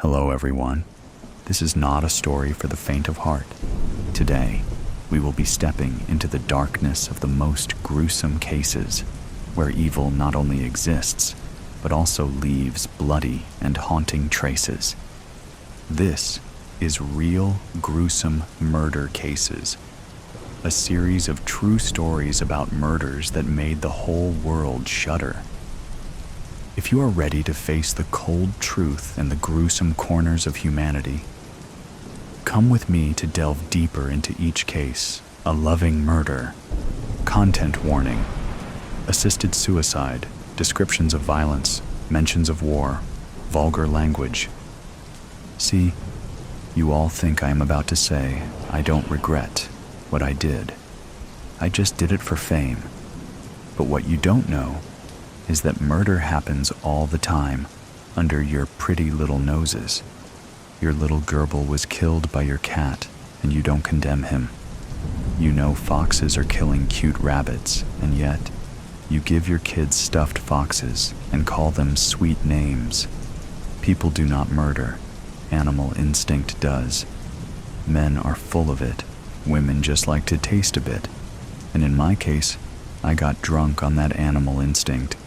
Hello everyone. This is not a story for the faint of heart. Today, we will be stepping into the darkness of the most gruesome cases, where evil not only exists, but also leaves bloody and haunting traces. This is Real Gruesome Murder Cases, a series of true stories about murders that made the whole world shudder. If you are ready to face the cold truth and the gruesome corners of humanity, come with me to delve deeper into each case. A loving murder, content warning, assisted suicide, descriptions of violence, mentions of war, vulgar language. See, you all think I am about to say, I don't regret what I did. I just did it for fame. But what you don't know is that murder happens all the time under your pretty little noses. Your little gerbil was killed by your cat, and you don't condemn him. You know foxes are killing cute rabbits, and yet you give your kids stuffed foxes and call them sweet names. People do not murder. Animal instinct does. Men are full of it. Women just like to taste a bit. And in my case, I got drunk on that animal instinct.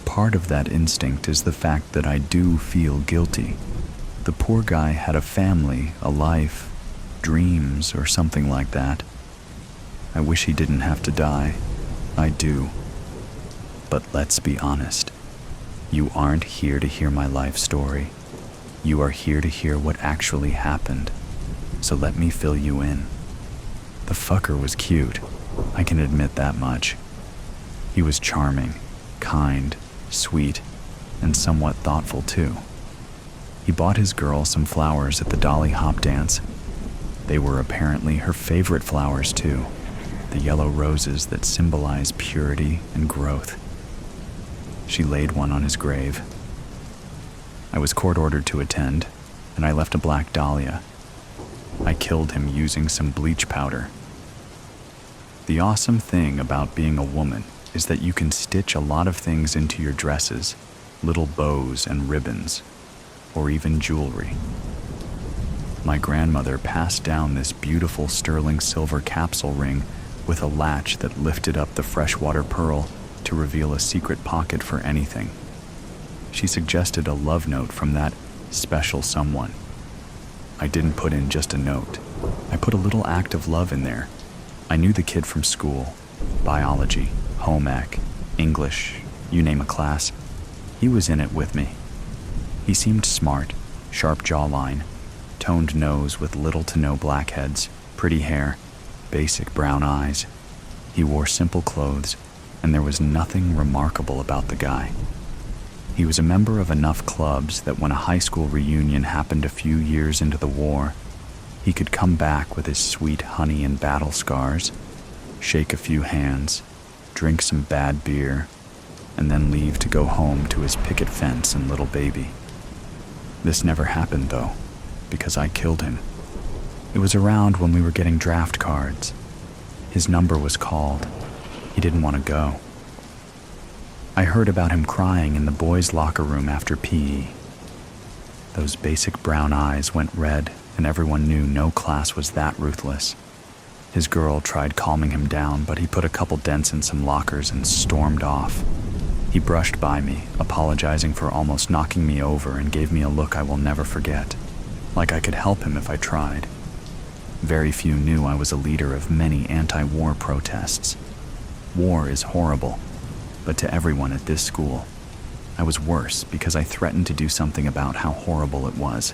Part of that instinct is the fact that I do feel guilty. The poor guy had a family, a life, dreams, or something like that. I wish he didn't have to die. I do. But let's be honest. You aren't here to hear my life story. You are here to hear what actually happened. So let me fill you in. The fucker was cute. I can admit that much. He was charming, kind, sweet, and somewhat thoughtful too. He bought his girl some flowers at the Dolly Hop dance. They were apparently her favorite flowers too, the yellow roses that symbolize purity and growth. She laid one on his grave. I was court-ordered to attend, and I left a Black Dahlia. I killed him using some bleach powder. The awesome thing about being a woman is that you can stitch a lot of things into your dresses, little bows and ribbons, or even jewelry. My grandmother passed down this beautiful sterling silver capsule ring with a latch that lifted up the freshwater pearl to reveal a secret pocket for anything. She suggested a love note from that special someone. I didn't put in just a note. I put a little act of love in there. I knew the kid from school, biology, home ec, English, you name a class. He was in it with me. He seemed smart, sharp jawline, toned nose with little to no blackheads, pretty hair, basic brown eyes. He wore simple clothes, and there was nothing remarkable about the guy. He was a member of enough clubs that when a high school reunion happened a few years into the war, he could come back with his sweet honey and battle scars, shake a few hands, drink some bad beer, and then leave to go home to his picket fence and little baby. This never happened, though, because I killed him. It was around when we were getting draft cards. His number was called. He didn't want to go. I heard about him crying in the boys' locker room after PE. Those basic brown eyes went red, and everyone knew no class was that ruthless. His girl tried calming him down, but he put a couple dents in some lockers and stormed off. He brushed by me, apologizing for almost knocking me over, and gave me a look I will never forget, like I could help him if I tried. Very few knew I was a leader of many anti-war protests. War is horrible, but to everyone at this school, I was worse because I threatened to do something about how horrible it was.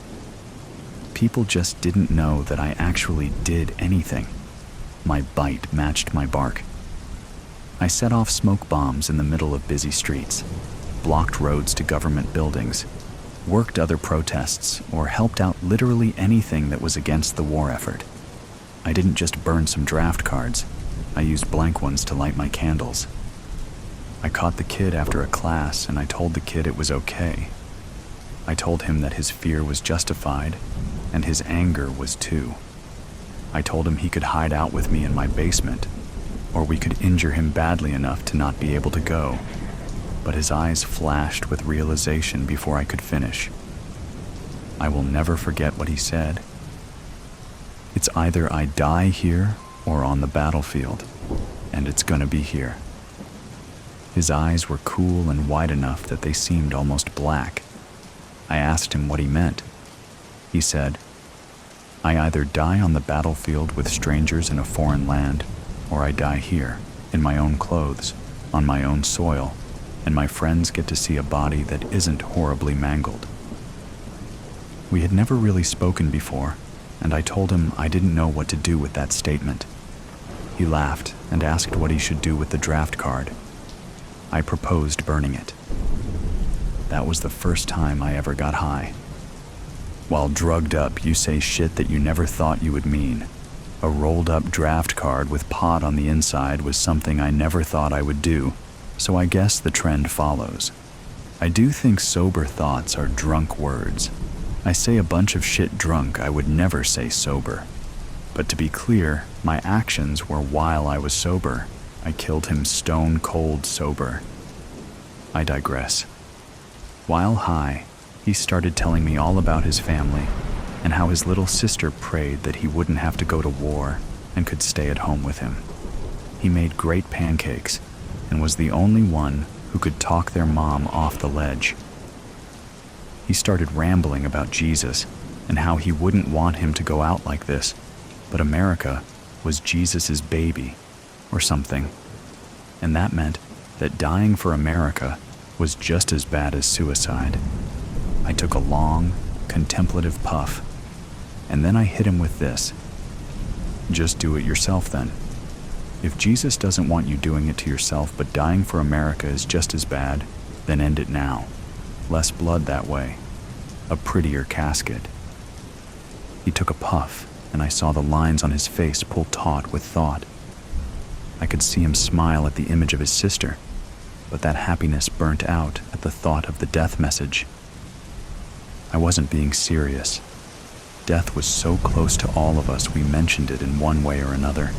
People just didn't know that I actually did anything. My bite matched my bark. I set off smoke bombs in the middle of busy streets, blocked roads to government buildings, worked other protests, or helped out literally anything that was against the war effort. I didn't just burn some draft cards. I used blank ones to light my candles. I caught the kid after a class, and I told the kid it was okay. I told him that his fear was justified, and his anger was too. I told him he could hide out with me in my basement, or we could injure him badly enough to not be able to go. But his eyes flashed with realization before I could finish. I will never forget what he said. It's either I die here or on the battlefield, and it's gonna be here. His eyes were cool and wide enough that they seemed almost black. I asked him what he meant. He said, I either die on the battlefield with strangers in a foreign land, or I die here, in my own clothes, on my own soil, and my friends get to see a body that isn't horribly mangled. We had never really spoken before, and I told him I didn't know what to do with that statement. He laughed and asked what he should do with the draft card. I proposed burning it. That was the first time I ever got high. While drugged up, you say shit that you never thought you would mean. A rolled-up draft card with pot on the inside was something I never thought I would do, so I guess the trend follows. I do think sober thoughts are drunk words. I say a bunch of shit drunk I would never say sober. But to be clear, my actions were while I was sober. I killed him stone cold sober. I digress. While high, he started telling me all about his family and how his little sister prayed that he wouldn't have to go to war and could stay at home with him. He made great pancakes and was the only one who could talk their mom off the ledge. He started rambling about Jesus and how he wouldn't want him to go out like this, but America was Jesus's baby or something, and that meant that dying for America was just as bad as suicide. I took a long, contemplative puff, and then I hit him with this. Just do it yourself then. If Jesus doesn't want you doing it to yourself, but dying for America is just as bad, then end it now. Less blood that way. A prettier casket. He took a puff, and I saw the lines on his face pull taut with thought. I could see him smile at the image of his sister, but that happiness burnt out at the thought of the death message. I wasn't being serious. Death was so close to all of us we mentioned it in one way or another.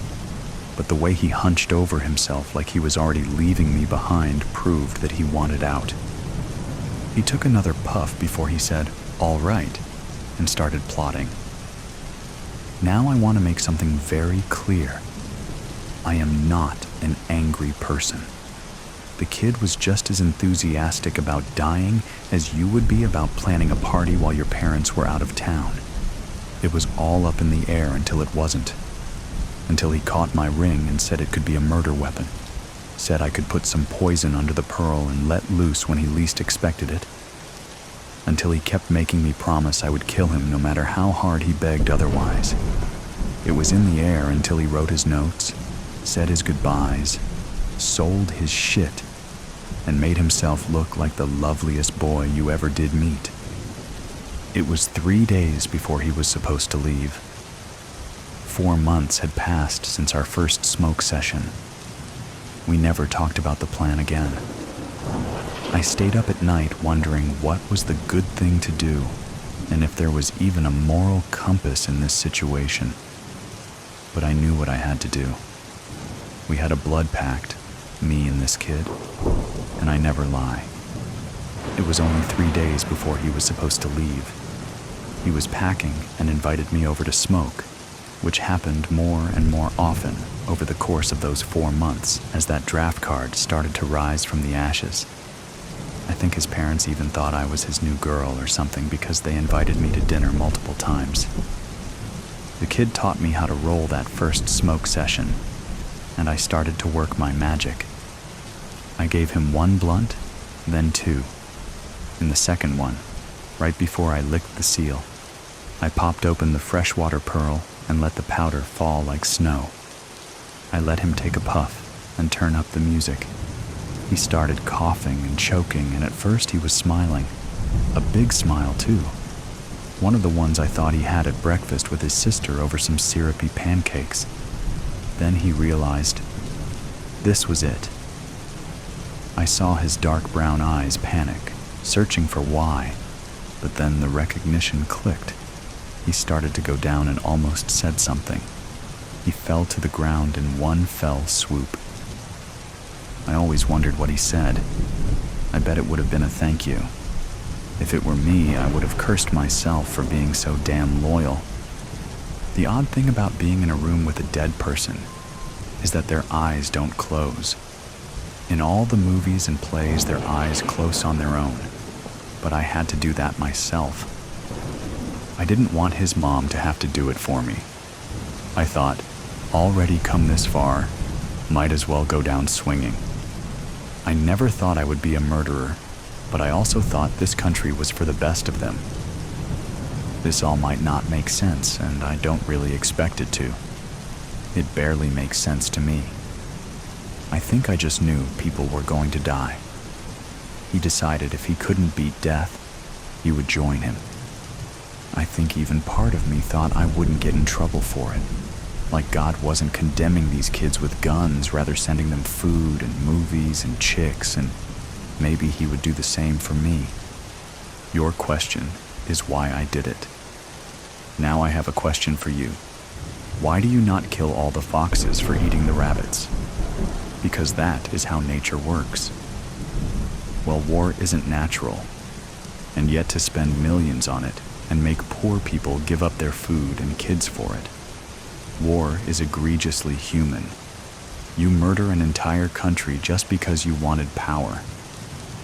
But the way he hunched over himself like he was already leaving me behind proved that he wanted out. He took another puff before he said, "All right," and started plotting. Now I want to make something very clear. I am not an angry person. The kid was just as enthusiastic about dying as you would be about planning a party while your parents were out of town. It was all up in the air until it wasn't. Until he caught my ring and said it could be a murder weapon. Said I could put some poison under the pearl and let loose when he least expected it. Until he kept making me promise I would kill him no matter how hard he begged otherwise. It was in the air until he wrote his notes, said his goodbyes, sold his shit, and made himself look like the loveliest boy you ever did meet. It was 3 days before he was supposed to leave. 4 months had passed since our first smoke session. We never talked about the plan again. I stayed up at night wondering what was the good thing to do, and if there was even a moral compass in this situation. But I knew what I had to do. We had a blood pact, me and this kid, and I never lie. It was only 3 days before he was supposed to leave. He was packing and invited me over to smoke, which happened more and more often over the course of those 4 months as that draft card started to rise from the ashes. I think his parents even thought I was his new girl or something because they invited me to dinner multiple times. The kid taught me how to roll that first smoke session, and I started to work my magic. I gave him 1 blunt, then 2. In the second one, right before I licked the seal, I popped open the freshwater pearl and let the powder fall like snow. I let him take a puff and turn up the music. He started coughing and choking, and at first he was smiling. A big smile, too. One of the ones I thought he had at breakfast with his sister over some syrupy pancakes. Then he realized this was it. I saw his dark brown eyes panic, searching for why, but then the recognition clicked. He started to go down and almost said something. He fell to the ground in one fell swoop. I always wondered what he said. I bet it would have been a thank you. If it were me, I would have cursed myself for being so damn loyal. The odd thing about being in a room with a dead person is that their eyes don't close. In all the movies and plays, their eyes close on their own, but I had to do that myself. I didn't want his mom to have to do it for me. I thought, already come this far, might as well go down swinging. I never thought I would be a murderer, but I also thought this country was for the best of them. This all might not make sense, and I don't really expect it to. It barely makes sense to me. I think I just knew people were going to die. He decided if he couldn't beat death, he would join him. I think even part of me thought I wouldn't get in trouble for it. Like God wasn't condemning these kids with guns, rather sending them food and movies and chicks, and maybe he would do the same for me. Your question is why I did it. Now I have a question for you. Why do you not kill all the foxes for eating the rabbits? Because that is how nature works. Well, war isn't natural, and yet to spend millions on it and make poor people give up their food and kids for it. War is egregiously human. You murder an entire country just because you wanted power.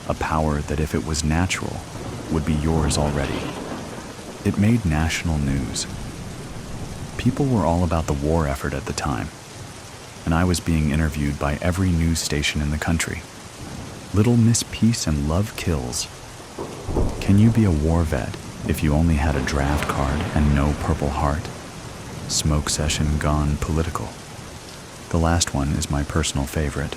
A power that, if it was natural, would be yours already. It made national news. People were all about the war effort at the time, and I was being interviewed by every news station in the country. Little Miss Peace and Love kills. Can you be a war vet if you only had a draft card and no Purple Heart? Smoke session gone political. The last one is my personal favorite.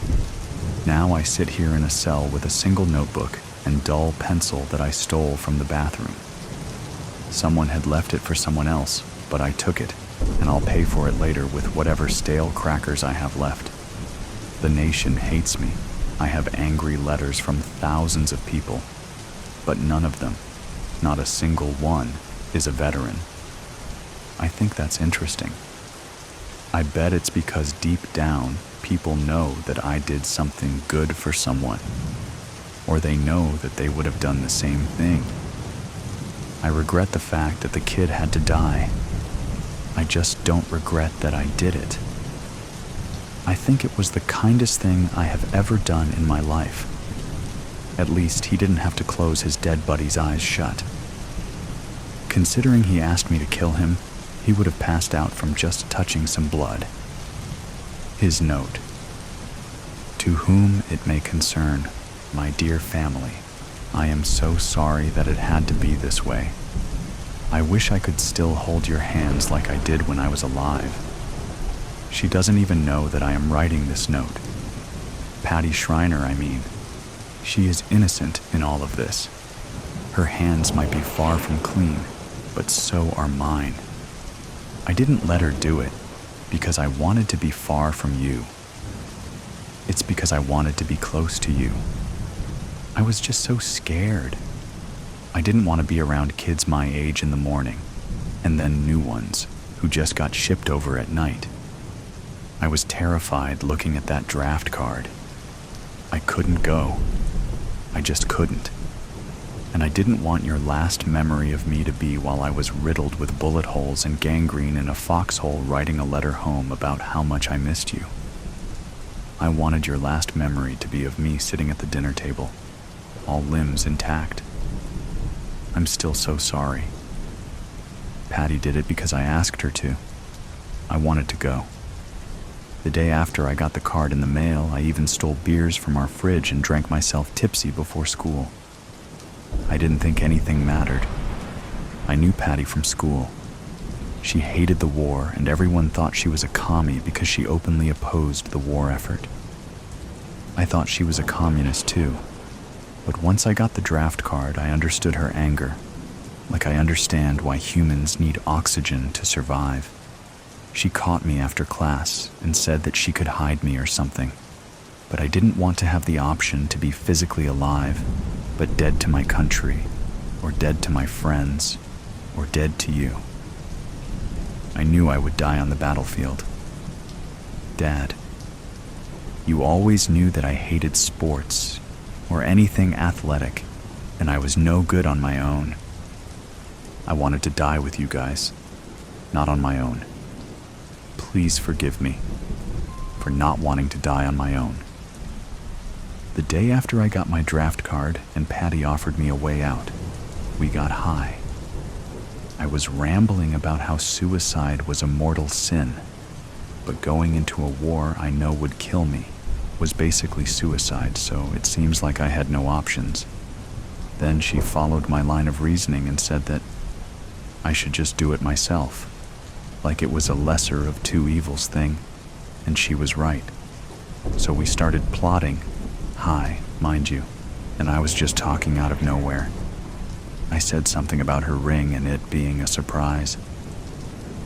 Now I sit here in a cell with a single notebook and dull pencil that I stole from the bathroom. Someone had left it for someone else, but I took it, and I'll pay for it later with whatever stale crackers I have left. The nation hates me. I have angry letters from thousands of people, but none of them, not a single one, is a veteran. I think that's interesting. I bet it's because deep down, people know that I did something good for someone, or they know that they would have done the same thing. I regret the fact that the kid had to die. I just don't regret that I did it. I think it was the kindest thing I have ever done in my life. At least he didn't have to close his dead buddy's eyes shut. Considering he asked me to kill him, he would have passed out from just touching some blood. His note. To whom it may concern, my dear family, I am so sorry that it had to be this way. I wish I could still hold your hands like I did when I was alive. She doesn't even know that I am writing this note. Patty Schreiner, I mean. She is innocent in all of this. Her hands might be far from clean, but so are mine. I didn't let her do it because I wanted to be far from you. It's because I wanted to be close to you. I was just so scared. I didn't want to be around kids my age in the morning, and then new ones who just got shipped over at night. I was terrified looking at that draft card. I couldn't go. I just couldn't. And I didn't want your last memory of me to be while I was riddled with bullet holes and gangrene in a foxhole writing a letter home about how much I missed you. I wanted your last memory to be of me sitting at the dinner table, all limbs intact. I'm still so sorry. Patty did it because I asked her to. I wanted to go. The day after I got the card in the mail, I even stole beers from our fridge and drank myself tipsy before school. I didn't think anything mattered. I knew Patty from school. She hated the war, and everyone thought she was a commie because she openly opposed the war effort. I thought she was a communist too. But once I got the draft card, I understood her anger, like I understand why humans need oxygen to survive. She caught me after class and said that she could hide me or something, but I didn't want to have the option to be physically alive, but dead to my country, or dead to my friends, or dead to you. I knew I would die on the battlefield. Dad, you always knew that I hated sports, or anything athletic, and I was no good on my own. I wanted to die with you guys, not on my own. Please forgive me for not wanting to die on my own. The day after I got my draft card and Patty offered me a way out, we got high. I was rambling about how suicide was a mortal sin, but going into a war I know would kill me was basically suicide, so it seems like I had no options. Then she followed my line of reasoning and said that I should just do it myself, like it was a lesser of two evils thing, and she was right. So we started plotting, high, mind you, and I was just talking out of nowhere. I said something about her ring and it being a surprise.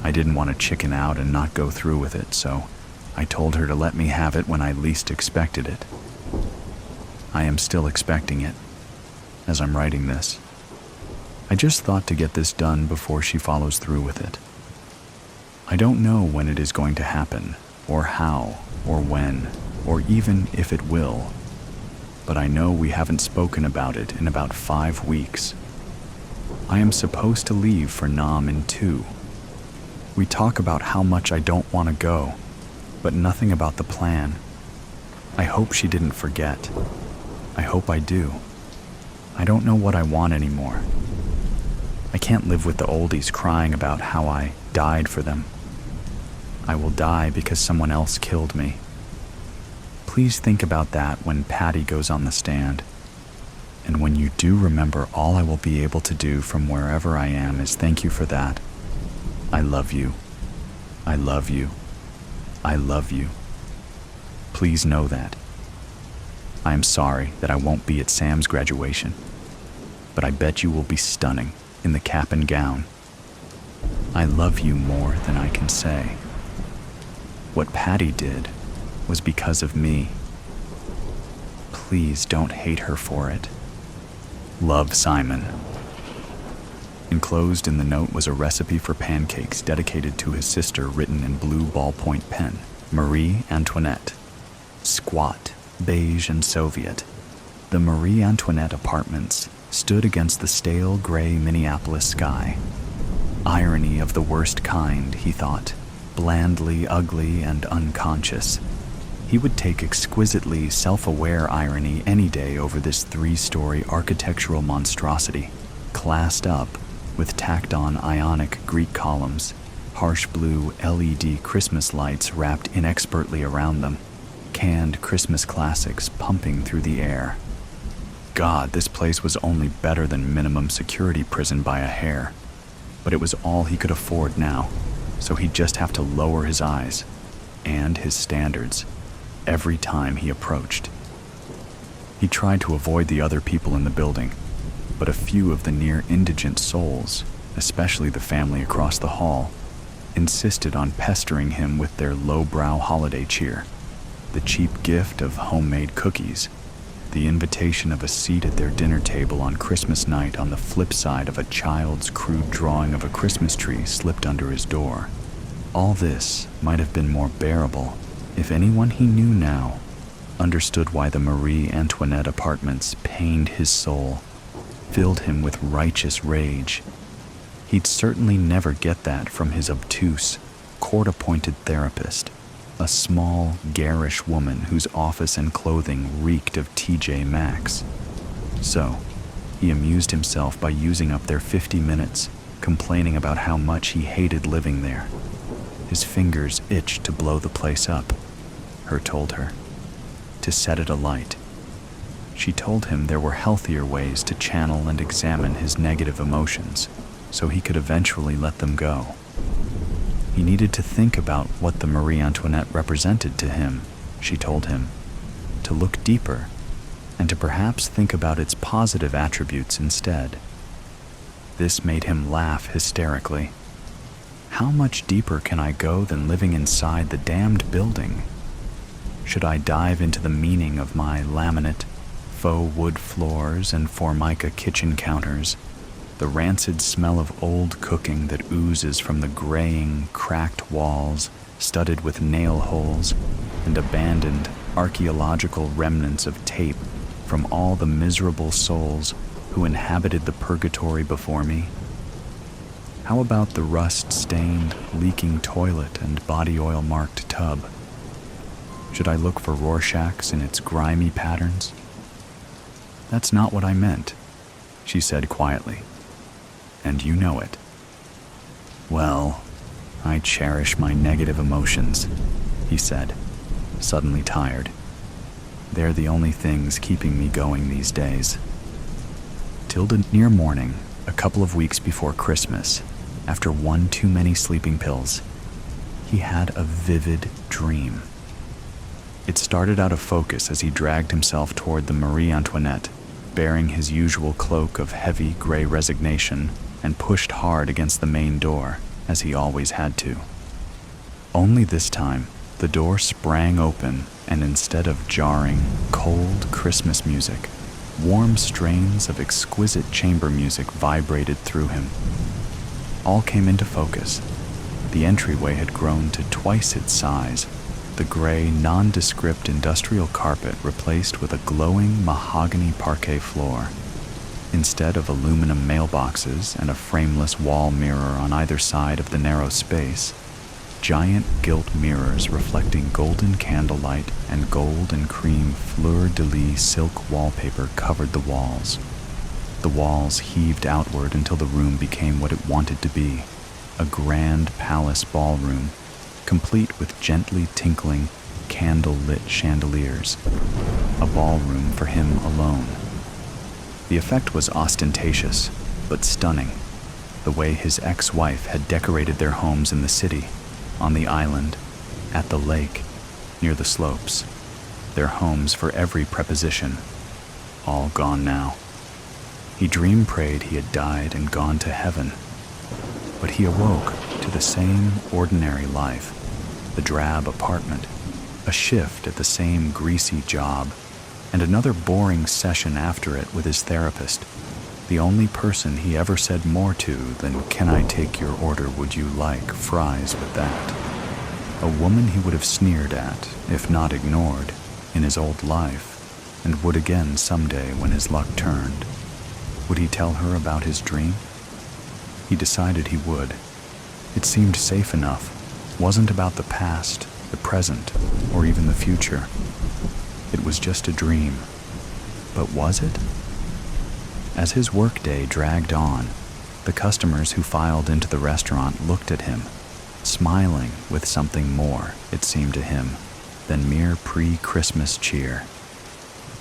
I didn't want to chicken out and not go through with it, so I told her to let me have it when I least expected it. I am still expecting it, as I'm writing this. I just thought to get this done before she follows through with it. I don't know when it is going to happen, or how, or when, or even if it will, but I know we haven't spoken about it in about 5 weeks. I am supposed to leave for Nam in 2. We talk about how much I don't want to go, but nothing about the plan. I hope she didn't forget. I hope I do. I don't know what I want anymore. I can't live with the oldies crying about how I died for them. I will die because someone else killed me. Please think about that when Patty goes on the stand. And when you do remember, all I will be able to do from wherever I am is thank you for that. I love you. I love you. I love you. Please know that. I am sorry that I won't be at Sam's graduation, but I bet you will be stunning in the cap and gown. I love you more than I can say. What Patty did was because of me. Please don't hate her for it. Love, Simon. Enclosed in the note was a recipe for pancakes dedicated to his sister, written in blue ballpoint pen, Marie Antoinette. Squat, beige, and Soviet, the Marie Antoinette apartments stood against the stale gray Minneapolis sky. Irony of the worst kind, he thought, blandly ugly and unconscious. He would take exquisitely self-aware irony any day over this 3-story architectural monstrosity, classed up with tacked-on Ionic Greek columns, harsh blue LED Christmas lights wrapped inexpertly around them, canned Christmas classics pumping through the air. God, this place was only better than minimum security prison by a hair. But it was all he could afford now, so he'd just have to lower his eyes and his standards every time he approached. He tried to avoid the other people in the building, but a few of the near indigent souls, especially the family across the hall, insisted on pestering him with their lowbrow holiday cheer, the cheap gift of homemade cookies, the invitation of a seat at their dinner table on Christmas night on the flip side of a child's crude drawing of a Christmas tree slipped under his door. All this might have been more bearable if anyone he knew now understood why the Marie Antoinette apartments pained his soul, filled him with righteous rage. He'd certainly never get that from his obtuse, court-appointed therapist, a small, garish woman whose office and clothing reeked of TJ Maxx. So, he amused himself by using up their 50 minutes, complaining about how much he hated living there. His fingers itched to blow the place up, her told her, to set it alight. She told him there were healthier ways to channel and examine his negative emotions, so he could eventually let them go. He needed to think about what the Marie Antoinette represented to him, she told him, to look deeper, and to perhaps think about its positive attributes instead. This made him laugh hysterically. How much deeper can I go than living inside the damned building? Should I dive into the meaning of my laminate, faux wood floors and formica kitchen counters, the rancid smell of old cooking that oozes from the graying, cracked walls studded with nail holes and abandoned archaeological remnants of tape from all the miserable souls who inhabited the purgatory before me? How about the rust-stained, leaking toilet and body oil-marked tub? Should I look for Rorschachs in its grimy patterns? That's not what I meant, she said quietly. And you know it. Well, I cherish my negative emotions, he said, suddenly tired. They're the only things keeping me going these days. Tilda, near morning, a couple of weeks before Christmas, after one too many sleeping pills, he had a vivid dream. It started out of focus as he dragged himself toward the Marie Antoinette, bearing his usual cloak of heavy gray resignation, and pushed hard against the main door, as he always had to. Only this time, the door sprang open, and instead of jarring, cold Christmas music, warm strains of exquisite chamber music vibrated through him. All came into focus. The entryway had grown to twice its size, the gray, nondescript industrial carpet replaced with a glowing mahogany parquet floor. Instead of aluminum mailboxes and a frameless wall mirror on either side of the narrow space, giant gilt mirrors reflecting golden candlelight and gold and cream fleur-de-lis silk wallpaper covered the walls. The walls heaved outward until the room became what it wanted to be, a grand palace ballroom, complete with gently tinkling, candle-lit chandeliers, a ballroom for him alone. The effect was ostentatious, but stunning, the way his ex-wife had decorated their homes in the city, on the island, at the lake, near the slopes, their homes for every preposition, all gone now. He dream-prayed he had died and gone to heaven, but he awoke to the same ordinary life, the drab apartment, a shift at the same greasy job, and another boring session after it with his therapist, the only person he ever said more to than, "Can I take your order, would you like fries with that?" A woman he would have sneered at, if not ignored, in his old life, and would again someday when his luck turned. Would he tell her about his dream? He decided he would. It seemed safe enough, wasn't about the past, the present, or even the future. It was just a dream. But was it? As his workday dragged on, the customers who filed into the restaurant looked at him, smiling with something more, it seemed to him, than mere pre-Christmas cheer.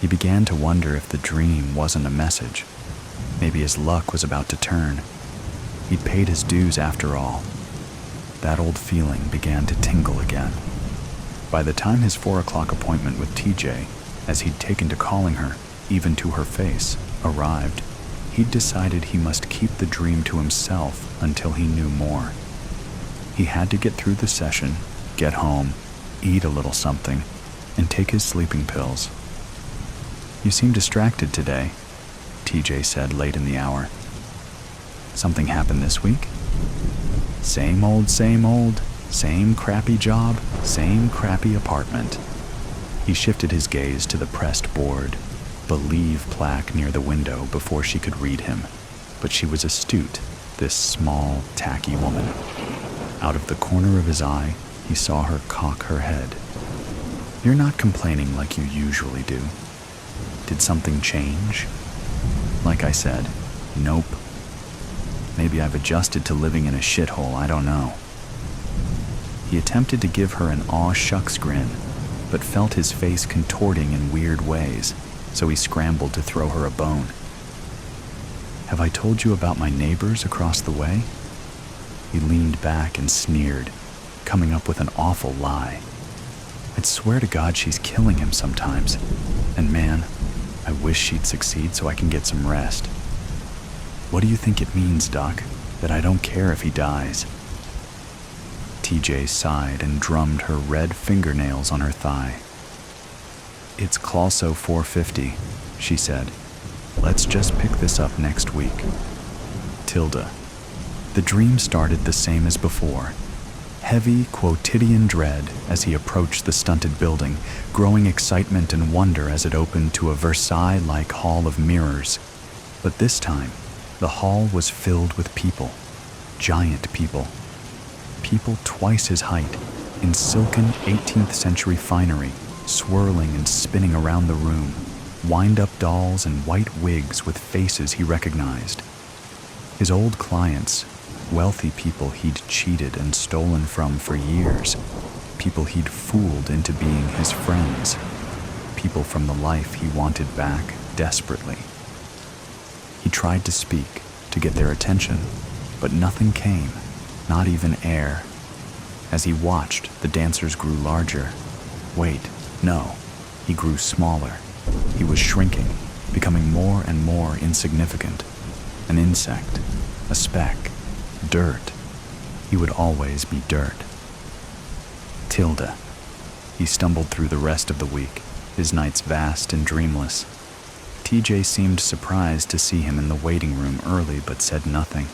He began to wonder if the dream wasn't a message. Maybe his luck was about to turn. He'd paid his dues after all. That old feeling began to tingle again. By the time his 4 o'clock appointment with TJ, as he'd taken to calling her, even to her face, arrived, he'd decided he must keep the dream to himself until he knew more. He had to get through the session, get home, eat a little something, and take his sleeping pills. "You seem distracted today," TJ said late in the hour. "Something happened this week?" Same old, same crappy job, same crappy apartment." He shifted his gaze to the pressed board, "Believe" plaque near the window before she could read him, but she was astute, this small, tacky woman. Out of the corner of his eye, he saw her cock her head. "You're not complaining like you usually do. Did something change?" "Like I said, nope. Maybe I've adjusted to living in a shithole, I don't know." He attempted to give her an aw shucks grin, but felt his face contorting in weird ways, so he scrambled to throw her a bone. "Have I told you about my neighbors across the way?" He leaned back and sneered, coming up with an awful lie. "I'd swear to God she's killing him sometimes, and man, I wish she'd succeed so I can get some rest." "What do you think it means, Doc, that I don't care if he dies?" TJ sighed and drummed her red fingernails on her thigh. "It's Clauso 450, she said. "Let's just pick this up next week." Tilda. The dream started the same as before. Heavy, quotidian dread as he approached the stunted building, growing excitement and wonder as it opened to a Versailles-like hall of mirrors. But this time, the hall was filled with people, giant people. People twice his height, in silken 18th century finery, swirling and spinning around the room, wind-up dolls and white wigs with faces he recognized. His old clients, wealthy people he'd cheated and stolen from for years, people he'd fooled into being his friends, people from the life he wanted back desperately. He tried to speak, to get their attention, but nothing came, not even air. As he watched, the dancers grew larger. Wait, no, he grew smaller. He was shrinking, becoming more and more insignificant. An insect, a speck, dirt. He would always be dirt. Tilda. He stumbled through the rest of the week, his nights vast and dreamless. TJ seemed surprised to see him in the waiting room early but said nothing.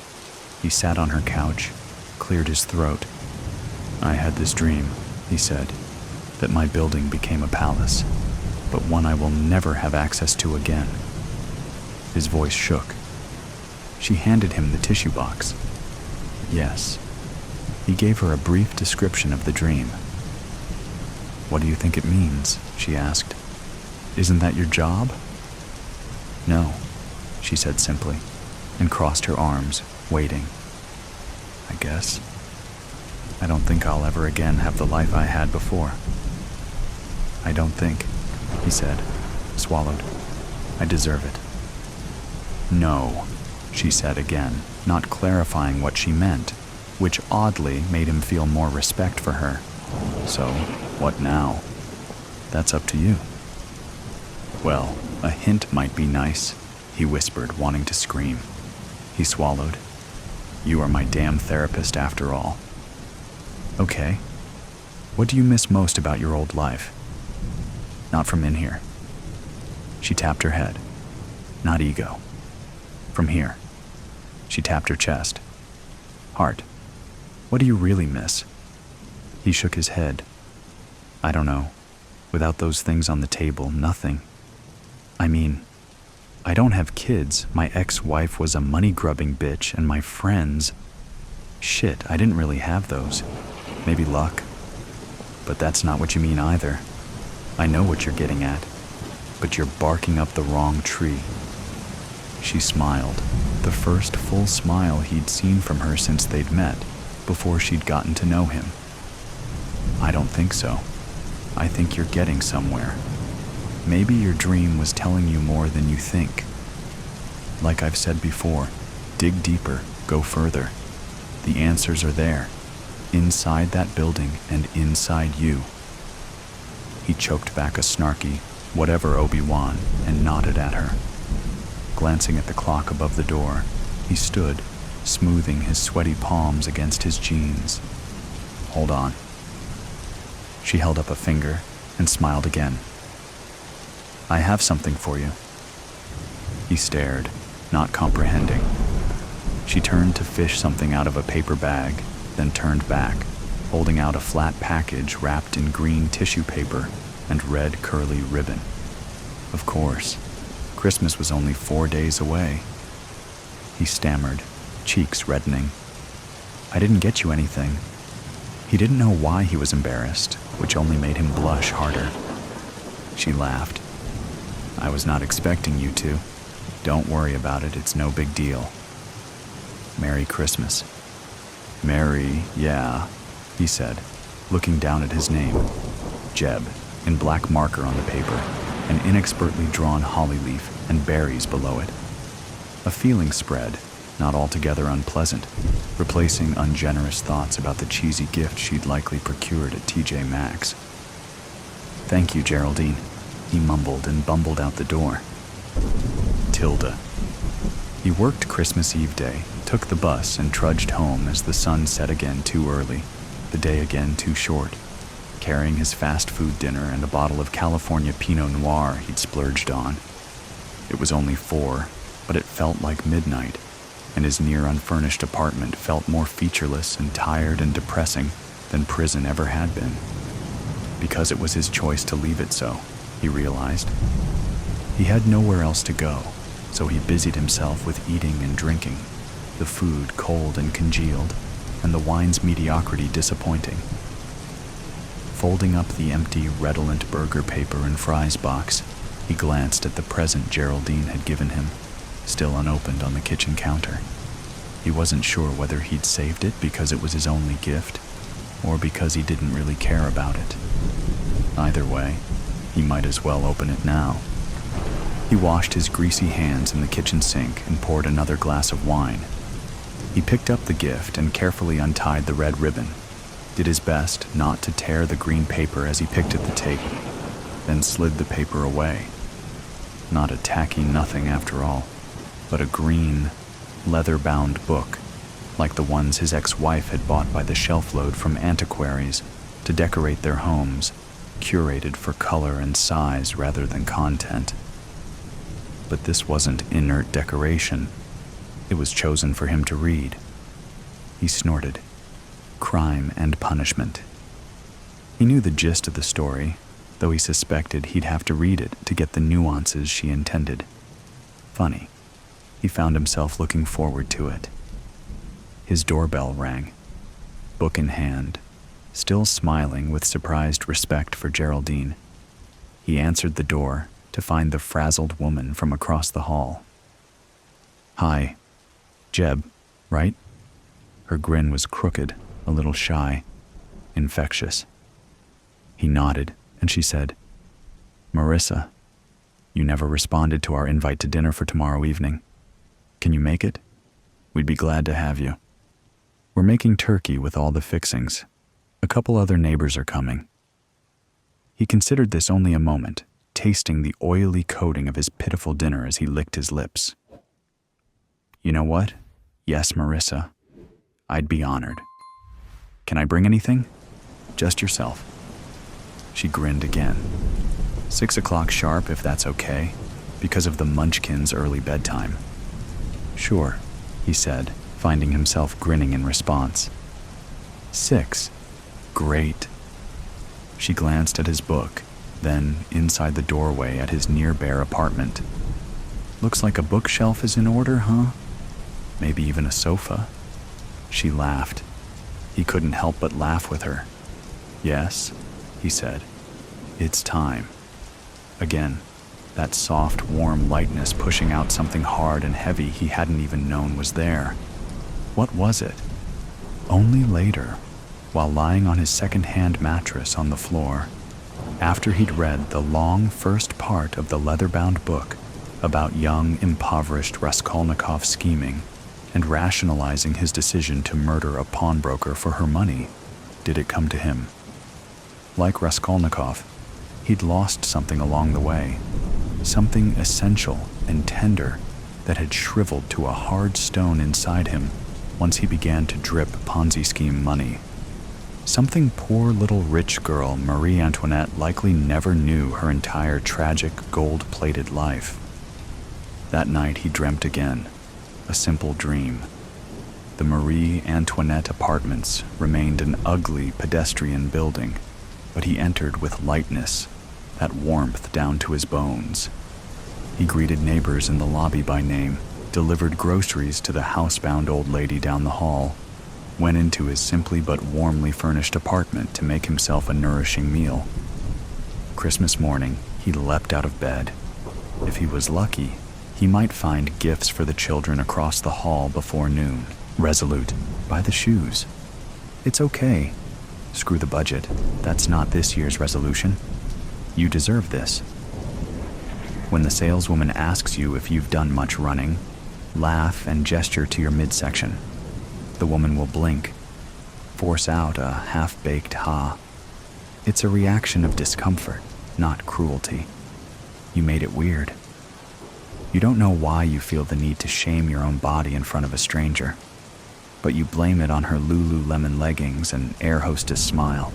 He sat on her couch, cleared his throat. "I had this dream," he said, "that my building became a palace, but one I will never have access to again." His voice shook. She handed him the tissue box. Yes. He gave her a brief description of the dream. "What do you think it means?" she asked. "Isn't that your job?" "No," she said simply, and crossed her arms, waiting. "I guess. I don't think I'll ever again have the life I had before." "I don't think," he said, swallowed. "I deserve it." "No," she said again, not clarifying what she meant, which oddly made him feel more respect for her. "So, what now?" "That's up to you." "Well, a hint might be nice," he whispered, wanting to scream. He swallowed. "You are my damn therapist after all." "Okay. What do you miss most about your old life?" "Not from in here." She tapped her head. "Not ego. From here." She tapped her chest. "Heart. What do you really miss?" He shook his head. "I don't know. Without those things on the table, nothing. I mean, I don't have kids. My ex-wife was a money-grubbing bitch, and my friends... Shit, I didn't really have those. Maybe luck. But that's not what you mean either. I know what you're getting at. But you're barking up the wrong tree." She smiled, the first full smile he'd seen from her since they'd met, before she'd gotten to know him. "I don't think so. I think you're getting somewhere. Maybe your dream was telling you more than you think. Like I've said before, dig deeper, go further. The answers are there, inside that building and inside you." He choked back a snarky, "Whatever, Obi-Wan," and nodded at her. Glancing at the clock above the door, he stood, smoothing his sweaty palms against his jeans. "Hold on." She held up a finger and smiled again. "I have something for you." He stared, not comprehending. She turned to fish something out of a paper bag, then turned back, holding out a flat package wrapped in green tissue paper and red curly ribbon. Of course, Christmas was only 4 days away. He stammered, cheeks reddening. "I didn't get you anything." He didn't know why he was embarrassed, which only made him blush harder. She laughed. "I was not expecting you to. Don't worry about it, it's no big deal." "Merry Christmas." "Merry, yeah," he said, looking down at his name. Jeb, in black marker on the paper, an inexpertly drawn holly leaf and berries below it. A feeling spread, not altogether unpleasant, replacing ungenerous thoughts about the cheesy gift she'd likely procured at TJ Maxx. "Thank you, Geraldine," he mumbled and bumbled out the door. Tilda. He worked Christmas Eve day, took the bus, and trudged home as the sun set again too early, the day again too short, carrying his fast food dinner and a bottle of California Pinot Noir he'd splurged on. It was only 4, but it felt like midnight, and his near-unfurnished apartment felt more featureless and tired and depressing than prison ever had been. Because it was his choice to leave it so, he realized. He had nowhere else to go, so he busied himself with eating and drinking, the food cold and congealed, and the wine's mediocrity disappointing. Folding up the empty, redolent burger paper and fries box, he glanced at the present Geraldine had given him, still unopened on the kitchen counter. He wasn't sure whether he'd saved it because it was his only gift, or because he didn't really care about it. Either way, he might as well open it now. He washed his greasy hands in the kitchen sink and poured another glass of wine. He picked up the gift and carefully untied the red ribbon, did his best not to tear the green paper as he picked at the tape, then slid the paper away. Not a tacky nothing after all, but a green, leather-bound book, like the ones his ex-wife had bought by the shelf-load from antiquaries to decorate their homes, curated for color and size rather than content. But this wasn't inert decoration. It was chosen for him to read. He snorted. Crime and punishment. He knew the gist of the story, though he suspected he'd have to read it to get the nuances she intended. Funny, he found himself looking forward to it. His doorbell rang. Book in hand, still smiling with surprised respect for Geraldine. He answered the door to find the frazzled woman from across the hall. "Hi, Jeb, right?" Her grin was crooked, a little shy, infectious. He nodded, and she said, "Marissa, you never responded to our invite to dinner for tomorrow evening. Can you make it? We'd be glad to have you. We're making turkey with all the fixings. A couple other neighbors are coming." He considered this only a moment, tasting the oily coating of his pitiful dinner as he licked his lips. "You know what? Yes, Marissa. I'd be honored. Can I bring anything? Just yourself." She grinned again. 6 o'clock sharp, if that's okay, because of the Munchkins' early bedtime. "Sure," he said, finding himself grinning in response. 6. Great. She glanced at his book, then inside the doorway at his near-bare apartment. "Looks like a bookshelf is in order, huh? Maybe even a sofa." She laughed. He couldn't help but laugh with her. "Yes," he said. "It's time." Again, that soft, warm lightness pushing out something hard and heavy he hadn't even known was there. What was it? Only later, while lying on his second-hand mattress on the floor, after he'd read the long first part of the leather-bound book about young, impoverished Raskolnikov scheming and rationalizing his decision to murder a pawnbroker for her money, did it come to him. Like Raskolnikov, he'd lost something along the way, something essential and tender that had shriveled to a hard stone inside him once he began to drip Ponzi scheme money. Something poor little rich girl Marie Antoinette likely never knew her entire tragic gold-plated life. That night he dreamt again, a simple dream. The Marie Antoinette apartments remained an ugly pedestrian building, but he entered with lightness, that warmth down to his bones. He greeted neighbors in the lobby by name, delivered groceries to the housebound old lady down the hall, went into his simply but warmly furnished apartment to make himself a nourishing meal. Christmas morning, he leapt out of bed. If he was lucky, he might find gifts for the children across the hall before noon. Resolute, buy the shoes. It's okay. Screw the budget. That's not this year's resolution. You deserve this. When the saleswoman asks you if you've done much running, laugh and gesture to your midsection. The woman will blink, force out a half-baked ha. It's a reaction of discomfort, not cruelty. You made it weird. You don't know why you feel the need to shame your own body in front of a stranger, but you blame it on her Lululemon leggings and air hostess smile.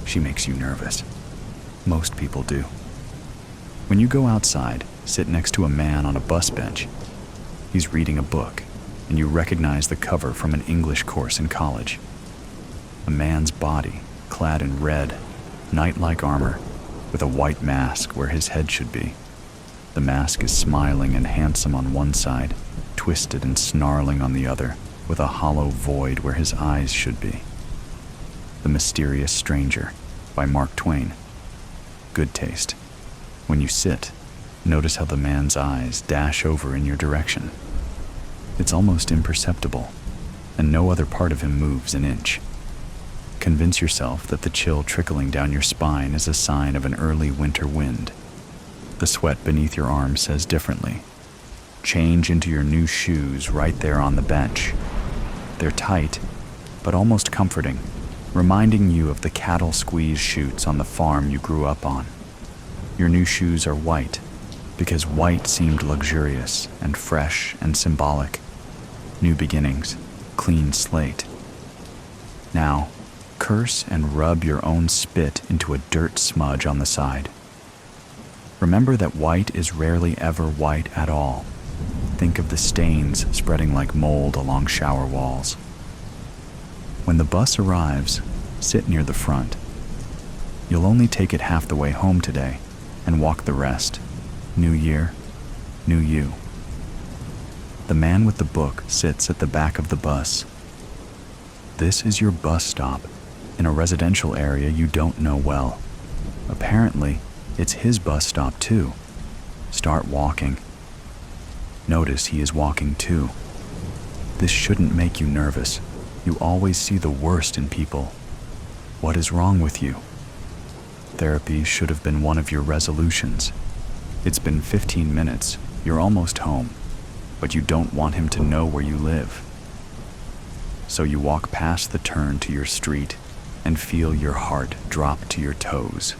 She makes you nervous. Most people do. When you go outside, sit next to a man on a bus bench. He's reading a book, and you recognize the cover from an English course in college. A man's body, clad in red, knight-like armor, with a white mask where his head should be. The mask is smiling and handsome on one side, twisted and snarling on the other, with a hollow void where his eyes should be. The Mysterious Stranger by Mark Twain. Good taste. When you sit, notice how the man's eyes dash over in your direction. It's almost imperceptible, and no other part of him moves an inch. Convince yourself that the chill trickling down your spine is a sign of an early winter wind. The sweat beneath your arm says differently. Change into your new shoes right there on the bench. They're tight, but almost comforting, reminding you of the cattle squeeze chutes on the farm you grew up on. Your new shoes are white, because white seemed luxurious and fresh and symbolic. New beginnings, clean slate. Now, curse and rub your own spit into a dirt smudge on the side. Remember that white is rarely ever white at all. Think of the stains spreading like mold along shower walls. When the bus arrives, sit near the front. You'll only take it half the way home today and walk the rest. New year, new you. The man with the book sits at the back of the bus. This is your bus stop in a residential area you don't know well. Apparently, it's his bus stop too. Start walking. Notice he is walking too. This shouldn't make you nervous. You always see the worst in people. What is wrong with you? Therapy should have been one of your resolutions. It's been 15 minutes, you're almost home, but you don't want him to know where you live. So you walk past the turn to your street and feel your heart drop to your toes.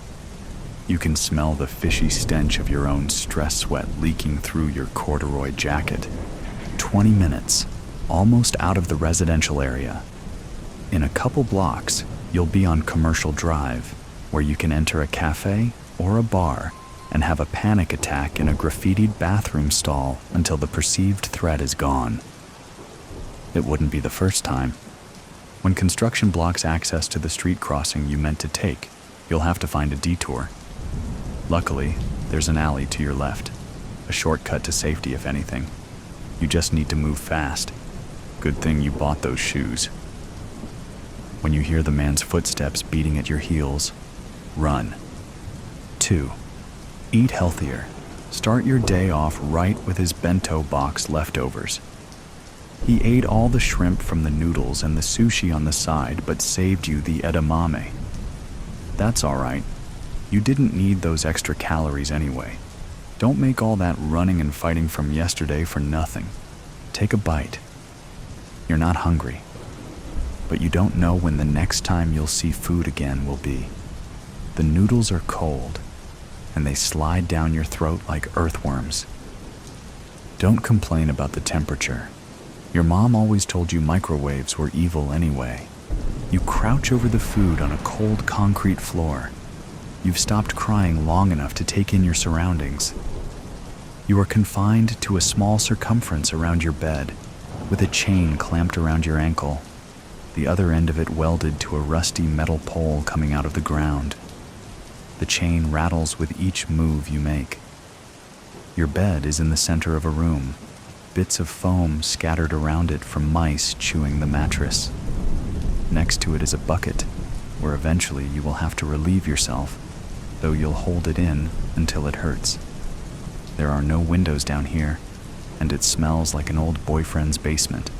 You can smell the fishy stench of your own stress sweat leaking through your corduroy jacket. 20 minutes, almost out of the residential area. In a couple blocks, you'll be on Commercial Drive, where you can enter a cafe or a bar and have a panic attack in a graffitied bathroom stall until the perceived threat is gone. It wouldn't be the first time. When construction blocks access to the street crossing you meant to take, you'll have to find a detour. Luckily, there's an alley to your left, a shortcut to safety if anything. You just need to move fast. Good thing you bought those shoes. When you hear the man's footsteps beating at your heels, run. 2. Eat healthier. Start your day off right with his bento box leftovers. He ate all the shrimp from the noodles and the sushi on the side, but saved you the edamame. That's all right. You didn't need those extra calories anyway. Don't make all that running and fighting from yesterday for nothing. Take a bite. You're not hungry, but you don't know when the next time you'll see food again will be. The noodles are cold, and they slide down your throat like earthworms. Don't complain about the temperature. Your mom always told you microwaves were evil anyway. You crouch over the food on a cold concrete floor. You've stopped crying long enough to take in your surroundings. You are confined to a small circumference around your bed, with a chain clamped around your ankle, the other end of it welded to a rusty metal pole coming out of the ground. The chain rattles with each move you make. Your bed is in the center of a room, bits of foam scattered around it from mice chewing the mattress. Next to it is a bucket, where eventually you will have to relieve yourself, though you'll hold it in until it hurts. There are no windows down here, and it smells like an old boyfriend's basement,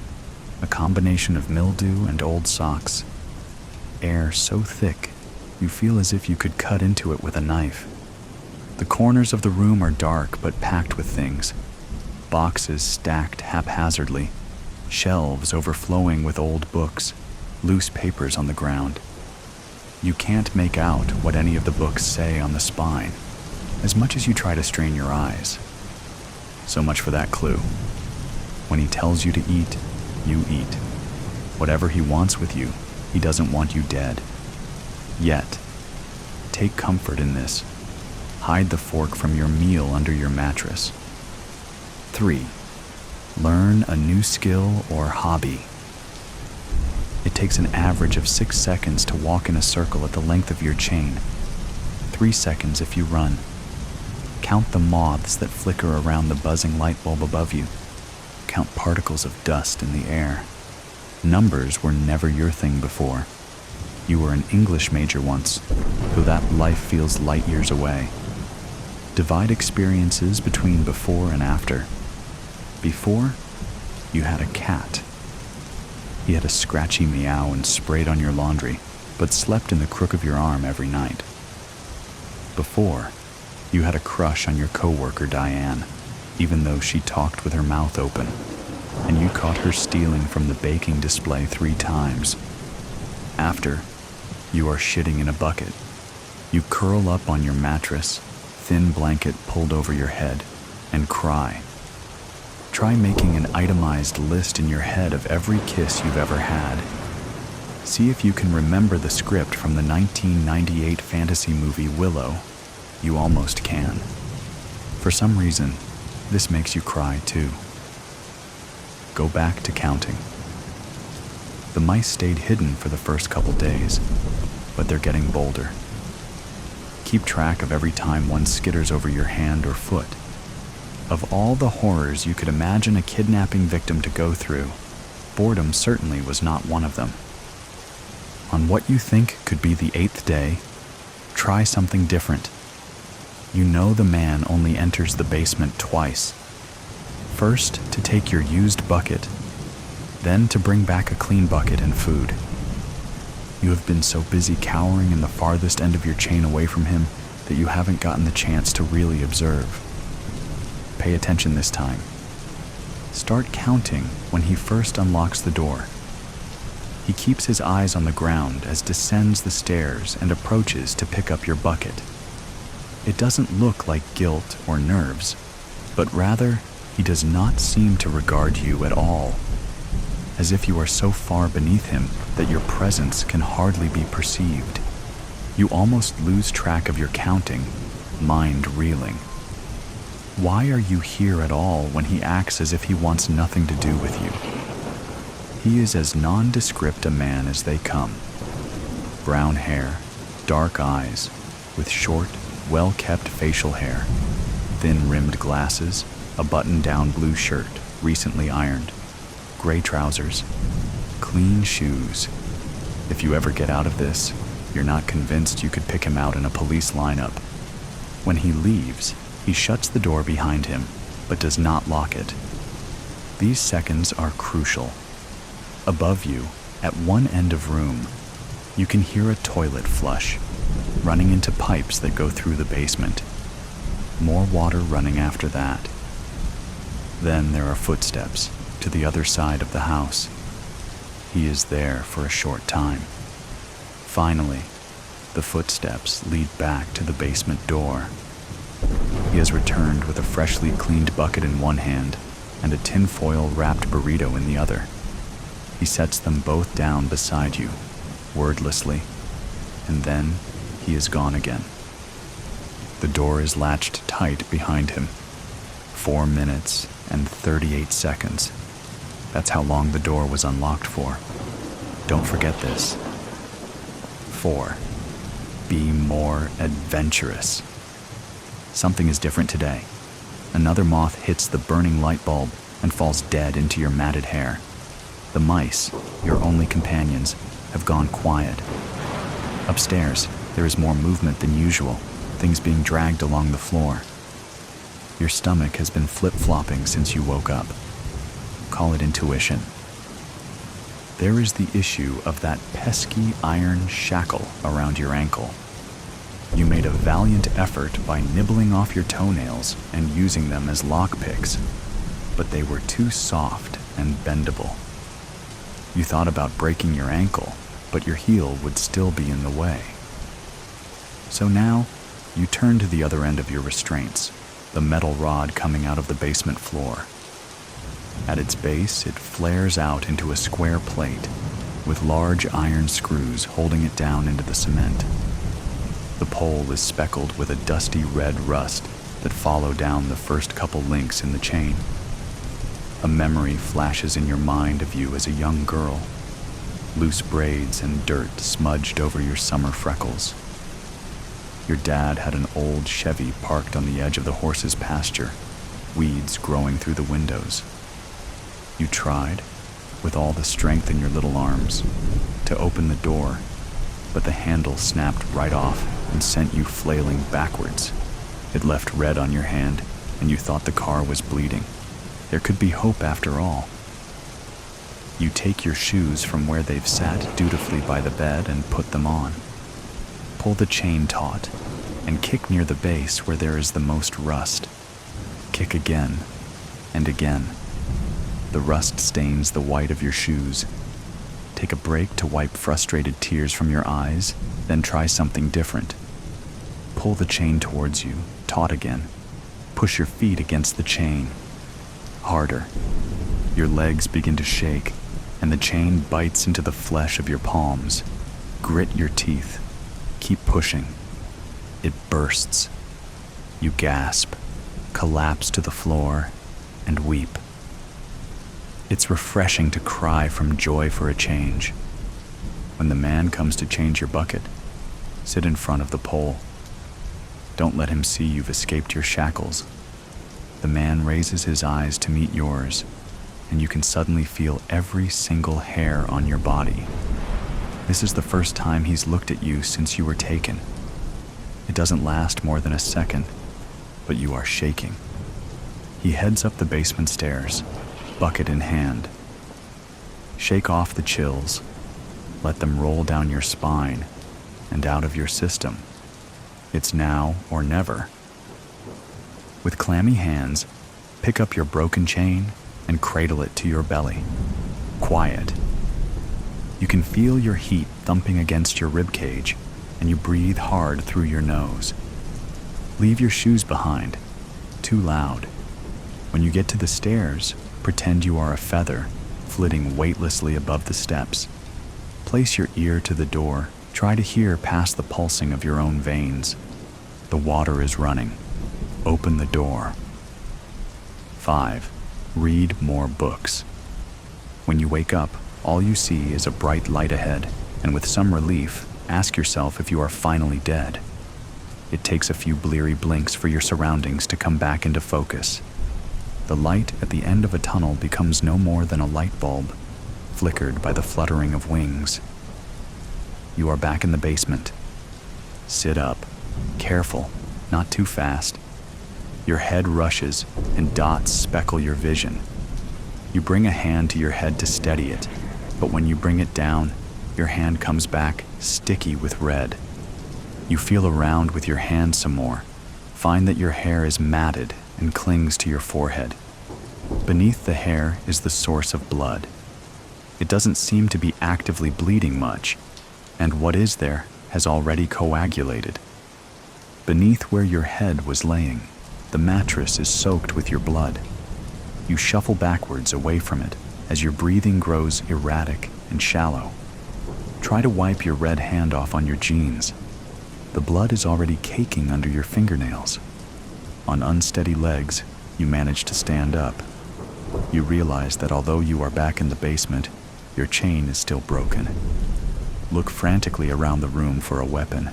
a combination of mildew and old socks. Air so thick, you feel as if you could cut into it with a knife. The corners of the room are dark but packed with things. Boxes stacked haphazardly, shelves overflowing with old books, loose papers on the ground. You can't make out what any of the books say on the spine, as much as you try to strain your eyes. So much for that clue. When he tells you to eat, you eat. Whatever he wants with you, he doesn't want you dead. Yet, take comfort in this. Hide the fork from your meal under your mattress. 3. Learn a new skill or hobby. It takes an average of 6 seconds to walk in a circle at the length of your chain. 3 seconds if you run. Count the moths that flicker around the buzzing light bulb above you. Count particles of dust in the air. Numbers were never your thing before. You were an English major once, though that life feels light years away. Divide experiences between before and after. Before, you had a cat. He had a scratchy meow and sprayed on your laundry, but slept in the crook of your arm every night. Before, you had a crush on your coworker Diane, even though she talked with her mouth open, and you caught her stealing from the baking display 3 times. After, you are shitting in a bucket. You curl up on your mattress, thin blanket pulled over your head, and cry. Try making an itemized list in your head of every kiss you've ever had. See if you can remember the script from the 1998 fantasy movie Willow. You almost can. For some reason, this makes you cry too. Go back to counting. The mice stayed hidden for the first couple days, but they're getting bolder. Keep track of every time one skitters over your hand or foot. Of all the horrors you could imagine a kidnapping victim to go through, boredom certainly was not one of them. On what you think could be the 8th day, try something different. You know the man only enters the basement twice. First, to take your used bucket, then to bring back a clean bucket and food. You have been so busy cowering in the farthest end of your chain away from him that you haven't gotten the chance to really observe. Pay attention this time. Start counting when he first unlocks the door. He keeps his eyes on the ground as descends the stairs and approaches to pick up your bucket. It doesn't look like guilt or nerves, but rather he does not seem to regard you at all, as if you are so far beneath him that your presence can hardly be perceived. You almost lose track of your counting, mind reeling. Why are you here at all when he acts as if he wants nothing to do with you? He is as nondescript a man as they come. Brown hair, dark eyes, with short, well-kept facial hair, thin-rimmed glasses, a button-down blue shirt, recently ironed, gray trousers, clean shoes. If you ever get out of this, you're not convinced you could pick him out in a police lineup. When he leaves, he shuts the door behind him, but does not lock it. These seconds are crucial. Above you, at one end of room, you can hear a toilet flush, running into pipes that go through the basement. More water running after that. Then there are footsteps to the other side of the house. He is there for a short time. Finally, the footsteps lead back to the basement door. He has returned with a freshly cleaned bucket in one hand and a tinfoil wrapped burrito in the other. He sets them both down beside you, wordlessly, and then he is gone again. The door is latched tight behind him. 4 minutes and 38 seconds. That's how long the door was unlocked for. Don't forget this. 4. Be more adventurous. Something is different today. Another moth hits the burning light bulb and falls dead into your matted hair. The mice, your only companions, have gone quiet. Upstairs, there is more movement than usual, things being dragged along the floor. Your stomach has been flip-flopping since you woke up. Call it intuition. There is the issue of that pesky iron shackle around your ankle. You made a valiant effort by nibbling off your toenails and using them as lockpicks, but they were too soft and bendable. You thought about breaking your ankle, but your heel would still be in the way. So now, you turn to the other end of your restraints, the metal rod coming out of the basement floor. At its base, it flares out into a square plate, with large iron screws holding it down into the cement. The pole is speckled with a dusty red rust that follow down the first couple links in the chain. A memory flashes in your mind of you as a young girl, loose braids and dirt smudged over your summer freckles. Your dad had an old Chevy parked on the edge of the horse's pasture, weeds growing through the windows. You tried, with all the strength in your little arms, to open the door, but the handle snapped right off and sent you flailing backwards. It left red on your hand, and you thought the car was bleeding. There could be hope after all. You take your shoes from where they've sat dutifully by the bed and put them on. Pull the chain taut and kick near the base where there is the most rust. Kick again and again. The rust stains the white of your shoes. Take a break to wipe frustrated tears from your eyes, then try something different. Pull the chain towards you, taut again. Push your feet against the chain. Harder. Your legs begin to shake, and the chain bites into the flesh of your palms. Grit your teeth. Keep pushing. It bursts. You gasp, collapse to the floor, and weep. It's refreshing to cry from joy for a change. When the man comes to change your bucket, sit in front of the pole. Don't let him see you've escaped your shackles. The man raises his eyes to meet yours, and you can suddenly feel every single hair on your body. This is the first time he's looked at you since you were taken. It doesn't last more than a second, but you are shaking. He heads up the basement stairs, bucket in hand. Shake off the chills. Let them roll down your spine and out of your system. It's now or never. With clammy hands, pick up your broken chain and cradle it to your belly. Quiet. You can feel your heat thumping against your ribcage, and you breathe hard through your nose. Leave your shoes behind. Too loud. When you get to the stairs, pretend you are a feather, flitting weightlessly above the steps. Place your ear to the door. Try to hear past the pulsing of your own veins. The water is running. Open the door. 5. Read more books. When you wake up, all you see is a bright light ahead, and with some relief, ask yourself if you are finally dead. It takes a few bleary blinks for your surroundings to come back into focus. The light at the end of a tunnel becomes no more than a light bulb, flickered by the fluttering of wings. You are back in the basement. Sit up. Careful, not too fast. Your head rushes, and dots speckle your vision. You bring a hand to your head to steady it, but when you bring it down, your hand comes back sticky with red. You feel around with your hand some more, find that your hair is matted and clings to your forehead. Beneath the hair is the source of blood. It doesn't seem to be actively bleeding much, and what is there has already coagulated. Beneath where your head was laying, the mattress is soaked with your blood. You shuffle backwards away from it as your breathing grows erratic and shallow. Try to wipe your red hand off on your jeans. The blood is already caking under your fingernails. On unsteady legs, you manage to stand up. You realize that although you are back in the basement, your chain is still broken. Look frantically around the room for a weapon,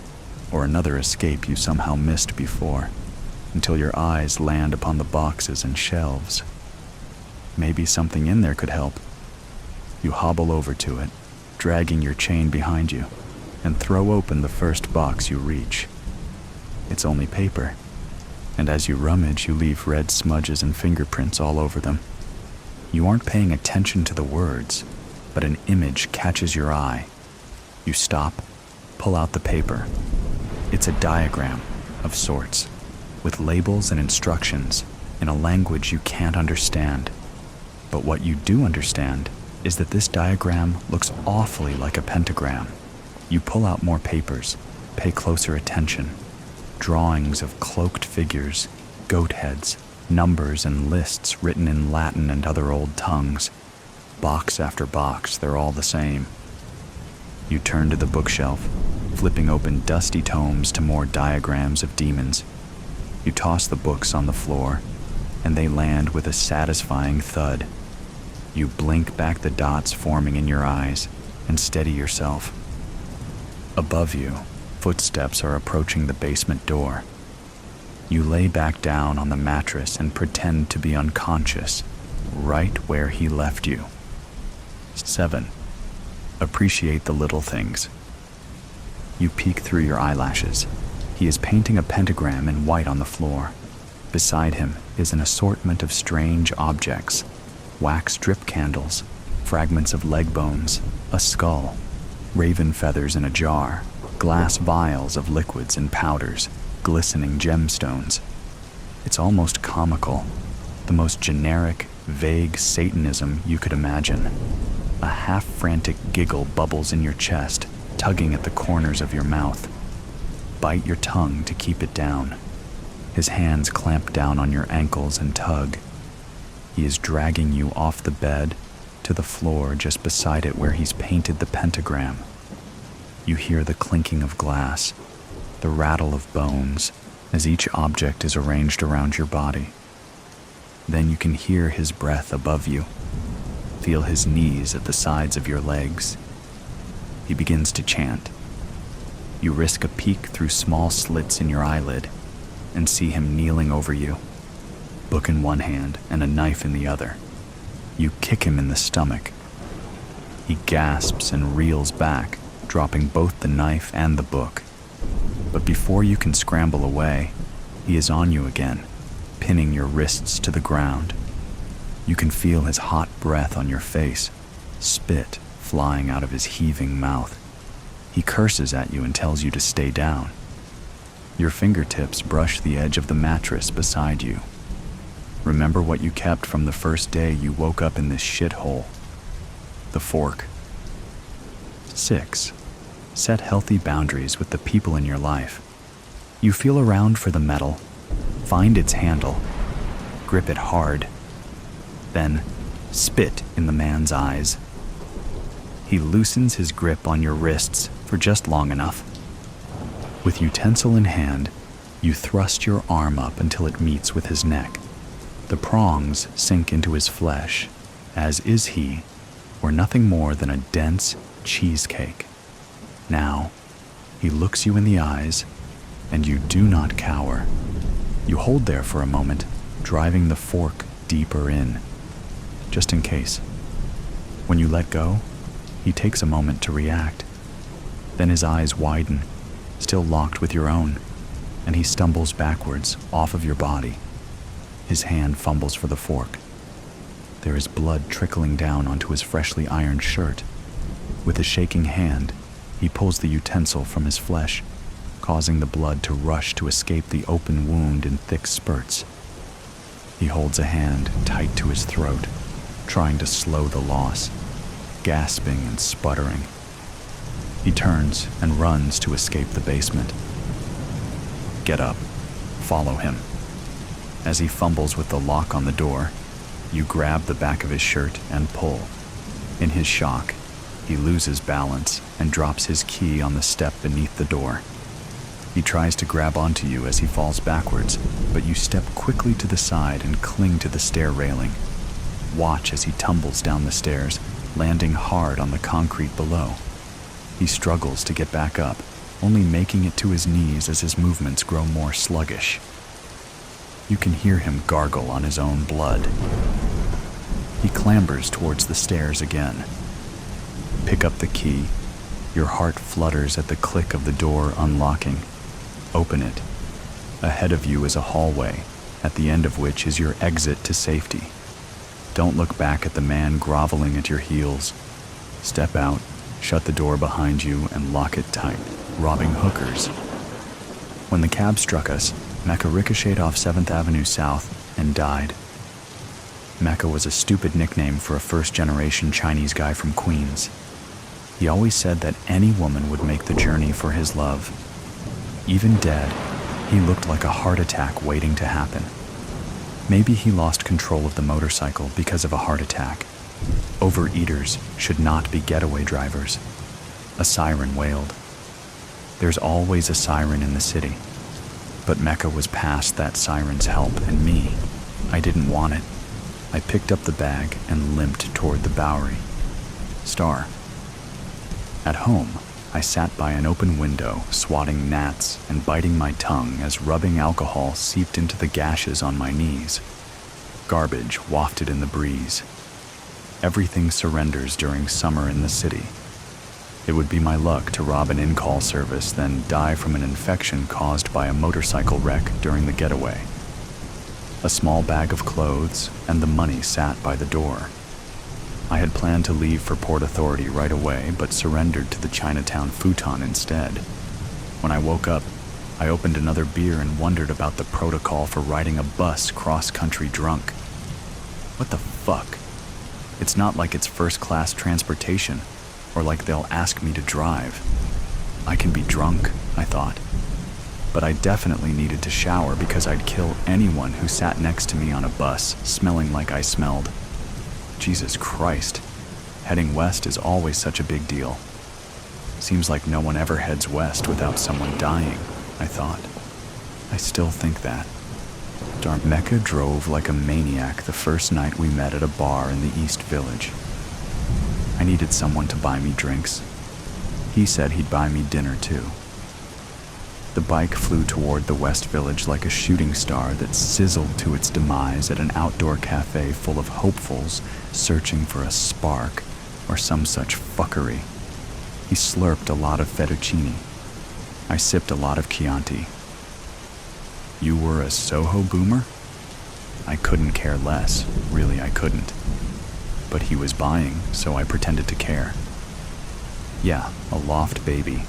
or another escape you somehow missed before, until your eyes land upon the boxes and shelves. Maybe something in there could help. You hobble over to it, dragging your chain behind you, and throw open the first box you reach. It's only paper, and as you rummage, you leave red smudges and fingerprints all over them. You aren't paying attention to the words, but an image catches your eye. You stop, pull out the paper. It's a diagram of sorts, with labels and instructions in a language you can't understand. But what you do understand is that this diagram looks awfully like a pentagram. You pull out more papers, pay closer attention. Drawings of cloaked figures, goat heads, numbers and lists written in Latin and other old tongues. Box after box, they're all the same. You turn to the bookshelf, flipping open dusty tomes to more diagrams of demons. You toss the books on the floor, and they land with a satisfying thud. You blink back the dots forming in your eyes and steady yourself. Above you, Footsteps are approaching the basement door. You lay back down on the mattress and pretend to be unconscious, right where he left you. 7. Appreciate the little things. You peek through your eyelashes. He is painting a pentagram in white on the floor. Beside him is an assortment of strange objects: wax drip candles, fragments of leg bones, a skull, raven feathers in a jar, glass vials of liquids and powders, glistening gemstones. It's almost comical, the most generic, vague Satanism you could imagine. A half-frantic giggle bubbles in your chest, tugging at the corners of your mouth. Bite your tongue to keep it down. His hands clamp down on your ankles and tug. He is dragging you off the bed to the floor just beside it where he's painted the pentagram. You hear the clinking of glass, the rattle of bones, as each object is arranged around your body. Then you can hear his breath above you. Feel his knees at the sides of your legs. He begins to chant. You risk a peek through small slits in your eyelid and see him kneeling over you, book in one hand and a knife in the other. You kick him in the stomach. He gasps and reels back, dropping both the knife and the book. But before you can scramble away, he is on you again, pinning your wrists to the ground. You can feel his hot breath on your face, spit flying out of his heaving mouth. He curses at you and tells you to stay down. Your fingertips brush the edge of the mattress beside you. Remember what you kept from the first day you woke up in this shithole. The fork. 6. Set healthy boundaries with the people in your life. You feel around for the metal, find its handle, grip it hard, then spit in the man's eyes. He loosens his grip on your wrists for just long enough. With utensil in hand, you thrust your arm up until it meets with his neck. The prongs sink into his flesh, as is he, or nothing more than a dense cheesecake. Now, he looks you in the eyes, and you do not cower. You hold there for a moment, driving the fork deeper in, just in case. When you let go, he takes a moment to react. Then his eyes widen, still locked with your own, and he stumbles backwards off of your body. His hand fumbles for the fork. There is blood trickling down onto his freshly ironed shirt. With a shaking hand, he pulls the utensil from his flesh, causing the blood to rush to escape the open wound in thick spurts. He holds a hand tight to his throat, trying to slow the loss, gasping and sputtering. He turns and runs to escape the basement. Get up. Follow him. As he fumbles with the lock on the door, you grab the back of his shirt and pull. In his shock, he loses balance and drops his key on the step beneath the door. He tries to grab onto you as he falls backwards, but you step quickly to the side and cling to the stair railing. Watch as he tumbles down the stairs, landing hard on the concrete below. He struggles to get back up, only making it to his knees as his movements grow more sluggish. You can hear him gargle on his own blood. He clambers towards the stairs again. Pick up the key. Your heart flutters at the click of the door unlocking. Open it. Ahead of you is a hallway, at the end of which is your exit to safety. Don't look back at the man groveling at your heels. Step out, shut the door behind you, and lock it tight, robbing hookers. When the cab struck us, Mecca ricocheted off 7th Avenue South and died. Mecca was a stupid nickname for a first-generation Chinese guy from Queens. He always said that any woman would make the journey for his love. Even dead, he looked like a heart attack waiting to happen. Maybe he lost control of the motorcycle because of a heart attack. Overeaters should not be getaway drivers. A siren wailed. There's always a siren in the city. But Mecca was past that siren's help, and me, I didn't want it. I picked up the bag and limped toward the Bowery. Star. At home, I sat by an open window, swatting gnats and biting my tongue as rubbing alcohol seeped into the gashes on my knees. Garbage wafted in the breeze. Everything surrenders during summer in the city. It would be my luck to rob an in-call service, then die from an infection caused by a motorcycle wreck during the getaway. A small bag of clothes and the money sat by the door. I had planned to leave for Port Authority right away, but surrendered to the Chinatown futon instead. When I woke up, I opened another beer and wondered about the protocol for riding a bus cross-country drunk. What the fuck? It's not like it's first-class transportation, or like they'll ask me to drive. I can be drunk, I thought. But I definitely needed to shower because I'd kill anyone who sat next to me on a bus, smelling like I smelled. Jesus Christ. Heading west is always such a big deal. Seems like no one ever heads west without someone dying, I thought. I still think that. Mecca drove like a maniac the first night we met at a bar in the East Village. I needed someone to buy me drinks. He said he'd buy me dinner too. The bike flew toward the West Village like a shooting star that sizzled to its demise at an outdoor cafe full of hopefuls searching for a spark or some such fuckery. He slurped a lot of fettuccine. I sipped a lot of Chianti. You were a Soho boomer? I couldn't care less. Really, I couldn't. But he was buying, so I pretended to care. Yeah, a loft baby.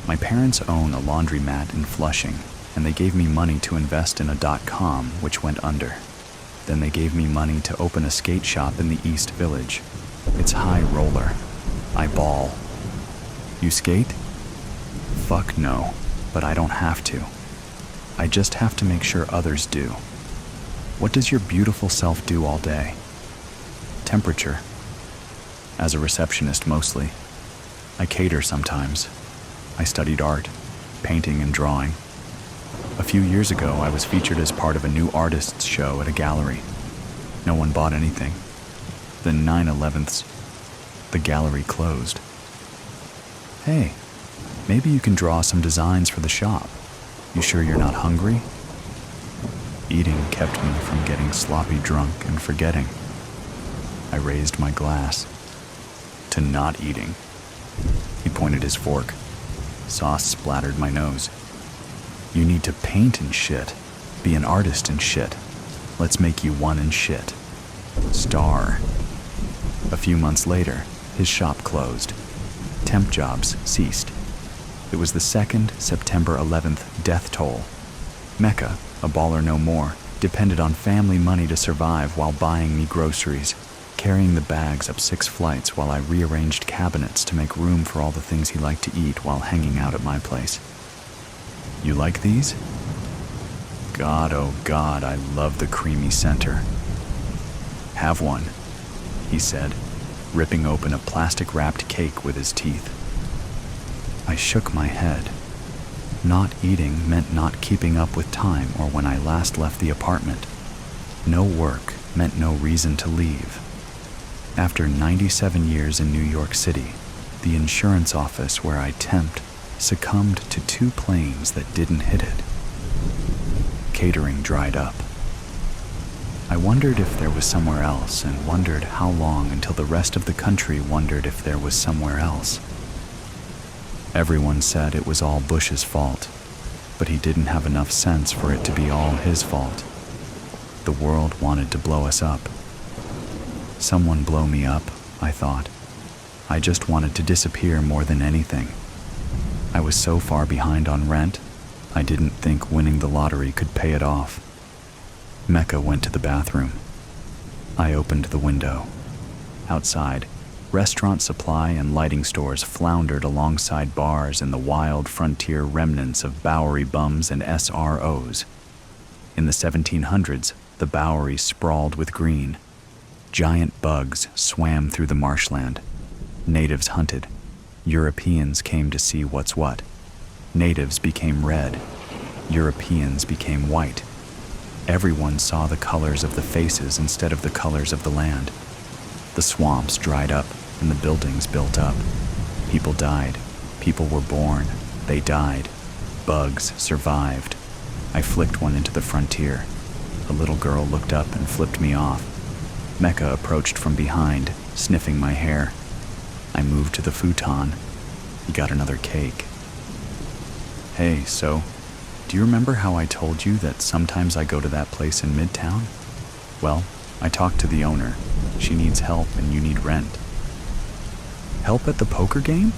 My parents own a laundromat in Flushing, and they gave me money to invest in a .com, which went under. Then they gave me money to open a skate shop in the East Village. It's high roller. I ball. You skate? Fuck no, but I don't have to. I just have to make sure others do. What does your beautiful self do all day? Temperature. As a receptionist mostly. I cater sometimes. I studied art, painting and drawing. A few years ago, I was featured as part of a new artists show at a gallery. No one bought anything. Then 9/11ths, the gallery closed. Hey, maybe you can draw some designs for the shop. You sure you're not hungry? Eating kept me from getting sloppy drunk and forgetting. I raised my glass to not eating. He pointed his fork. Sauce splattered my nose. You need to paint and shit. Be an artist and shit. Let's make you one and shit. Star. A few months later, his shop closed. Temp jobs ceased. It was the second September 11th death toll. Mecca, a baller no more, depended on family money to survive while buying me groceries, carrying the bags up 6 flights while I rearranged cabinets to make room for all the things he liked to eat while hanging out at my place. You like these? God, oh God, I love the creamy center. Have one, he said, ripping open a plastic-wrapped cake with his teeth. I shook my head. Not eating meant not keeping up with time or when I last left the apartment. No work meant no reason to leave. After 97 years in New York City, the insurance office where I temped succumbed to 2 planes that didn't hit it. Catering dried up. I wondered if there was somewhere else and wondered how long until the rest of the country wondered if there was somewhere else. Everyone said it was all Bush's fault, but he didn't have enough sense for it to be all his fault. The world wanted to blow us up. Someone blow me up, I thought. I just wanted to disappear more than anything. I was so far behind on rent, I didn't think winning the lottery could pay it off. Mecca went to the bathroom. I opened the window. Outside, restaurant supply and lighting stores floundered alongside bars in the wild frontier remnants of Bowery bums and SROs. In the 1700s, the Bowery sprawled with green. Giant bugs swam through the marshland. Natives hunted. Europeans came to see what's what. Natives became red. Europeans became white. Everyone saw the colors of the faces instead of the colors of the land. The swamps dried up and the buildings built up. People died. People were born, they died, bugs survived. I flicked one into the frontier. A little girl looked up and flipped me off. Mecca approached from behind, sniffing my hair. I moved to the futon. He got another cake. Hey, so, do you remember how I told you that sometimes I go to that place in Midtown? Well, I talked to the owner. She needs help and you need rent. Help at the poker game?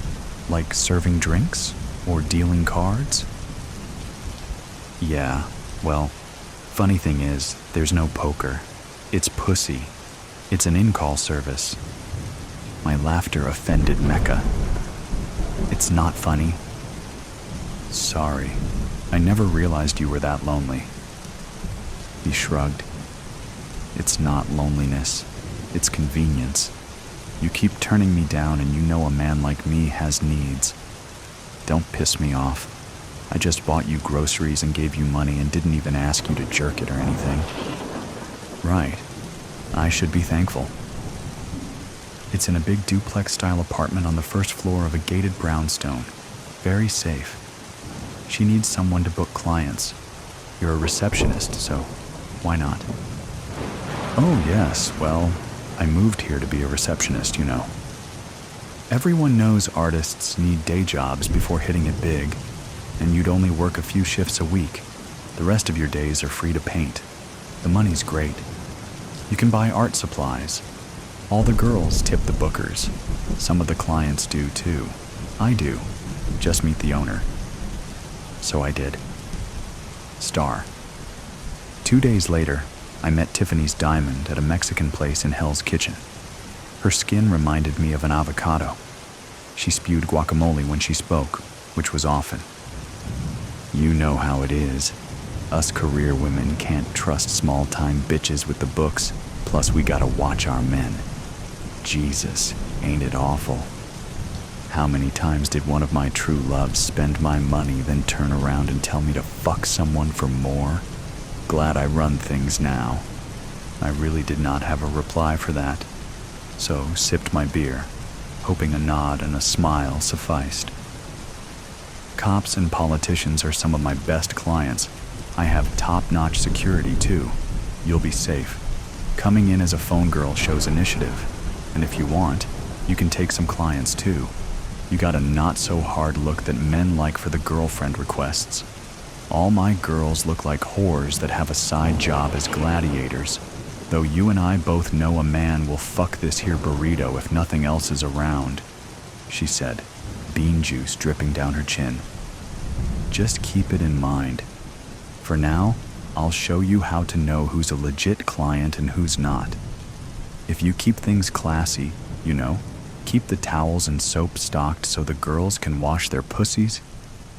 Like serving drinks? Or dealing cards? Yeah, well, funny thing is, there's no poker. It's pussy. It's an in-call service. My laughter offended Mecca. It's not funny. Sorry, I never realized you were that lonely. He shrugged. It's not loneliness, it's convenience. You keep turning me down and you know a man like me has needs. Don't piss me off. I just bought you groceries and gave you money and didn't even ask you to jerk it or anything. Right. I should be thankful. It's in a big duplex-style apartment on the first floor of a gated brownstone. Very safe. She needs someone to book clients. You're a receptionist, so why not? Oh, yes, well, I moved here to be a receptionist, you know. Everyone knows artists need day jobs before hitting it big, and you'd only work a few shifts a week. The rest of your days are free to paint. The money's great. You can buy art supplies. All the girls tip the bookers. Some of the clients do too. I do. Just meet the owner. So I did. Star. 2 days later, I met Tiffany's diamond at a Mexican place in Hell's Kitchen. Her skin reminded me of an avocado. She spewed guacamole when she spoke, which was often. You know how it is. Us career women can't trust small-time bitches with the books, plus we gotta watch our men. Jesus, ain't it awful? How many times did one of my true loves spend my money, then turn around and tell me to fuck someone for more? Glad I run things now. I really did not have a reply for that, so sipped my beer, hoping a nod and a smile sufficed. Cops and politicians are some of my best clients. I have top-notch security too. You'll be safe. Coming in as a phone girl shows initiative, and if you want, you can take some clients too. You got a not-so-hard look that men like for the girlfriend requests. All my girls look like whores that have a side job as gladiators, though you and I both know a man will fuck this here burrito if nothing else is around, she said, bean juice dripping down her chin. Just keep it in mind. For now, I'll show you how to know who's a legit client and who's not. If you keep things classy, you know, keep the towels and soap stocked so the girls can wash their pussies,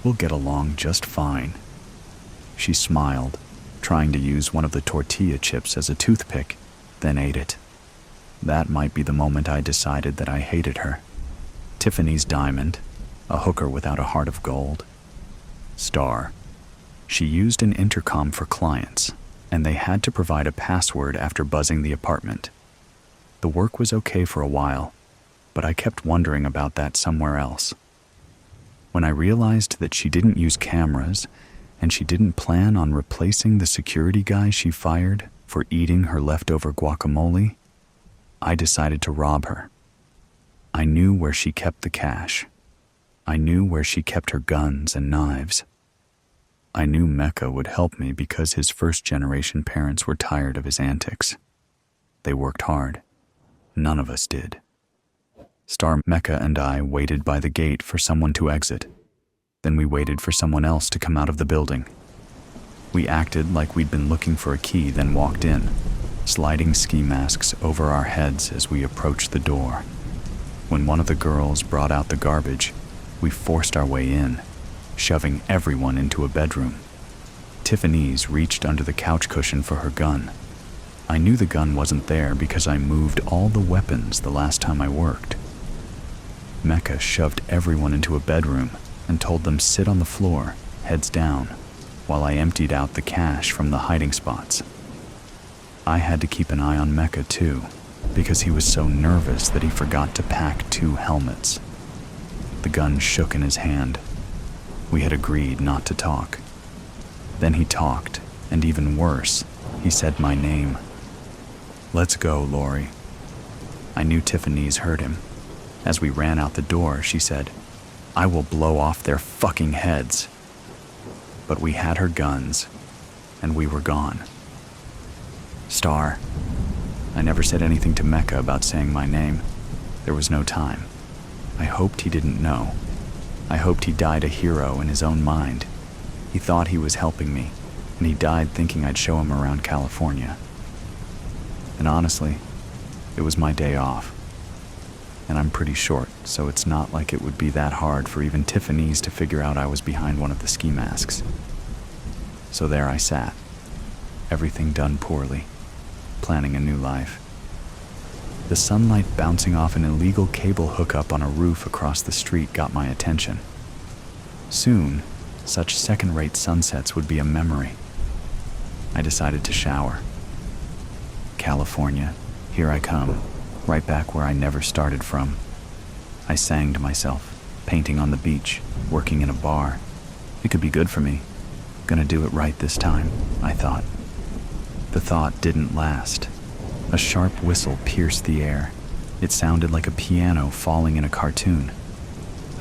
we'll get along just fine. She smiled, trying to use one of the tortilla chips as a toothpick, then ate it. That might be the moment I decided that I hated her. Tiffany's diamond, a hooker without a heart of gold. Star. She used an intercom for clients, and they had to provide a password after buzzing the apartment. The work was okay for a while, but I kept wondering about that somewhere else. When I realized that she didn't use cameras, and she didn't plan on replacing the security guy she fired for eating her leftover guacamole, I decided to rob her. I knew where she kept the cash. I knew where she kept her guns and knives. I knew Mecca would help me because his first-generation parents were tired of his antics. They worked hard. None of us did. Star, Mecca, and I waited by the gate for someone to exit. Then we waited for someone else to come out of the building. We acted like we'd been looking for a key, then walked in, sliding ski masks over our heads as we approached the door. When one of the girls brought out the garbage, we forced our way in, shoving everyone into a bedroom. Tiffany's reached under the couch cushion for her gun. I knew the gun wasn't there because I moved all the weapons the last time I worked. Mecca shoved everyone into a bedroom and told them sit on the floor, heads down, while I emptied out the cash from the hiding spots. I had to keep an eye on Mecca too, because he was so nervous that he forgot to pack 2 helmets. The gun shook in his hand. We had agreed not to talk. Then he talked, and even worse, he said my name. "Let's go, Lori." I knew Tiffany's heard him. As we ran out the door, she said, "I will blow off their fucking heads." But we had her guns, and we were gone. Star. I never said anything to Mecca about saying my name. There was no time. I hoped he didn't know. I hoped he died a hero in his own mind. He thought he was helping me, and he died thinking I'd show him around California. And honestly, it was my day off. And I'm pretty short, so it's not like it would be that hard for even Tiffany's to figure out I was behind one of the ski masks. So there I sat, everything done poorly, planning a new life. The sunlight bouncing off an illegal cable hookup on a roof across the street got my attention. Soon, such second-rate sunsets would be a memory. I decided to shower. California, here I come, right back where I never started from. I sang to myself, painting on the beach, working in a bar. It could be good for me. Gonna do it right this time, I thought. The thought didn't last. A sharp whistle pierced the air. It sounded like a piano falling in a cartoon.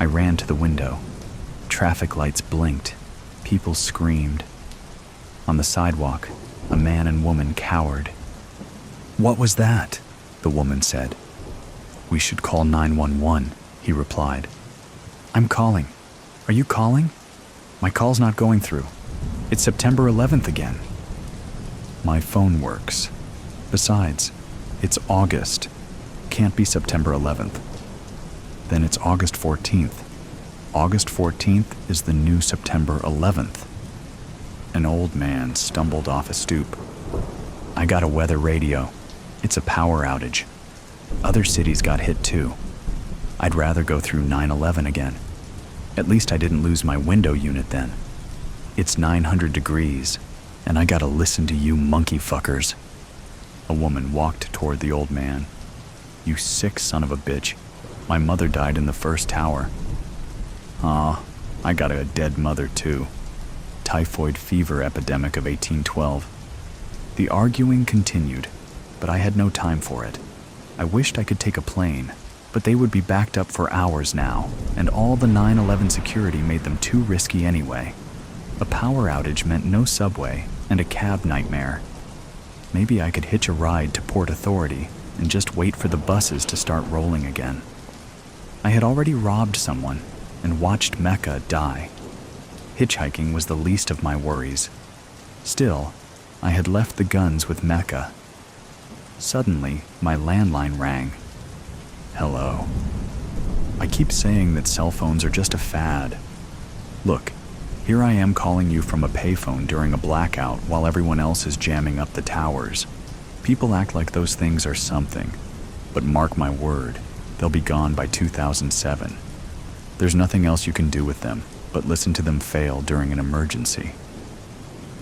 I ran to the window. Traffic lights blinked. People screamed. On the sidewalk, a man and woman cowered. "What was that?" the woman said. "We should call 911, he replied. "I'm calling. Are you calling? My call's not going through. It's September 11th again." "My phone works. Besides, it's August. Can't be September 11th. Then it's August 14th. August 14th is the new September 11th. An old man stumbled off a stoop. "I got a weather radio. It's a power outage. Other cities got hit too. I'd rather go through 9/11 again. At least I didn't lose my window unit then. It's 900 degrees, and I gotta listen to you monkey fuckers." A woman walked toward the old man. "You sick son of a bitch. My mother died in the first tower." "Aw, I got a dead mother too. Typhoid fever epidemic of 1812. The arguing continued, but I had no time for it. I wished I could take a plane, but they would be backed up for hours now, and all the 9/11 security made them too risky anyway. A power outage meant no subway and a cab nightmare. Maybe I could hitch a ride to Port Authority and just wait for the buses to start rolling again. I had already robbed someone and watched Mecca die. Hitchhiking was the least of my worries. Still, I had left the guns with Mecca. Suddenly, my landline rang. "Hello. I keep saying that cell phones are just a fad. Look, here I am calling you from a payphone during a blackout while everyone else is jamming up the towers. People act like those things are something, but mark my word, they'll be gone by 2007. There's nothing else you can do with them but listen to them fail during an emergency."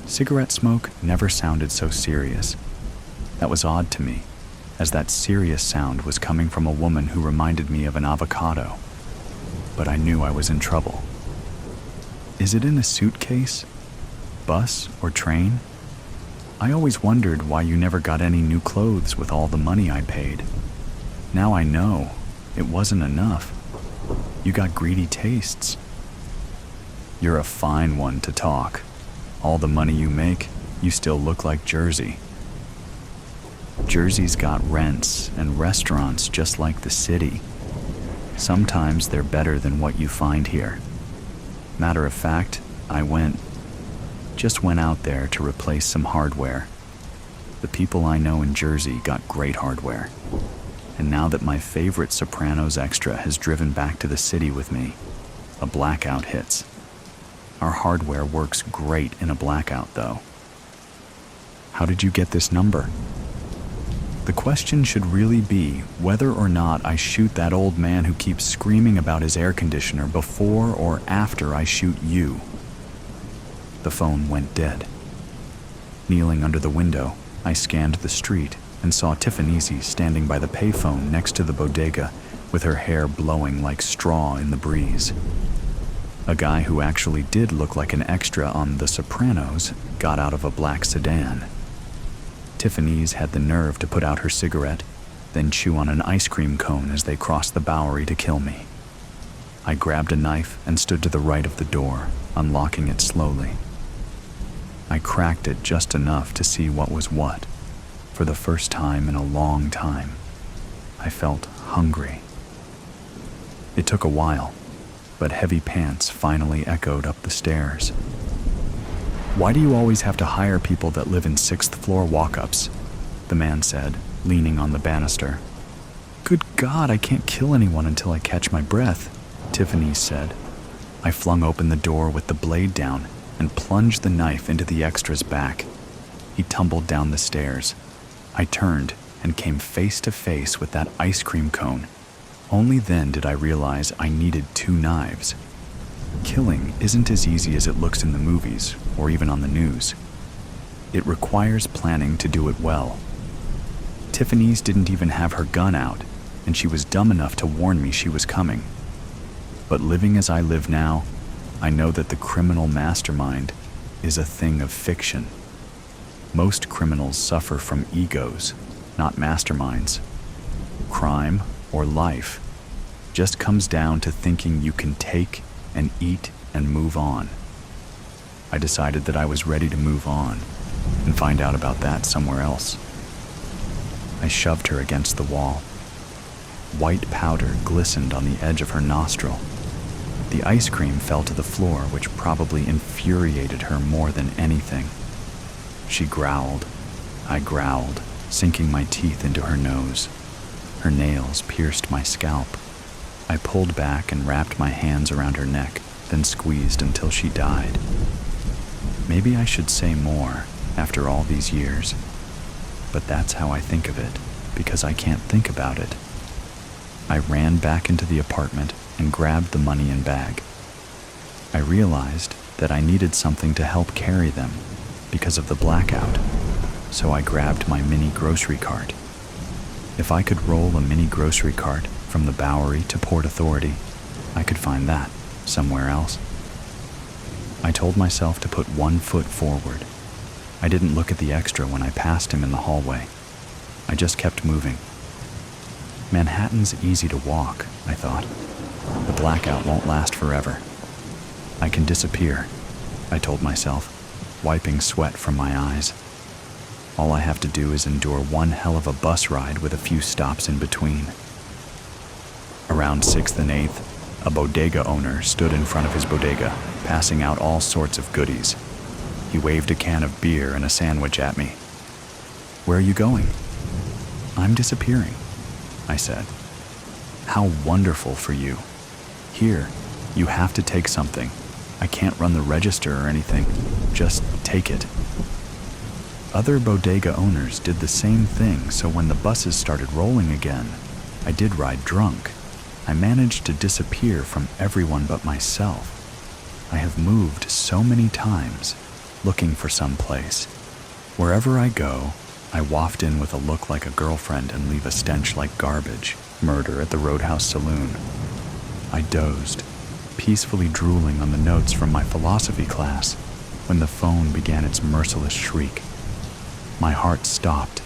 Cigarette smoke never sounded so serious. That was odd to me, as that serious sound was coming from a woman who reminded me of an avocado. But I knew I was in trouble. "Is it in a suitcase? Bus or train? I always wondered why you never got any new clothes with all the money I paid. Now I know, it wasn't enough. You got greedy tastes." "You're a fine one to talk. All the money you make, you still look like Jersey." Jersey's got rents and restaurants just like the city. Sometimes they're better than what you find here. Matter of fact, I went out there to replace some hardware. The people I know in Jersey got great hardware. And now that my favorite Sopranos extra has driven back to the city with me, a blackout hits. Our hardware works great in a blackout, though. "How did you get this number?" The question should really be whether or not I shoot that old man who keeps screaming about his air conditioner before or after I shoot you. The phone went dead. Kneeling under the window, I scanned the street and saw Tiffany's standing by the payphone next to the bodega, with her hair blowing like straw in the breeze. A guy who actually did look like an extra on The Sopranos got out of a black sedan. Tiffany's had the nerve to put out her cigarette, then chew on an ice cream cone as they crossed the Bowery to kill me. I grabbed a knife and stood to the right of the door, unlocking it slowly. I cracked it just enough to see what was what. For the first time in a long time, I felt hungry. It took a while, but heavy pants finally echoed up the stairs. "Why do you always have to hire people that live in 6th floor walk-ups?" the man said, leaning on the banister. "Good God, I can't kill anyone until I catch my breath," Tiffany said. I flung open the door with the blade down and plunged the knife into the extra's back. He tumbled down the stairs. I turned and came face to face with that ice cream cone. Only then did I realize I needed 2 knives. Killing isn't as easy as it looks in the movies or even on the news. It requires planning to do it well. Tiffany's didn't even have her gun out, and she was dumb enough to warn me she was coming. But living as I live now, I know that the criminal mastermind is a thing of fiction. Most criminals suffer from egos, not masterminds. Crime or life just comes down to thinking you can take and eat and move on. I decided that I was ready to move on and find out about that somewhere else. I shoved her against the wall. White powder glistened on the edge of her nostril. The ice cream fell to the floor, which probably infuriated her more than anything. She growled. I growled, sinking my teeth into her nose. Her nails pierced my scalp. I pulled back and wrapped my hands around her neck, then squeezed until she died. Maybe I should say more after all these years, but that's how I think of it, because I can't think about it. I ran back into the apartment and grabbed the money and bag. I realized that I needed something to help carry them because of the blackout, so I grabbed my mini grocery cart. If I could roll a mini grocery cart from the Bowery to Port Authority, I could find that somewhere else. I told myself to put 1 foot forward. I didn't look at the extra when I passed him in the hallway. I just kept moving. Manhattan's easy to walk, I thought. The blackout won't last forever. I can disappear, I told myself, wiping sweat from my eyes. All I have to do is endure one hell of a bus ride with a few stops in between. Around 6th and 8th, a bodega owner stood in front of his bodega, passing out all sorts of goodies. He waved a can of beer and a sandwich at me. "Where are you going?" "I'm disappearing," I said. "How wonderful for you. Here, you have to take something. I can't run the register or anything. Just take it." Other bodega owners did the same thing, so when the buses started rolling again, I did ride drunk. I managed to disappear from everyone but myself. I have moved so many times, looking for some place. Wherever I go, I waft in with a look like a girlfriend and leave a stench like garbage. Murder at the Roadhouse Saloon. I dozed, peacefully drooling on the notes from my philosophy class, when the phone began its merciless shriek. My heart stopped.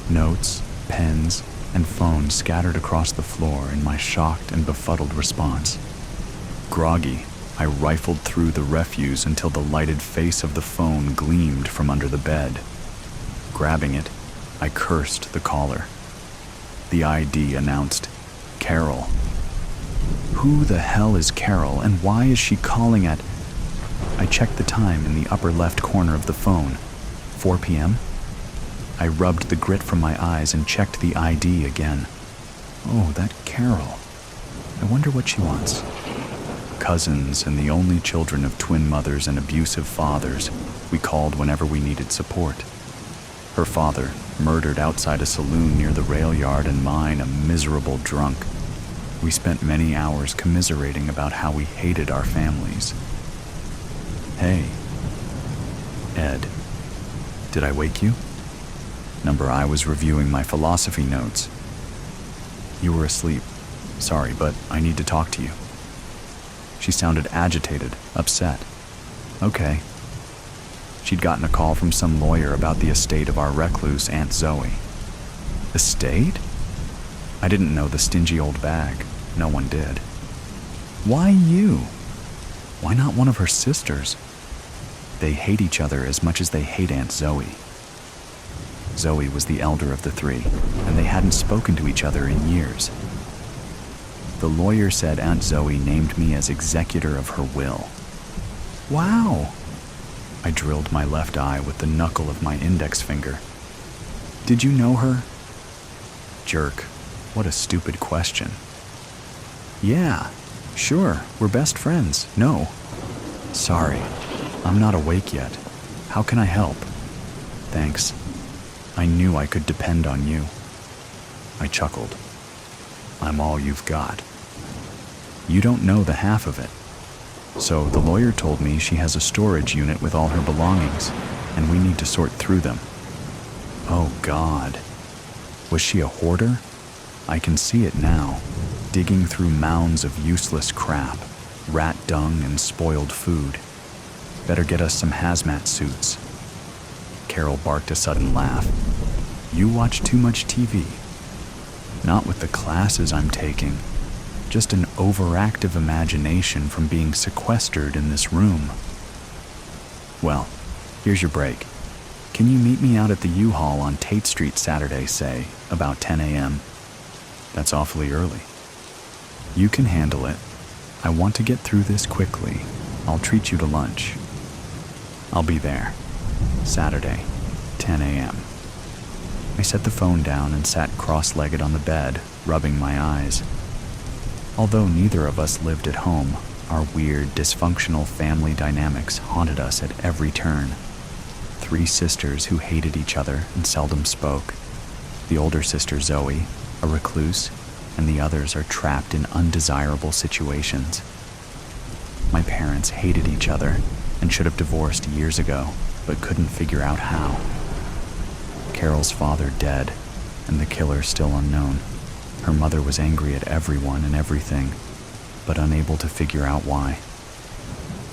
Notes, pens, and phone scattered across the floor in my shocked and befuddled response. Groggy, I rifled through the refuse until the lighted face of the phone gleamed from under the bed. Grabbing it, I cursed the caller. The ID announced, "Carol." Who the hell is Carol, and why is she calling at... I checked the time in the upper left corner of the phone. 4 p.m.? I rubbed the grit from my eyes and checked the ID again. Oh, that Carol. I wonder what she wants. Cousins and the only children of twin mothers and abusive fathers, we called whenever we needed support. Her father, murdered outside a saloon near the rail yard, and mine, a miserable drunk. We spent many hours commiserating about how we hated our families. Hey. Ed. Did I wake you? Number I was reviewing my philosophy notes. You were asleep. Sorry, but I need to talk to you. She sounded agitated, upset. Okay. She'd gotten a call from some lawyer about the estate of our recluse Aunt Zoe. Estate? I didn't know the stingy old bag. No one did. Why you? Why not one of her sisters? They hate each other as much as they hate Aunt Zoe. Zoe was the elder of the three, and they hadn't spoken to each other in years. The lawyer said Aunt Zoe named me as executor of her will. Wow! I drilled my left eye with the knuckle of my index finger. Did you know her? Jerk. What a stupid question. Yeah, sure, we're best friends. No. Sorry, I'm not awake yet. How can I help? Thanks. I knew I could depend on you. I chuckled. I'm all you've got. You don't know the half of it. So the lawyer told me she has a storage unit with all her belongings, and we need to sort through them. Oh God. Was she a hoarder? I can see it now, digging through mounds of useless crap, rat dung and spoiled food. Better get us some hazmat suits. Carol barked a sudden laugh. You watch too much TV. Not with the classes I'm taking. Just an overactive imagination from being sequestered in this room. Well, here's your break. Can you meet me out at the U-Haul on Tate Street Saturday, say, about 10 a.m.? That's awfully early. You can handle it. I want to get through this quickly. I'll treat you to lunch. I'll be there. Saturday, 10 a.m. I set the phone down and sat cross-legged on the bed, rubbing my eyes. Although neither of us lived at home, our weird, dysfunctional family dynamics haunted us at every turn. 3 sisters who hated each other and seldom spoke. The older sister, Zoe, a recluse, and the others are trapped in undesirable situations. My parents hated each other and should have divorced years ago, but couldn't figure out how. Carol's father dead, and the killer still unknown. Her mother was angry at everyone and everything, but unable to figure out why.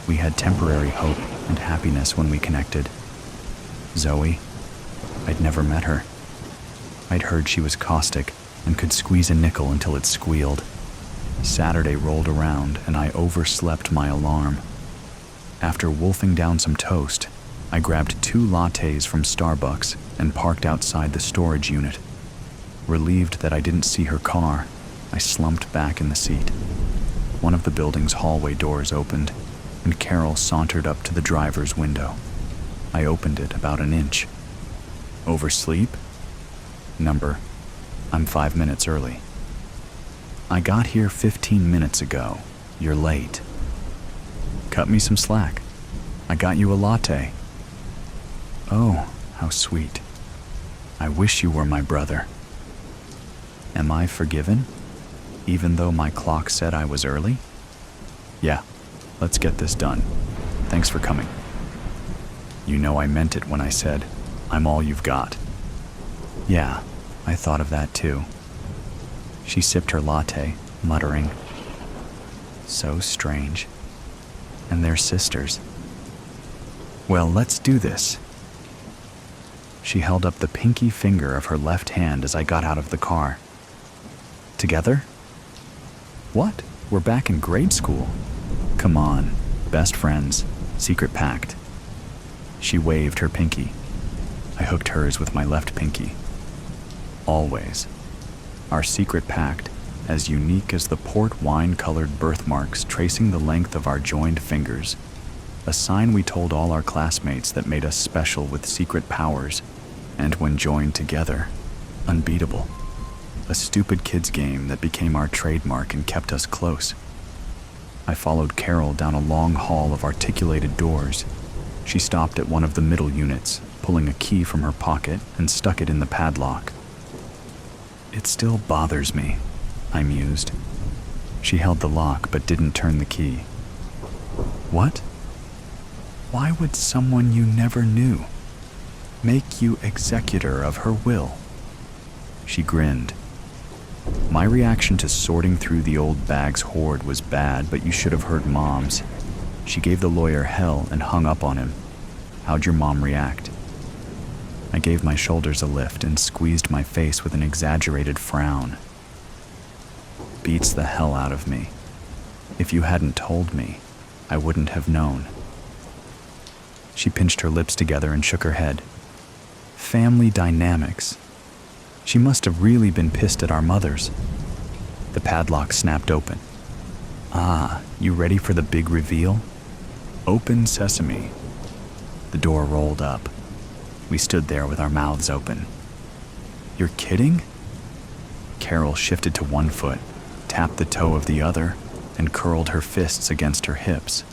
We had temporary hope and happiness when we connected. Zoe, I'd never met her. I'd heard she was caustic and could squeeze a nickel until it squealed. Saturday rolled around and I overslept my alarm. After wolfing down some toast, I grabbed 2 lattes from Starbucks and parked outside the storage unit. Relieved that I didn't see her car, I slumped back in the seat. One of the building's hallway doors opened, and Carol sauntered up to the driver's window. I opened it about an inch. Oversleep? Number, I'm 5 minutes early. I got here 15 minutes ago. You're late. Cut me some slack. I got you a latte. Oh, how sweet. I wish you were my brother. Am I forgiven? Even though my clock said I was early? Yeah, let's get this done. Thanks for coming. You know I meant it when I said, I'm all you've got. Yeah, I thought of that too. She sipped her latte, muttering, so strange. And they're sisters. Well, let's do this. She held up the pinky finger of her left hand as I got out of the car. Together? What? We're back in grade school. Come on, best friends, secret pact. She waved her pinky. I hooked hers with my left pinky. Always. Our secret pact, as unique as the port wine-colored birthmarks tracing the length of our joined fingers. A sign we told all our classmates that made us special with secret powers, and when joined together, unbeatable. A stupid kids game that became our trademark and kept us close. I followed Carol down a long hall of articulated doors. She stopped at one of the middle units, pulling a key from her pocket and stuck it in the padlock. It still bothers me, I mused. She held the lock but didn't turn the key. What? Why would someone you never knew make you executor of her will? She grinned. My reaction to sorting through the old bag's hoard was bad, but you should have heard Mom's. She gave the lawyer hell and hung up on him. How'd your mom react? I gave my shoulders a lift and squeezed my face with an exaggerated frown. Beats the hell out of me. If you hadn't told me, I wouldn't have known. She pinched her lips together and shook her head. Family dynamics. She must have really been pissed at our mothers. The padlock snapped open. Ah, you ready for the big reveal? Open sesame. The door rolled up. We stood there with our mouths open. You're kidding? Carol shifted to one foot, tapped the toe of the other, and curled her fists against her hips.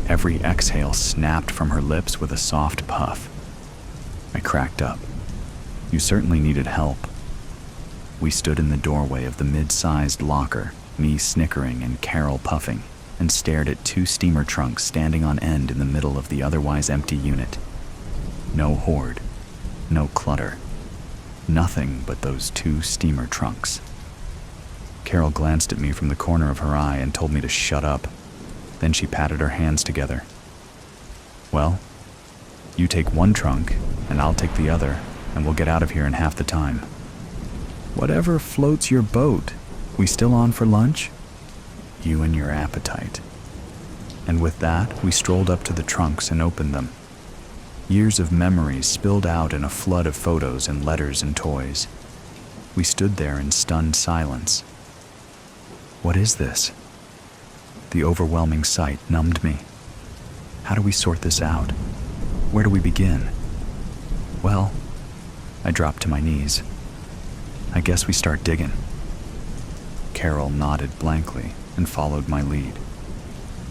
Every exhale snapped from her lips with a soft puff. I cracked up. You certainly needed help. We stood in the doorway of the mid-sized locker, me snickering and Carol puffing, and stared at two steamer trunks standing on end in the middle of the otherwise empty unit. No hoard, no clutter, nothing but those two steamer trunks. Carol glanced at me from the corner of her eye and told me to shut up. Then she patted her hands together. Well, you take one trunk, and I'll take the other, and we'll get out of here in half the time. Whatever floats your boat. We still on for lunch? You and your appetite. And with that, we strolled up to the trunks and opened them. Years of memories spilled out in a flood of photos and letters and toys. We stood there in stunned silence. What is this? The overwhelming sight numbed me. How do we sort this out? Where do we begin? Well, I dropped to my knees. I guess we start digging. Carol nodded blankly and followed my lead.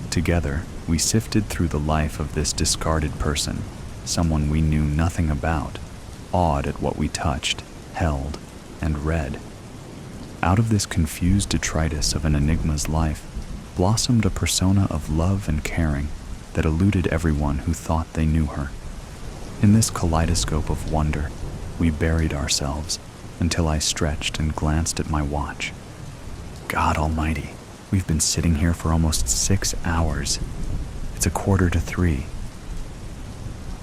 Together, we sifted through the life of this discarded person, someone we knew nothing about, awed at what we touched, held, and read. Out of this confused detritus of an enigma's life blossomed a persona of love and caring that eluded everyone who thought they knew her. In this kaleidoscope of wonder, we buried ourselves until I stretched and glanced at my watch. God almighty, we've been sitting here for almost 6 hours. It's 2:45.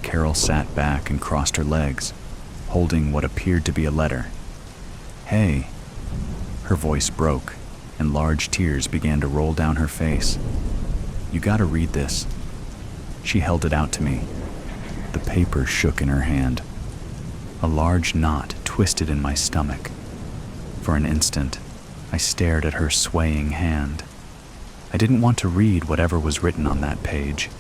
Carol sat back and crossed her legs, holding what appeared to be a letter. Hey. Her voice broke, and large tears began to roll down her face. You gotta read this. She held it out to me. The paper shook in her hand. A large knot twisted in my stomach. For an instant, I stared at her swaying hand. I didn't want to read whatever was written on that page,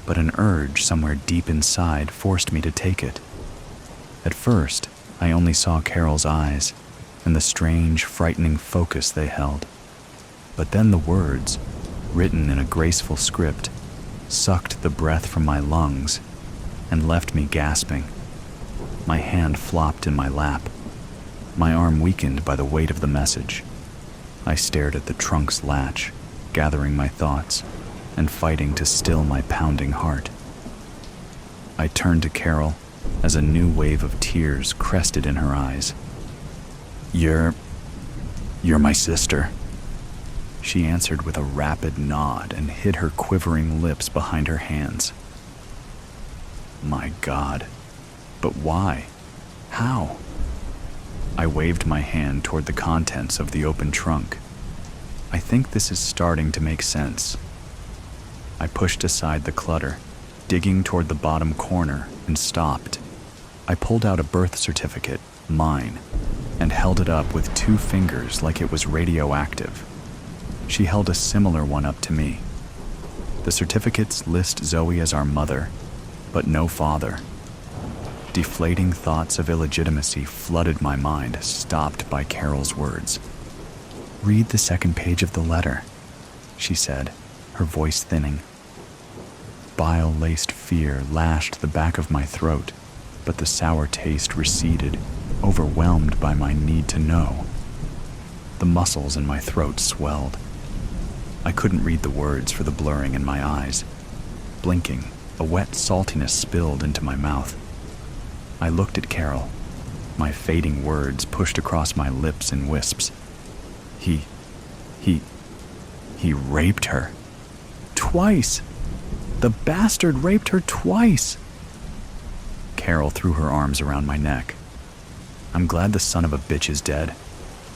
but an urge somewhere deep inside forced me to take it. At first, I only saw Carol's eyes and the strange, frightening focus they held. But then the words, written in a graceful script, sucked the breath from my lungs and left me gasping. My hand flopped in my lap, my arm weakened by the weight of the message. I stared at the trunk's latch, gathering my thoughts and fighting to still my pounding heart. I turned to Carol as a new wave of tears crested in her eyes. You're my sister. She answered with a rapid nod and hid her quivering lips behind her hands. My God, but why? How? I waved my hand toward the contents of the open trunk. I think this is starting to make sense. I pushed aside the clutter, digging toward the bottom corner, and stopped. I pulled out a birth certificate, mine, and held it up with 2 fingers like it was radioactive. She held a similar one up to me. The certificates list Zoe as our mother, but no father. Deflating thoughts of illegitimacy flooded my mind, stopped by Carol's words. Read the second page of the letter, she said, her voice thinning. Bile-laced fear lashed the back of my throat, but the sour taste receded, overwhelmed by my need to know. The muscles in my throat swelled. I couldn't read the words for the blurring in my eyes. Blinking, a wet saltiness spilled into my mouth. I looked at Carol, my fading words pushed across my lips in wisps. He raped her. Twice! The bastard raped her twice! Carol threw her arms around my neck. I'm glad the son of a bitch is dead.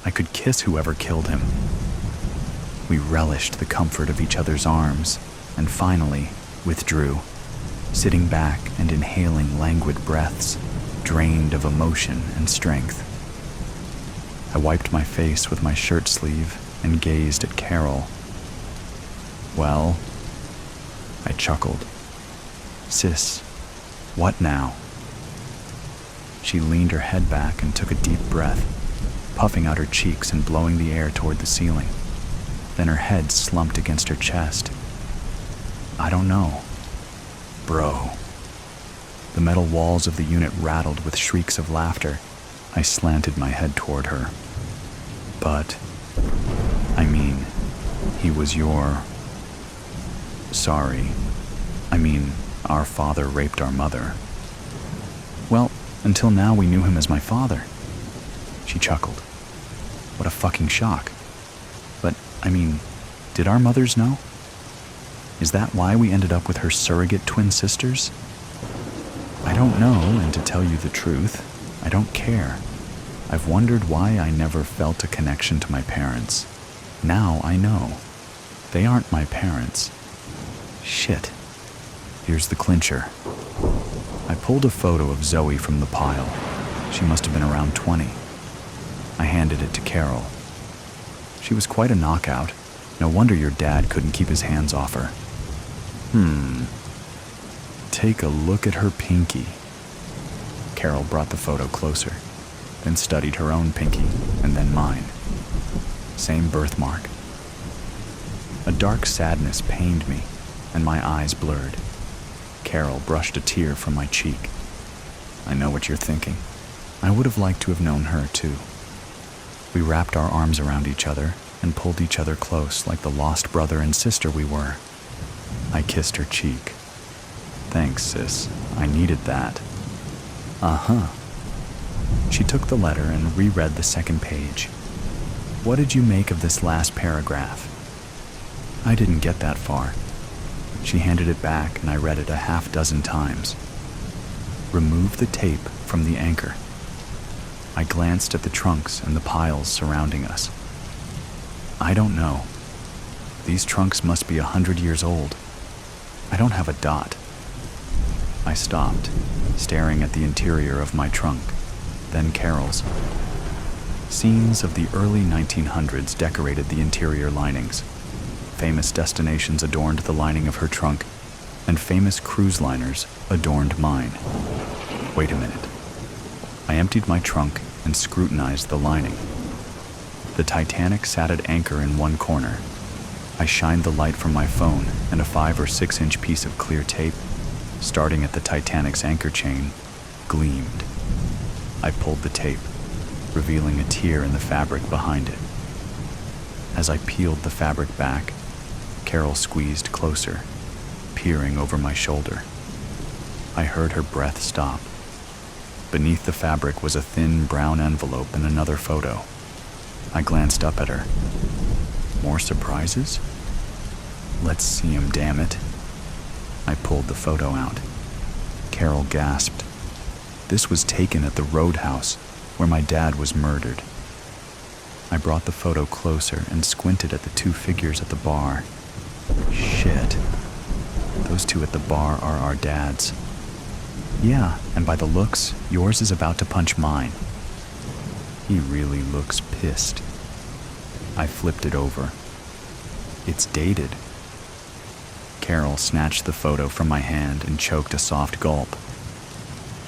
I could kiss whoever killed him. We relished the comfort of each other's arms, and finally withdrew, sitting back and inhaling languid breaths, drained of emotion and strength. I wiped my face with my shirt sleeve and gazed at Carol. Well, I chuckled. Sis, what now? She leaned her head back and took a deep breath, puffing out her cheeks and blowing the air toward the ceiling. Then her head slumped against her chest. I don't know. Bro. The metal walls of the unit rattled with shrieks of laughter. I slanted my head toward her. But, he was your... Sorry. Our father raped our mother. Well, until now we knew him as my father. She chuckled. What a fucking shock. But, did our mothers know? Is that why we ended up with her surrogate twin sisters? I don't know, and to tell you the truth, I don't care. I've wondered why I never felt a connection to my parents. Now I know. They aren't my parents. Shit. Here's the clincher. I pulled a photo of Zoe from the pile. She must have been around 20. I handed it to Carol. She was quite a knockout. No wonder your dad couldn't keep his hands off her. Take a look at her pinky. Carol brought the photo closer, then studied her own pinky, and then mine. Same birthmark. A dark sadness pained me, and my eyes blurred. Carol brushed a tear from my cheek. I know what you're thinking. I would have liked to have known her, too. We wrapped our arms around each other and pulled each other close like the lost brother and sister we were. I kissed her cheek. Thanks, sis. I needed that. Uh-huh. She took the letter and reread the second page. What did you make of this last paragraph? I didn't get that far. She handed it back and I read it a half-dozen times. Remove the tape from the anchor. I glanced at the trunks and the piles surrounding us. I don't know. These trunks must be 100 years old. I don't have a dot. I stopped, staring at the interior of my trunk, then Carol's. Scenes of the early 1900s decorated the interior linings. Famous destinations adorned the lining of her trunk, and famous cruise liners adorned mine. Wait a minute. I emptied my trunk and scrutinized the lining. The Titanic sat at anchor in one corner. I shined the light from my phone, and a 5 or 6 inch piece of clear tape, starting at the Titanic's anchor chain, gleamed. I pulled the tape, revealing a tear in the fabric behind it. As I peeled the fabric back, Carol squeezed closer, peering over my shoulder. I heard her breath stop. Beneath the fabric was a thin brown envelope and another photo. I glanced up at her. More surprises? Let's see 'em, damn it. I pulled the photo out. Carol gasped. This was taken at the Roadhouse, where my dad was murdered. I brought the photo closer and squinted at the 2 figures at the bar. Shit. Those 2 at the bar are our dads. Yeah, and by the looks, yours is about to punch mine. He really looks pissed. I flipped it over. It's dated. Carol snatched the photo from my hand and choked a soft gulp.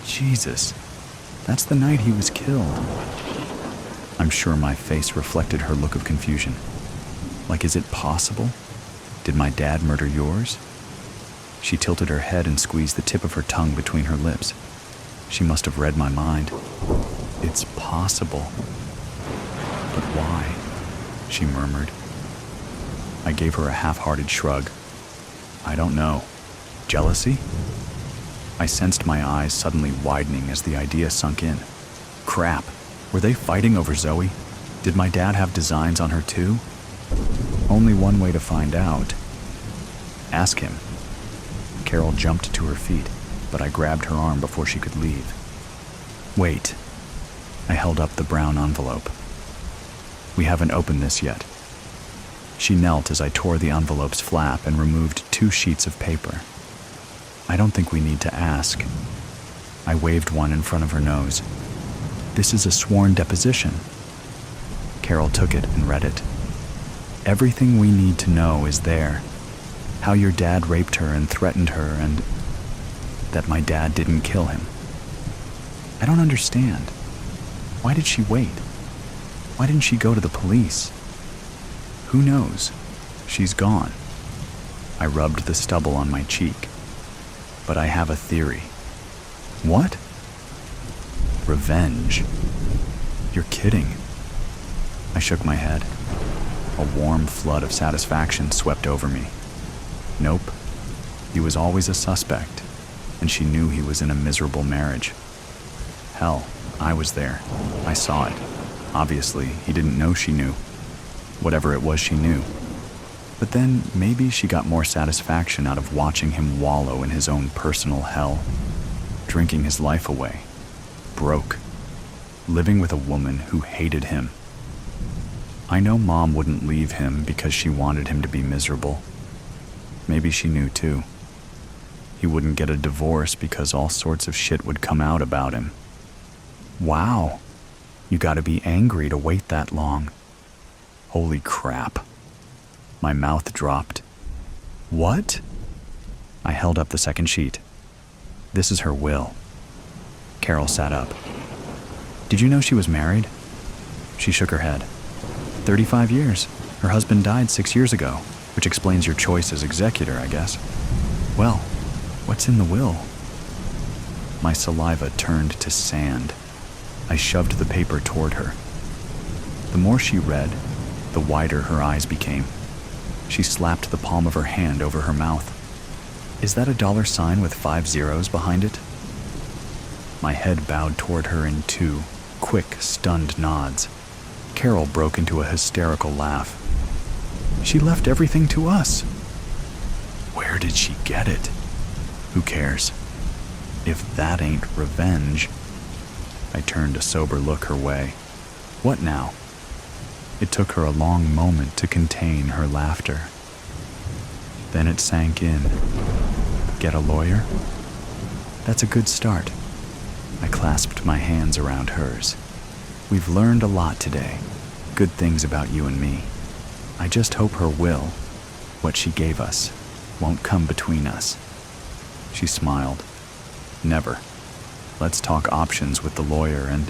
Jesus, that's the night he was killed. I'm sure my face reflected her look of confusion. Like, is it possible? Did my dad murder yours? She tilted her head and squeezed the tip of her tongue between her lips. She must have read my mind. It's possible. But why? She murmured. I gave her a half-hearted shrug. I don't know. Jealousy? I sensed my eyes suddenly widening as the idea sunk in. Crap, were they fighting over Zoe? Did my dad have designs on her too? Only one way to find out. Ask him. Carol jumped to her feet, but I grabbed her arm before she could leave. Wait. I held up the brown envelope. We haven't opened this yet. She knelt as I tore the envelope's flap and removed 2 sheets of paper. I don't think we need to ask. I waved one in front of her nose. This is a sworn deposition. Carol took it and read it. Everything we need to know is there. How your dad raped her and threatened her, and that my dad didn't kill him. I don't understand. Why did she wait? Why didn't she go to the police? Who knows? She's gone. I rubbed the stubble on my cheek. But I have a theory. What? Revenge. You're kidding. I shook my head. A warm flood of satisfaction swept over me. Nope. He was always a suspect, and she knew he was in a miserable marriage. Hell, I was there. I saw it. Obviously, he didn't know she knew. Whatever it was she knew. But then maybe she got more satisfaction out of watching him wallow in his own personal hell, drinking his life away, broke, living with a woman who hated him. I know Mom wouldn't leave him because she wanted him to be miserable. Maybe she knew too. He wouldn't get a divorce because all sorts of shit would come out about him. Wow, you gotta be angry to wait that long. Holy crap. My mouth dropped. What? I held up the second sheet. This is her will. Carol sat up. Did you know she was married? She shook her head. 35 years. Her husband died 6 years ago, which explains your choice as executor, I guess. Well, what's in the will? My saliva turned to sand. I shoved the paper toward her. The more she read, the wider her eyes became. She slapped the palm of her hand over her mouth. Is that a $sign with 5 zeros behind it? My head bowed toward her in 2 quick, stunned nods. Carol broke into a hysterical laugh. She left everything to us. Where did she get it? Who cares? If that ain't revenge. I turned a sober look her way. What now? It took her a long moment to contain her laughter. Then it sank in. Get a lawyer? That's a good start. I clasped my hands around hers. We've learned a lot today. Good things about you and me. I just hope her will, what she gave us, won't come between us. She smiled. Never. Let's talk options with the lawyer and...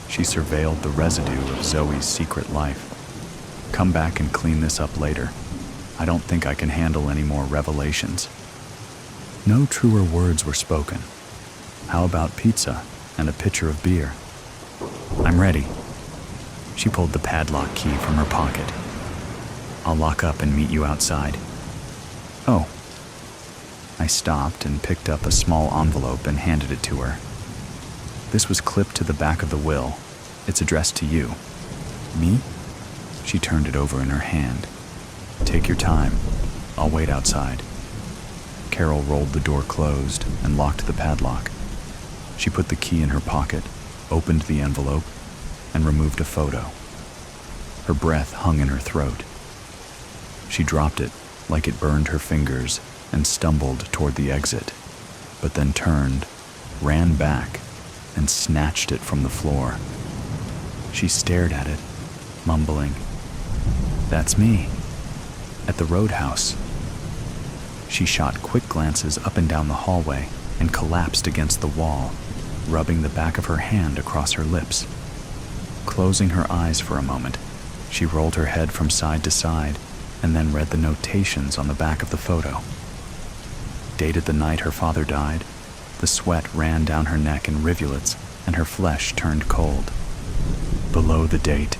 She surveilled the residue of Zoe's secret life. Come back and clean this up later. I don't think I can handle any more revelations. No truer words were spoken. How about pizza and a pitcher of beer? I'm ready. She pulled the padlock key from her pocket. I'll lock up and meet you outside. Oh. I stopped and picked up a small envelope and handed it to her. This was clipped to the back of the will. It's addressed to you. Me? She turned it over in her hand. Take your time. I'll wait outside. Carol rolled the door closed and locked the padlock. She put the key in her pocket, opened the envelope, and removed a photo. Her breath hung in her throat. She dropped it like it burned her fingers and stumbled toward the exit, but then turned, ran back, and snatched it from the floor. She stared at it, mumbling, "That's me, at the Roadhouse." She shot quick glances up and down the hallway and collapsed against the wall, rubbing the back of her hand across her lips. Closing her eyes for a moment, she rolled her head from side to side and then read the notations on the back of the photo. Dated the night her father died, the sweat ran down her neck in rivulets and her flesh turned cold. Below the date,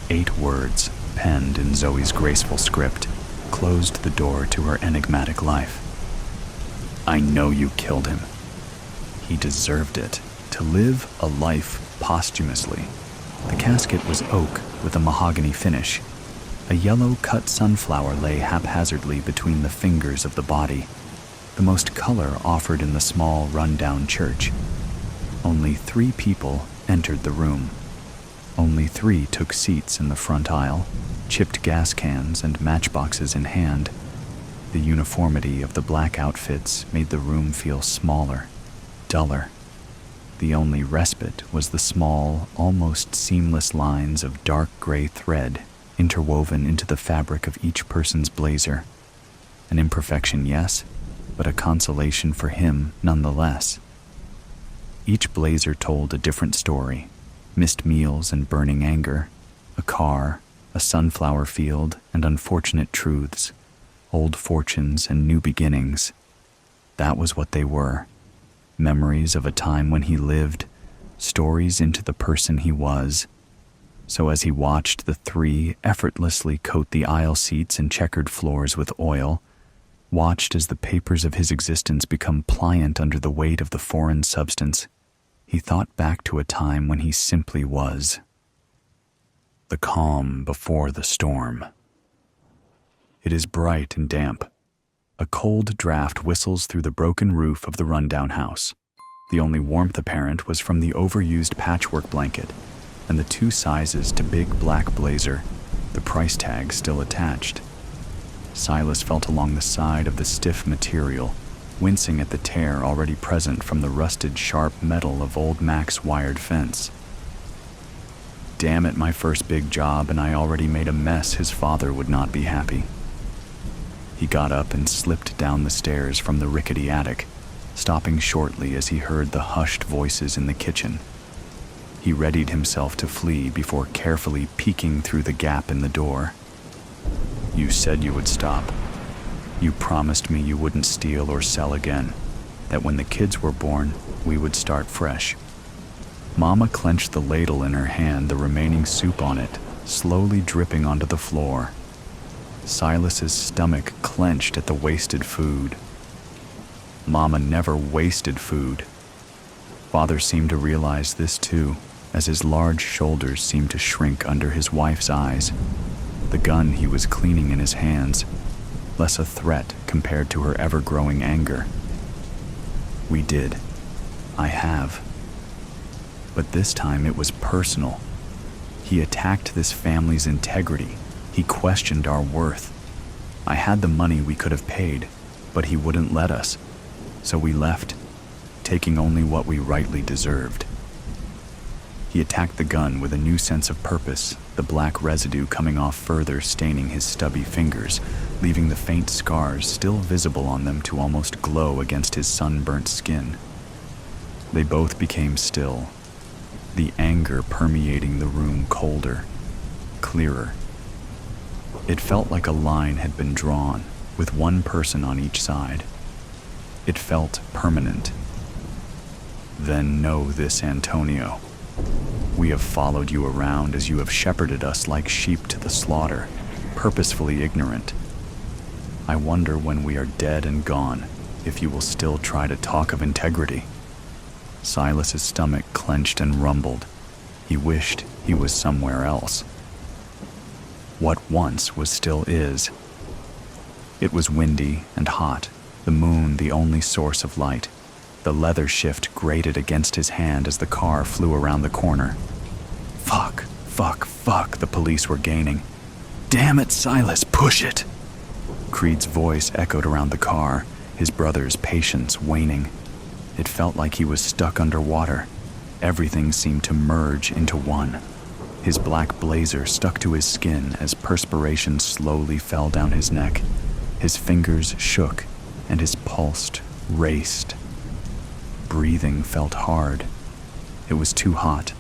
8 words, penned in Zoe's graceful script, closed the door to her enigmatic life. I know you killed him. He deserved it, to live a life posthumously. The casket was oak with a mahogany finish. A yellow cut sunflower lay haphazardly between the fingers of the body, the most color offered in the small, run-down church. Only 3 people entered the room. Only 3 took seats in the front aisle, chipped gas cans and matchboxes in hand. The uniformity of the black outfits made the room feel smaller, duller. The only respite was the small, almost seamless lines of dark gray thread interwoven into the fabric of each person's blazer. An imperfection, yes, but a consolation for him nonetheless. Each blazer told a different story: missed meals and burning anger, a car, a sunflower field, and unfortunate truths, old fortunes and new beginnings. That was what they were. Memories of a time when he lived, stories into the person he was. So as he watched the 3 effortlessly coat the aisle seats and checkered floors with oil, watched as the papers of his existence become pliant under the weight of the foreign substance, he thought back to a time when he simply was. The calm before the storm. It is bright and damp. A cold draft whistles through the broken roof of the rundown house. The only warmth apparent was from the overused patchwork blanket and the 2 sizes to big black blazer, the price tag still attached. Silas felt along the side of the stiff material, wincing at the tear already present from the rusted sharp metal of old Mac's wired fence. Damn it, my first big job, and I already made a mess. His father would not be happy. He got up and slipped down the stairs from the rickety attic, stopping shortly as he heard the hushed voices in the kitchen. He readied himself to flee before carefully peeking through the gap in the door. You said you would stop. You promised me you wouldn't steal or sell again, that when the kids were born, we would start fresh. Mama clenched the ladle in her hand, the remaining soup on it, slowly dripping onto the floor. Silas's stomach clenched at the wasted food. Mama never wasted food. Father seemed to realize this too, as his large shoulders seemed to shrink under his wife's eyes. The gun he was cleaning in his hands, less a threat compared to her ever-growing anger. We did. I have. But this time it was personal. He attacked this family's integrity. He questioned our worth. I had the money we could have paid, but he wouldn't let us. So we left, taking only what we rightly deserved. He attacked the gun with a new sense of purpose, the black residue coming off further, staining his stubby fingers, leaving the faint scars still visible on them to almost glow against his sunburnt skin. They both became still, the anger permeating the room colder, clearer. It felt like a line had been drawn, with one person on each side. It felt permanent. Then know this, Antonio. We have followed you around as you have shepherded us like sheep to the slaughter, purposefully ignorant. I wonder when we are dead and gone, if you will still try to talk of integrity. Silas's stomach clenched and rumbled. He wished he was somewhere else. What once was still is. It was windy and hot, the moon the only source of light. The leather shift grated against his hand as the car flew around the corner. Fuck, fuck, fuck, the police were gaining. Damn it, Silas, push it! Creed's voice echoed around the car, his brother's patience waning. It felt like he was stuck underwater. Everything seemed to merge into one. His black blazer stuck to his skin as perspiration slowly fell down his neck. His fingers shook, and his pulse raced. Breathing felt hard. It was too hot.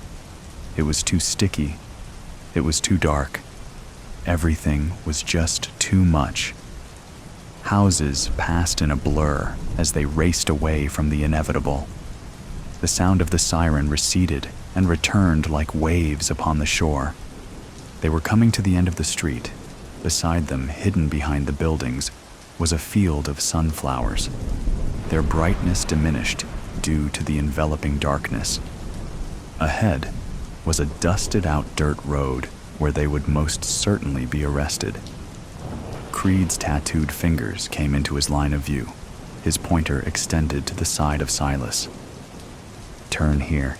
It was too sticky. It was too dark. Everything was just too much. Houses passed in a blur as they raced away from the inevitable. The sound of the siren receded and returned like waves upon the shore. They were coming to the end of the street. Beside them, hidden behind the buildings, was a field of sunflowers. Their brightness diminished due to the enveloping darkness. Ahead was a dusted-out dirt road where they would most certainly be arrested. Creed's tattooed fingers came into his line of view, his pointer extended to the side of Silas. "Turn here,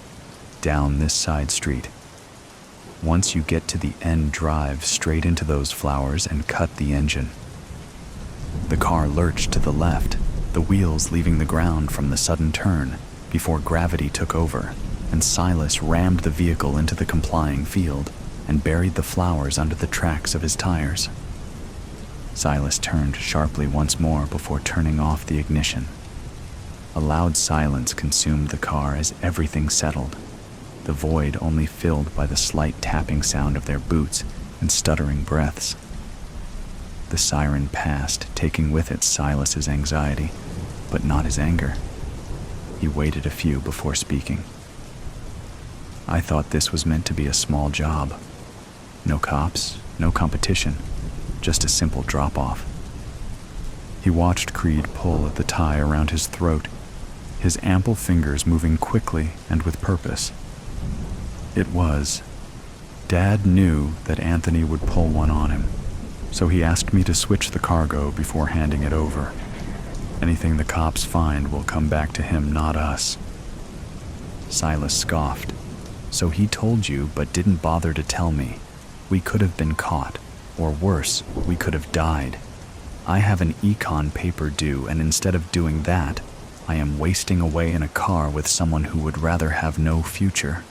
down this side street. Once you get to the end, drive straight into those flowers and cut the engine." The car lurched to the left, the wheels leaving the ground from the sudden turn before gravity took over, and Silas rammed the vehicle into the complying field and buried the flowers under the tracks of his tires. Silas turned sharply once more before turning off the ignition. A loud silence consumed the car as everything settled, the void only filled by the slight tapping sound of their boots and stuttering breaths. The siren passed, taking with it Silas's anxiety, but not his anger. He waited a few before speaking. "I thought this was meant to be a small job. No cops, no competition, just a simple drop-off." He watched Creed pull at the tie around his throat, his ample fingers moving quickly and with purpose. It was. Dad knew that Anthony would pull one on him, so he asked me to switch the cargo before handing it over. Anything the cops find will come back to him, not us. Silas scoffed. "So he told you but didn't bother to tell me. We could have been caught, or worse, we could have died. I have an econ paper due, and instead of doing that, I am wasting away in a car with someone who would rather have no future."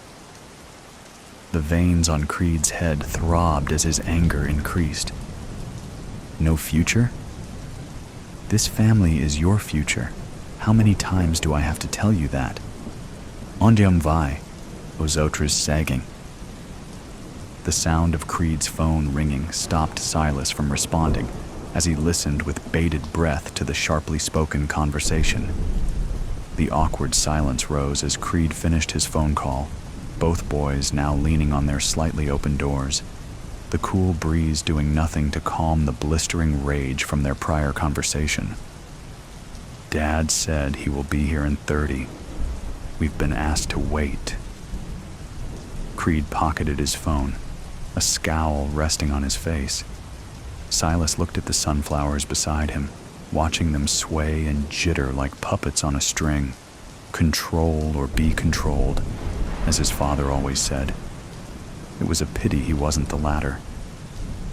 The veins on Creed's head throbbed as his anger increased. "No future? This family is your future. How many times do I have to tell you that? Ondium vai, Ozotra's sagging." The sound of Creed's phone ringing stopped Silas from responding as he listened with bated breath to the sharply spoken conversation. The awkward silence rose as Creed finished his phone call, both boys now leaning on their slightly open doors, the cool breeze doing nothing to calm the blistering rage from their prior conversation. "Dad said he will be here in 30. We've been asked to wait." Creed pocketed his phone, a scowl resting on his face. Silas looked at the sunflowers beside him, watching them sway and jitter like puppets on a string. Control or be controlled, as his father always said. It was a pity he wasn't the latter.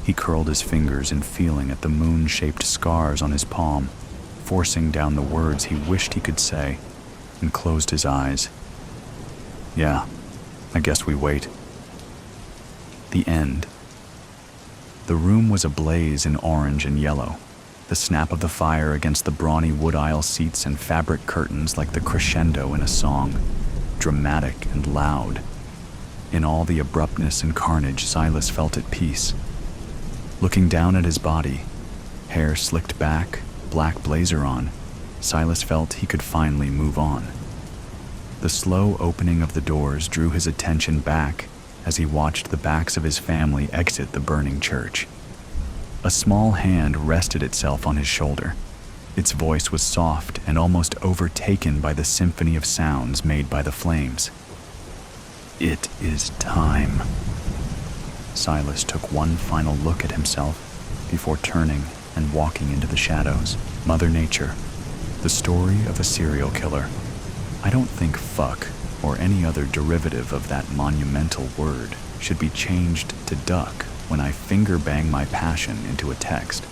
He curled his fingers in feeling at the moon-shaped scars on his palm, forcing down the words he wished he could say, and closed his eyes. "Yeah, I guess we wait." The end. The room was ablaze in orange and yellow, the snap of the fire against the brawny wood aisle seats and fabric curtains like the crescendo in a song, dramatic and loud. In all the abruptness and carnage, Silas felt at peace. Looking down at his body, hair slicked back, black blazer on, Silas felt he could finally move on. The slow opening of the doors drew his attention back as he watched the backs of his family exit the burning church. A small hand rested itself on his shoulder. Its voice was soft and almost overtaken by the symphony of sounds made by the flames. "It is time." Silas took one final look at himself before turning and walking into the shadows. Mother Nature, the story of a serial killer. I don't think fuck, or any other derivative of that monumental word, should be changed to duck when I finger bang my passion into a text.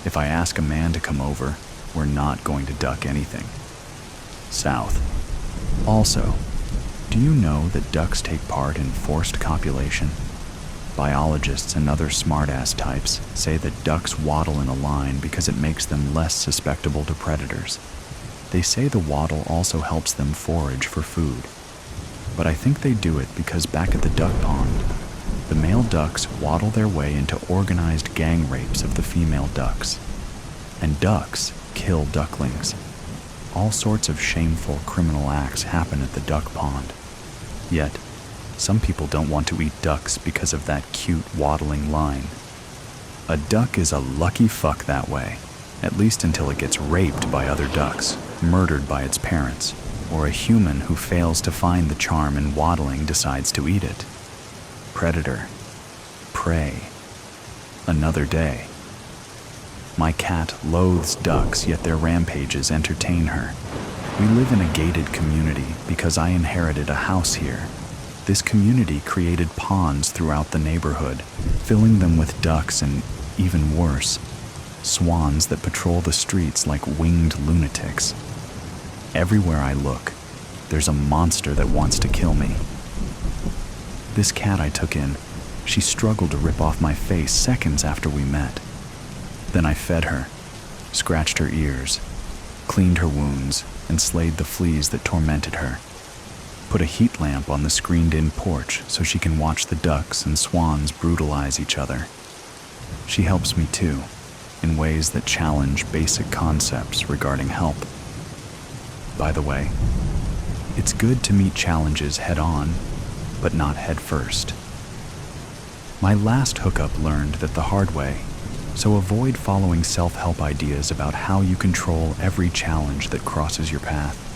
If I ask a man to come over, we're not going to duck anything. South. Also, do you know that ducks take part in forced copulation? Biologists and other smart-ass types say that ducks waddle in a line because it makes them less susceptible to predators. They say the waddle also helps them forage for food. But I think they do it because back at the duck pond, the male ducks waddle their way into organized gang rapes of the female ducks. And ducks kill ducklings. All sorts of shameful criminal acts happen at the duck pond. Yet, some people don't want to eat ducks because of that cute waddling line. A duck is a lucky fuck that way, at least until it gets raped by other ducks, murdered by its parents, or a human who fails to find the charm in waddling decides to eat it. Predator, prey, another day. My cat loathes ducks, yet their rampages entertain her. We live in a gated community because I inherited a house here. This community created ponds throughout the neighborhood, filling them with ducks and, even worse, swans that patrol the streets like winged lunatics. Everywhere I look, there's a monster that wants to kill me. This cat I took in, she struggled to rip off my face seconds after we met. Then I fed her, scratched her ears, cleaned her wounds, and slayed the fleas that tormented her. Put a heat lamp on the screened-in porch so she can watch the ducks and swans brutalize each other. She helps me too, in ways that challenge basic concepts regarding help. By the way, it's good to meet challenges head-on, but not head-first. My last hookup learned that the hard way, so avoid following self-help ideas about how you control every challenge that crosses your path.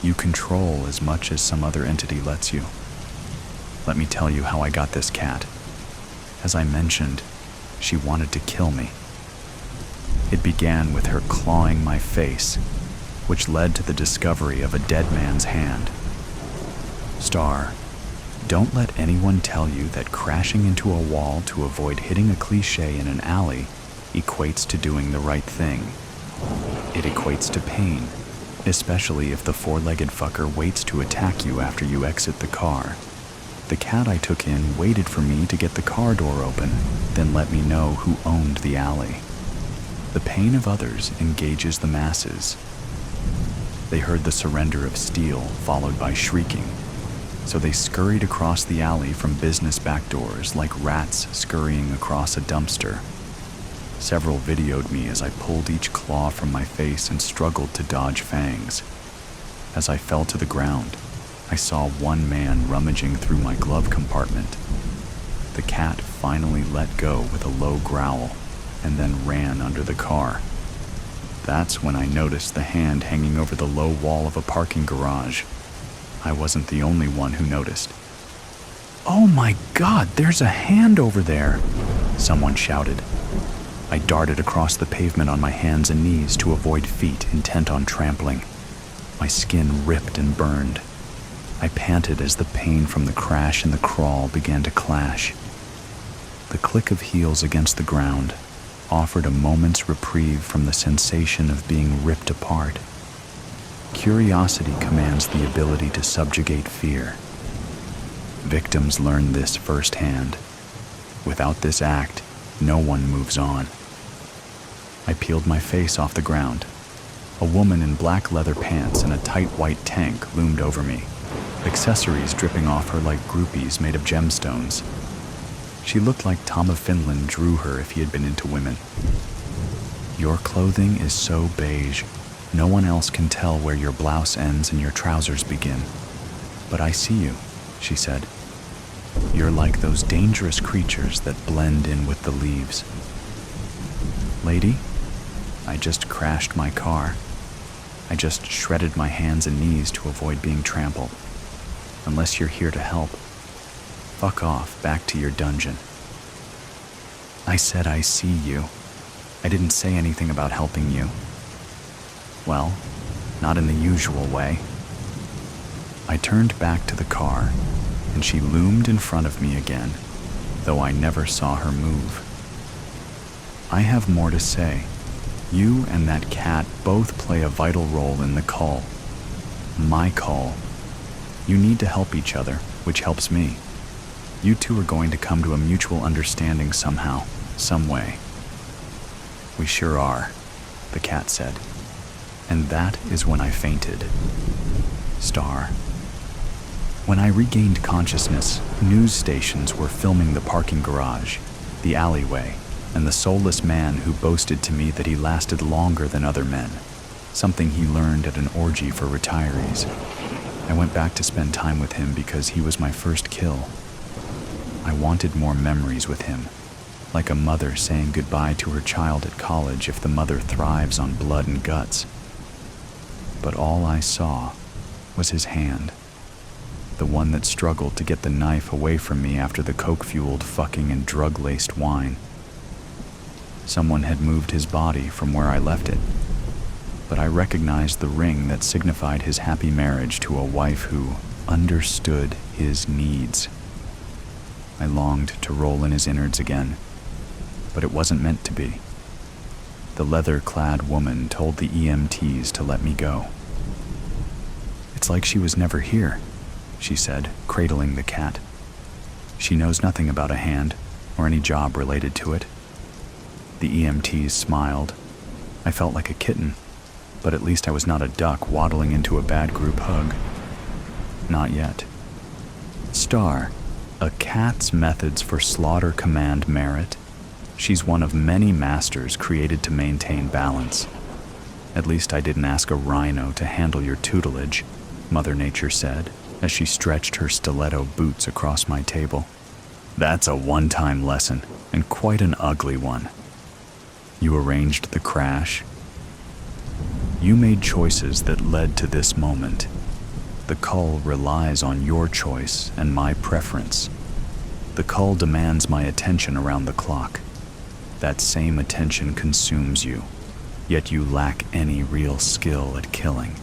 You control as much as some other entity lets you. Let me tell you how I got this cat. As I mentioned, she wanted to kill me. It began with her clawing my face, which led to the discovery of a dead man's hand. Star, don't let anyone tell you that crashing into a wall to avoid hitting a cliché in an alley equates to doing the right thing. It equates to pain, especially if the four-legged fucker waits to attack you after you exit the car. The cat I took in waited for me to get the car door open, then let me know who owned the alley. The pain of others engages the masses. They heard the surrender of steel, followed by shrieking. So they scurried across the alley from business back doors like rats scurrying across a dumpster. Several videoed me as I pulled each claw from my face and struggled to dodge fangs. As I fell to the ground, I saw one man rummaging through my glove compartment. The cat finally let go with a low growl and then ran under the car. That's when I noticed the hand hanging over the low wall of a parking garage. I wasn't the only one who noticed. "Oh my God, there's a hand over there!" someone shouted. I darted across the pavement on my hands and knees to avoid feet intent on trampling. My skin ripped and burned. I panted as the pain from the crash and the crawl began to clash. The click of heels against the ground offered a moment's reprieve from the sensation of being ripped apart. Curiosity commands the ability to subjugate fear. Victims learn this firsthand. Without this act, no one moves on. I peeled my face off the ground. A woman in black leather pants and a tight white tank loomed over me, accessories dripping off her like groupies made of gemstones. She looked like Tom of Finland drew her if he had been into women. "Your clothing is so beige. No one else can tell where your blouse ends and your trousers begin. But I see you," she said. "You're like those dangerous creatures that blend in with the leaves." "Lady, I just crashed my car. I just shredded my hands and knees to avoid being trampled. Unless you're here to help, fuck off back to your dungeon." I said, "I see you. I didn't say anything about helping you." "Well, not in the usual way." I turned back to the car, and she loomed in front of me again, though I never saw her move. "I have more to say. You and that cat both play a vital role in the call. My call. You need to help each other, which helps me. You two are going to come to a mutual understanding somehow, some way." "We sure are," the cat said. And that is when I fainted. Star. When I regained consciousness, news stations were filming the parking garage, the alleyway, and the soulless man who boasted to me that he lasted longer than other men, something he learned at an orgy for retirees. I went back to spend time with him because he was my first kill. I wanted more memories with him, like a mother saying goodbye to her child at college if the mother thrives on blood and guts. but all I saw was his hand, the one that struggled to get the knife away from me after the coke-fueled fucking and drug-laced wine. Someone had moved his body from where I left it, but I recognized the ring that signified his happy marriage to a wife who understood his needs. I longed to roll in his innards again, but it wasn't meant to be. The leather-clad woman told the EMTs to let me go. "It's like she was never here," she said, cradling the cat. "She knows nothing about a hand or any job related to it." The EMTs smiled. I felt like a kitten, but at least I was not a duck waddling into a bad group hug. Not yet. Star, a cat's methods for slaughter command merit. She's one of many masters created to maintain balance. At least I didn't ask a rhino to handle your tutelage, Mother Nature said, as she stretched her stiletto boots across my table. That's a one-time lesson, and quite an ugly one. You arranged the crash. You made choices that led to this moment. The cull relies on your choice and my preference. The cull demands my attention around the clock. That same attention consumes you, yet you lack any real skill at killing.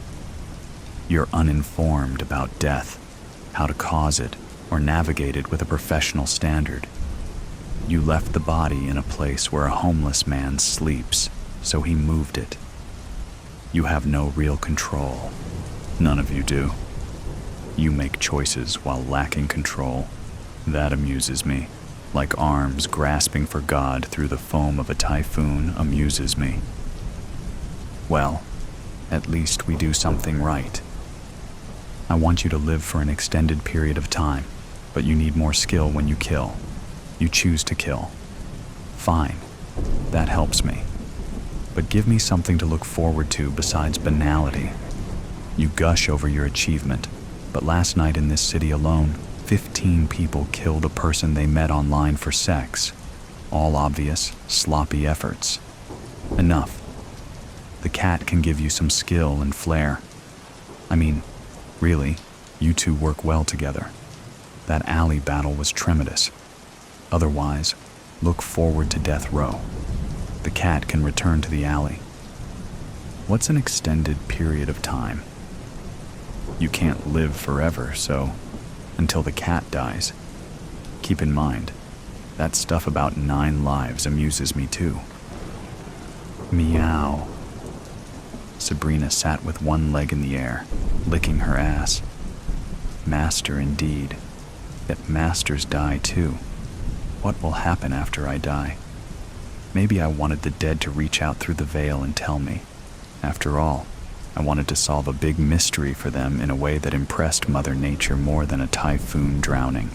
You're uninformed about death, how to cause it, or navigate it with a professional standard. You left the body in a place where a homeless man sleeps, so he moved it. You have no real control. None of you do. You make choices while lacking control. That amuses me. Like arms grasping for God through the foam of a typhoon amuses me. Well, at least we do something right. I want you to live for an extended period of time, but you need more skill when you kill. You choose to kill. Fine, that helps me. But give me something to look forward to besides banality. You gush over your achievement, but last night in this city alone, 15 people killed a person they met online for sex. All obvious, sloppy efforts. Enough. The cat can give you some skill and flair. I mean, really, you two work well together. That alley battle was tremendous. Otherwise, look forward to death row. The cat can return to the alley. What's an extended period of time? You can't live forever, so until the cat dies. Keep in mind, that stuff about 9 lives amuses me too. Meow. Sabrina sat with one leg in the air, licking her ass. Master indeed. Yet masters die too. What will happen after I die? Maybe I wanted the dead to reach out through the veil and tell me. After all, I wanted to solve a big mystery for them in a way that impressed Mother Nature more than a typhoon drowning.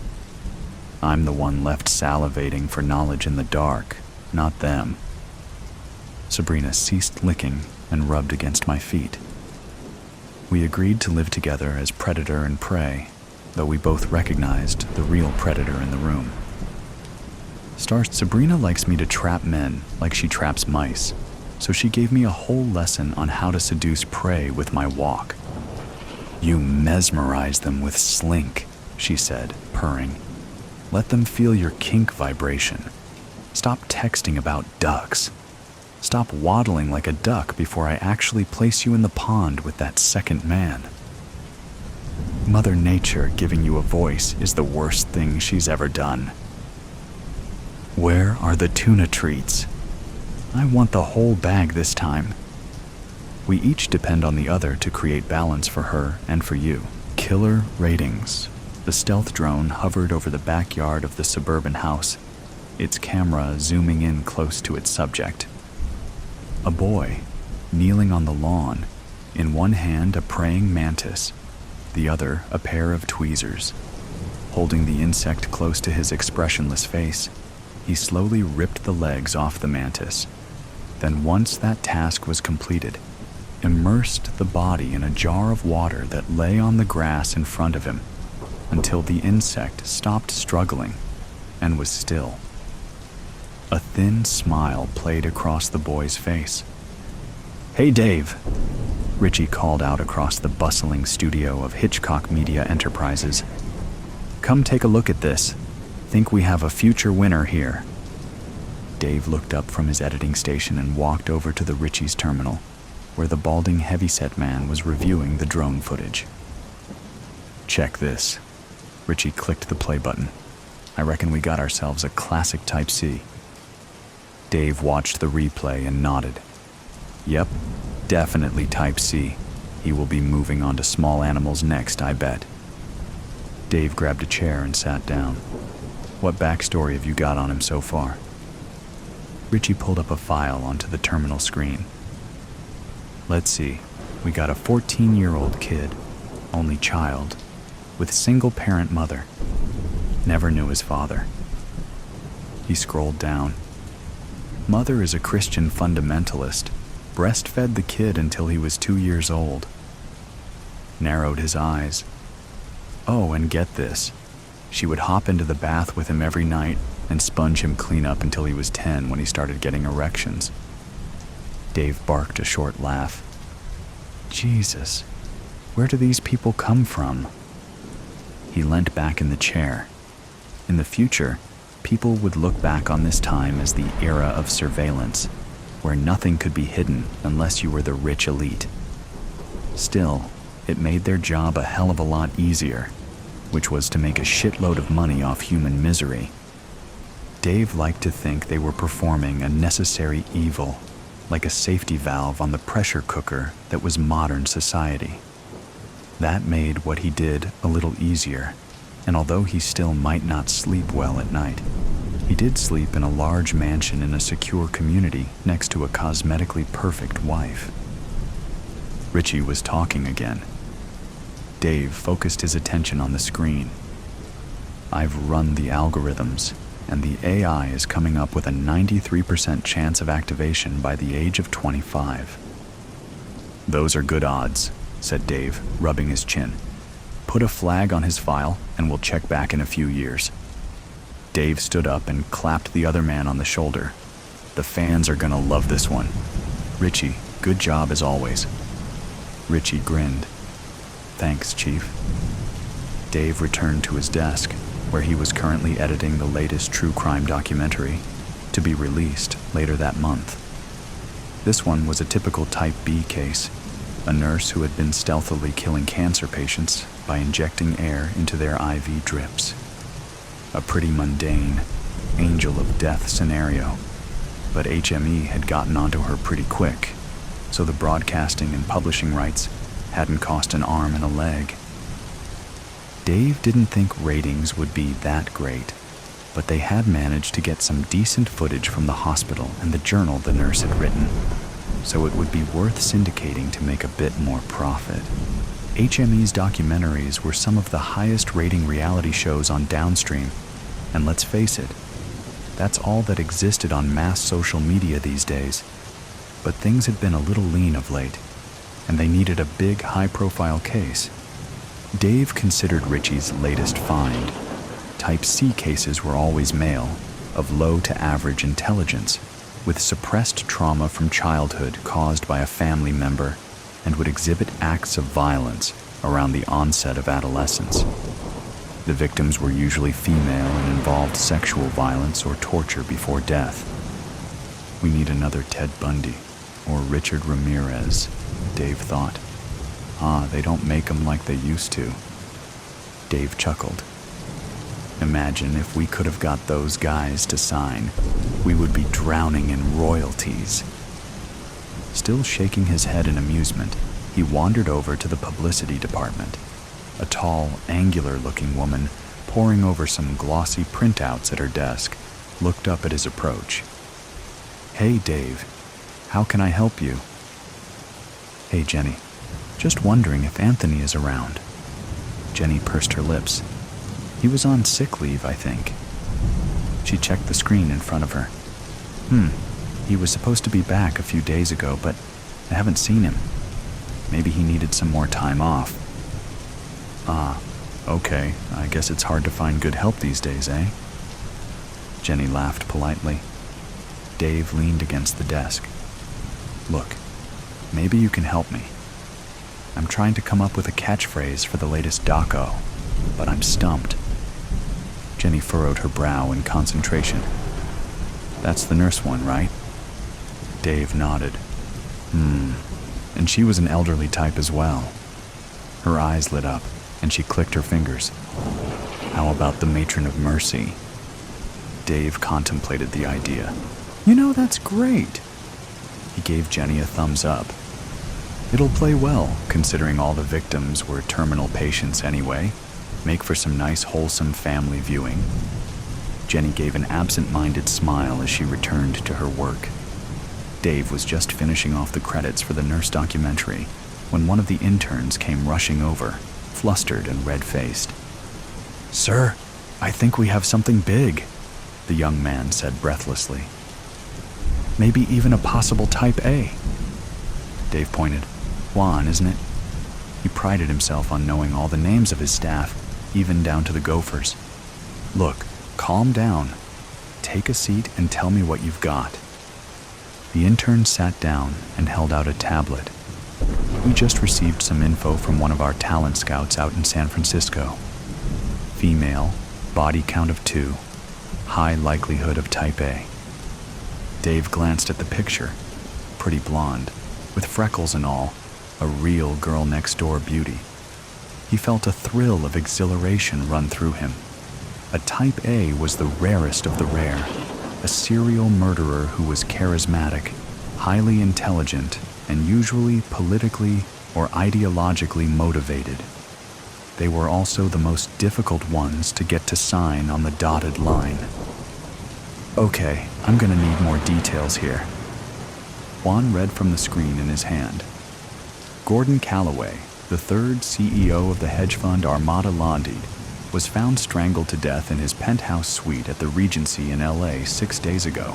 I'm the one left salivating for knowledge in the dark, not them. Sabrina ceased licking and rubbed against my feet. We agreed to live together as predator and prey, though we both recognized the real predator in the room. Sabrina likes me to trap men like she traps mice, so she gave me a whole lesson on how to seduce prey with my walk. You mesmerize them with slink, she said, purring. Let them feel your kink vibration. Stop texting about ducks. Stop waddling like a duck before I actually place you in the pond with that second man. Mother Nature giving you a voice is the worst thing she's ever done. Where are the tuna treats? I want the whole bag this time. We each depend on the other to create balance for her and for you. Killer ratings. The stealth drone hovered over the backyard of the suburban house, its camera zooming in close to its subject. A boy, kneeling on the lawn, in one hand a praying mantis, the other a pair of tweezers. Holding the insect close to his expressionless face, he slowly ripped the legs off the mantis. Then once that task was completed, immersed the body in a jar of water that lay on the grass in front of him until the insect stopped struggling and was still. A thin smile played across the boy's face. "Hey, Dave." Richie called out across the bustling studio of Hitchcock Media Enterprises. "Come take a look at this. Think we have a future winner here." Dave looked up from his editing station and walked over to the Richie's terminal, where the balding heavyset man was reviewing the drone footage. "Check this." Richie clicked the play button. "I reckon we got ourselves a classic Type C." Dave watched the replay and nodded. "Yep, definitely Type C. He will be moving on to small animals next, I bet." Dave grabbed a chair and sat down. "What backstory have you got on him so far?" Richie pulled up a file onto the terminal screen. "Let's see. We got a 14-year-old kid, only child, with single-parent mother. Never knew his father." He scrolled down. "Mother is a Christian fundamentalist. Breastfed the kid until he was 2 years old." Narrowed his eyes. "Oh, and get this. She would hop into the bath with him every night and sponge him clean up until he was 10 when he started getting erections." Dave barked a short laugh. "Jesus, where do these people come from?" He leant back in the chair. In the future, people would look back on this time as the era of surveillance, where nothing could be hidden unless you were the rich elite. Still, it made their job a hell of a lot easier, which was to make a shitload of money off human misery. Dave liked to think they were performing a necessary evil, like a safety valve on the pressure cooker that was modern society. That made what he did a little easier, and although he still might not sleep well at night, he did sleep in a large mansion in a secure community next to a cosmetically perfect wife. Richie was talking again. Dave focused his attention on the screen. "I've run the algorithms, and the AI is coming up with a 93% chance of activation by the age of 25. "Those are good odds," said Dave, rubbing his chin. "Put a flag on his file, and we'll check back in a few years." Dave stood up and clapped the other man on the shoulder. "The fans are gonna love this one. Richie, good job as always." Richie grinned. "Thanks, Chief." Dave returned to his desk, where he was currently editing the latest true crime documentary, to be released later that month. This one was a typical Type B case, a nurse who had been stealthily killing cancer patients by injecting air into their IV drips. A pretty mundane, angel of death scenario, but HME had gotten onto her pretty quick, so the broadcasting and publishing rights hadn't cost an arm and a leg. Dave didn't think ratings would be that great, but they had managed to get some decent footage from the hospital and the journal the nurse had written, so it would be worth syndicating to make a bit more profit. HME's documentaries were some of the highest rating reality shows on Downstream, and let's face it, that's all that existed on mass social media these days. But things had been a little lean of late, and they needed a big, high-profile case. Dave considered Richie's latest find. Type C cases were always male, of low to average intelligence, with suppressed trauma from childhood caused by a family member, and would exhibit acts of violence around the onset of adolescence. The victims were usually female and involved sexual violence or torture before death. "We need another Ted Bundy, or Richard Ramirez," Dave thought. They don't make them like they used to." Dave chuckled. "Imagine if we could have got those guys to sign. We would be drowning in royalties." Still shaking his head in amusement, he wandered over to the publicity department. A tall, angular-looking woman, poring over some glossy printouts at her desk, looked up at his approach. "Hey, Dave. How can I help you?" "Hey, Jenny. Just wondering if Anthony is around." Jenny pursed her lips. "He was on sick leave, I think." She checked the screen in front of her. He was supposed to be back a few days ago, but I haven't seen him. Maybe he needed some more time off." Okay. I guess it's hard to find good help these days, eh?" Jenny laughed politely. Dave leaned against the desk. "Look, maybe you can help me. I'm trying to come up with a catchphrase for the latest doco, but I'm stumped. Jenny furrowed her brow in concentration. That's the nurse one, right? Dave nodded. And she was an elderly type as well. Her eyes lit up, and she clicked her fingers. How about the matron of mercy? Dave contemplated the idea. You know, that's great. He gave Jenny a thumbs up. It'll play well, considering all the victims were terminal patients anyway. Make for some nice, wholesome family viewing. Jenny gave an absent-minded smile as she returned to her work. Dave was just finishing off the credits for the nurse documentary when one of the interns came rushing over, flustered and red-faced. Sir, I think we have something big, the young man said breathlessly. Maybe even a possible type A. Dave pointed. Juan, isn't it? He prided himself on knowing all the names of his staff, even down to the gophers. Look, calm down. Take a seat and tell me what you've got. The intern sat down and held out a tablet. We just received some info from one of our talent scouts out in San Francisco. Female, body count of 2, high likelihood of type A. Dave glanced at the picture. Pretty blonde, with freckles and all, a real girl next door beauty. He felt a thrill of exhilaration run through him. A type A was the rarest of the rare, a serial murderer who was charismatic, highly intelligent, and usually politically or ideologically motivated. They were also the most difficult ones to get to sign on the dotted line. Okay, I'm gonna need more details here. Juan read from the screen in his hand. Gordon Calloway, the third CEO of the hedge fund Armada Londide, was found strangled to death in his penthouse suite at the Regency in LA 6 days ago.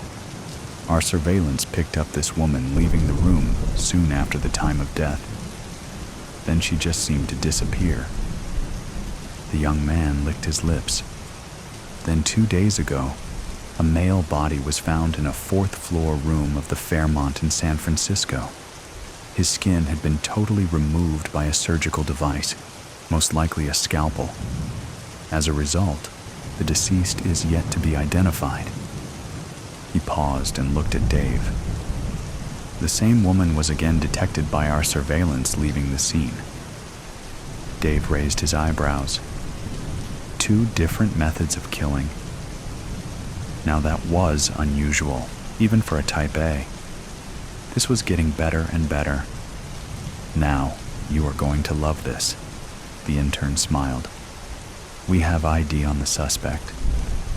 Our surveillance picked up this woman leaving the room soon after the time of death. Then she just seemed to disappear. The young man licked his lips. Then 2 days ago, a male body was found in a 4th-floor room of the Fairmont in San Francisco. His skin had been totally removed by a surgical device, most likely a scalpel. As a result, the deceased is yet to be identified. He paused and looked at Dave. The same woman was again detected by our surveillance leaving the scene. Dave raised his eyebrows. 2 different methods of killing. Now that was unusual, even for a type A. This was getting better and better. Now, you are going to love this. The intern smiled. We have ID on the suspect.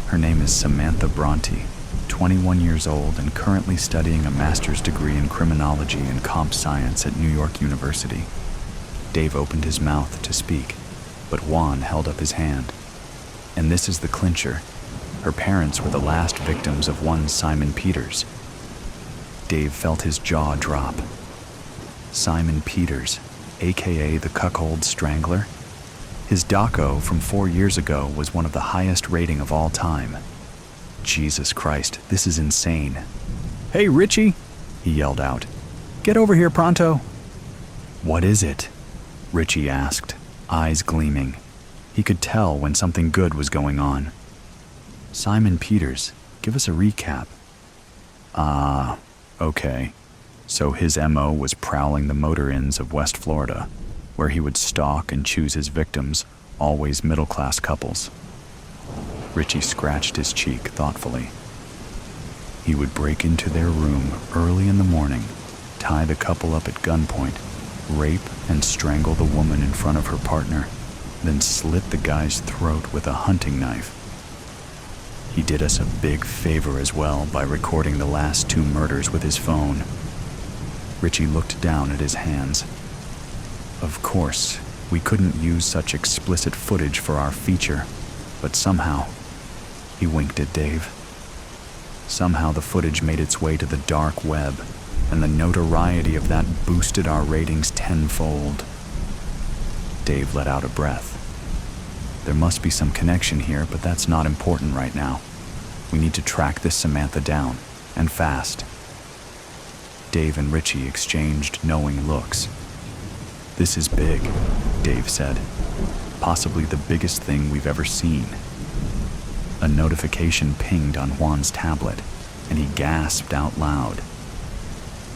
Her name is Samantha Bronte, 21 years old and currently studying a master's degree in criminology and comp science at New York University. Dave opened his mouth to speak, but Juan held up his hand. And this is the clincher. Her parents were the last victims of one Simon Peters. Dave felt his jaw drop. Simon Peters, aka the Cuckold Strangler? His doco from 4 years ago was one of the highest rating of all time. Jesus Christ, this is insane. Hey, Richie, he yelled out. Get over here pronto. What is it? Richie asked, eyes gleaming. He could tell when something good was going on. Simon Peters, give us a recap. Okay. So his MO was prowling the motor inns of West Florida, where he would stalk and choose his victims, always middle-class couples. Richie scratched his cheek thoughtfully. He would break into their room early in the morning, tie the couple up at gunpoint, rape and strangle the woman in front of her partner, then slit the guy's throat with a hunting knife. He did us a big favor as well by recording the last 2 murders with his phone. Richie looked down at his hands. Of course, we couldn't use such explicit footage for our feature, but somehow, he winked at Dave. Somehow the footage made its way to the dark web, and the notoriety of that boosted our ratings tenfold. Dave let out a breath. There must be some connection here, but that's not important right now. We need to track this Samantha down, and fast. Dave and Richie exchanged knowing looks. "This is big," Dave said. "Possibly the biggest thing we've ever seen." A notification pinged on Juan's tablet, and he gasped out loud.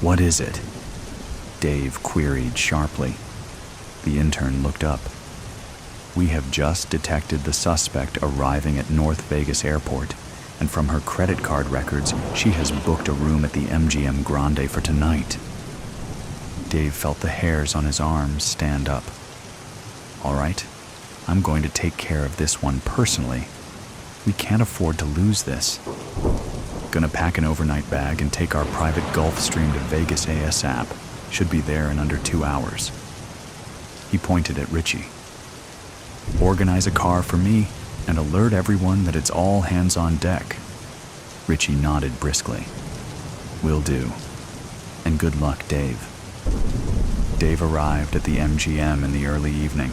"What is it?" Dave queried sharply. The intern looked up. "We have just detected the suspect arriving at North Vegas Airport, and from her credit card records, she has booked a room at the MGM Grande for tonight." Dave felt the hairs on his arms stand up. "All right, I'm going to take care of this one personally. We can't afford to lose this. Gonna pack an overnight bag and take our private Gulfstream to Vegas ASAP. Should be there in under 2 hours." He pointed at Richie. "Organize a car for me and alert everyone that it's all hands on deck." Richie nodded briskly. "Will do. And good luck, Dave." Dave arrived at the MGM in the early evening,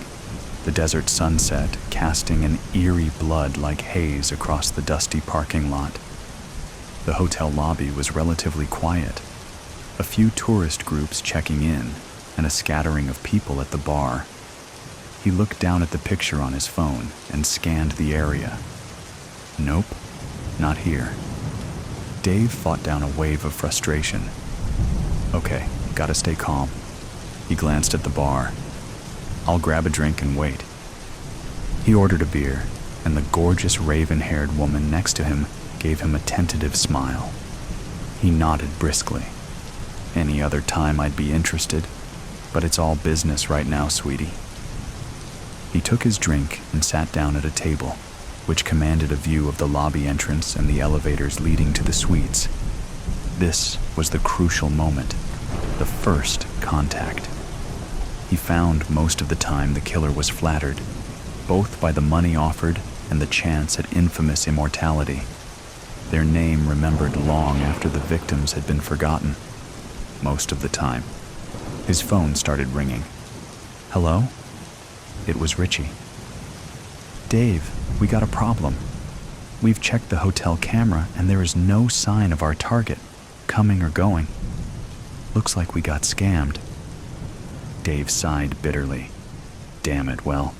the desert sunset casting an eerie blood-like haze across the dusty parking lot. The hotel lobby was relatively quiet, a few tourist groups checking in, and a scattering of people at the bar. He looked down at the picture on his phone and scanned the area. Nope, not here. Dave fought down a wave of frustration. Okay, gotta stay calm. He glanced at the bar. "I'll grab a drink and wait." He ordered a beer, and the gorgeous raven-haired woman next to him gave him a tentative smile. He nodded briskly. "Any other time I'd be interested, but it's all business right now, sweetie." He took his drink and sat down at a table, which commanded a view of the lobby entrance and the elevators leading to the suites. This was the crucial moment, the first contact. He found most of the time the killer was flattered, both by the money offered and the chance at infamous immortality. Their name remembered long after the victims had been forgotten. Most of the time. His phone started ringing. "Hello?" It was Richie. "Dave, we got a problem. We've checked the hotel camera and there is no sign of our target, coming or going. Looks like we got scammed." Dave sighed bitterly. Damn it, well,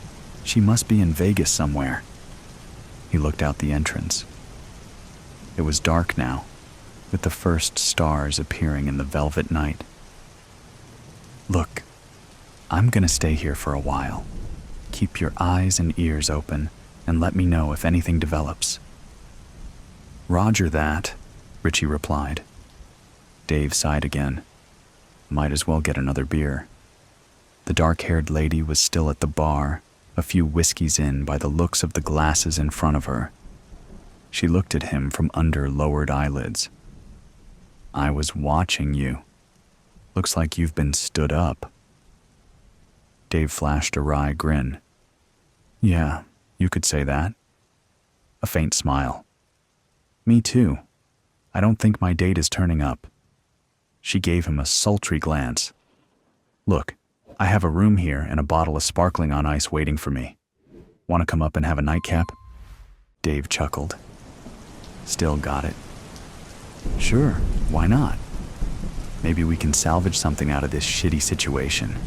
she must be in Vegas somewhere. He looked out the entrance. It was dark now, with the first stars appearing in the velvet night. "Look, I'm gonna stay here for a while. Keep your eyes and ears open and let me know if anything develops." "Roger that," Richie replied. Dave sighed again. Might as well get another beer. The dark-haired lady was still at the bar, a few whiskeys in by the looks of the glasses in front of her. She looked at him from under lowered eyelids. "I was watching you. Looks like you've been stood up." Dave flashed a wry grin. "Yeah, you could say that." A faint smile. "Me too. I don't think my date is turning up." She gave him a sultry glance. "Look, I have a room here and a bottle of sparkling on ice waiting for me. Want to come up and have a nightcap?" Dave chuckled. "Still got it." "Sure, why not? Maybe we can salvage something out of this shitty situation."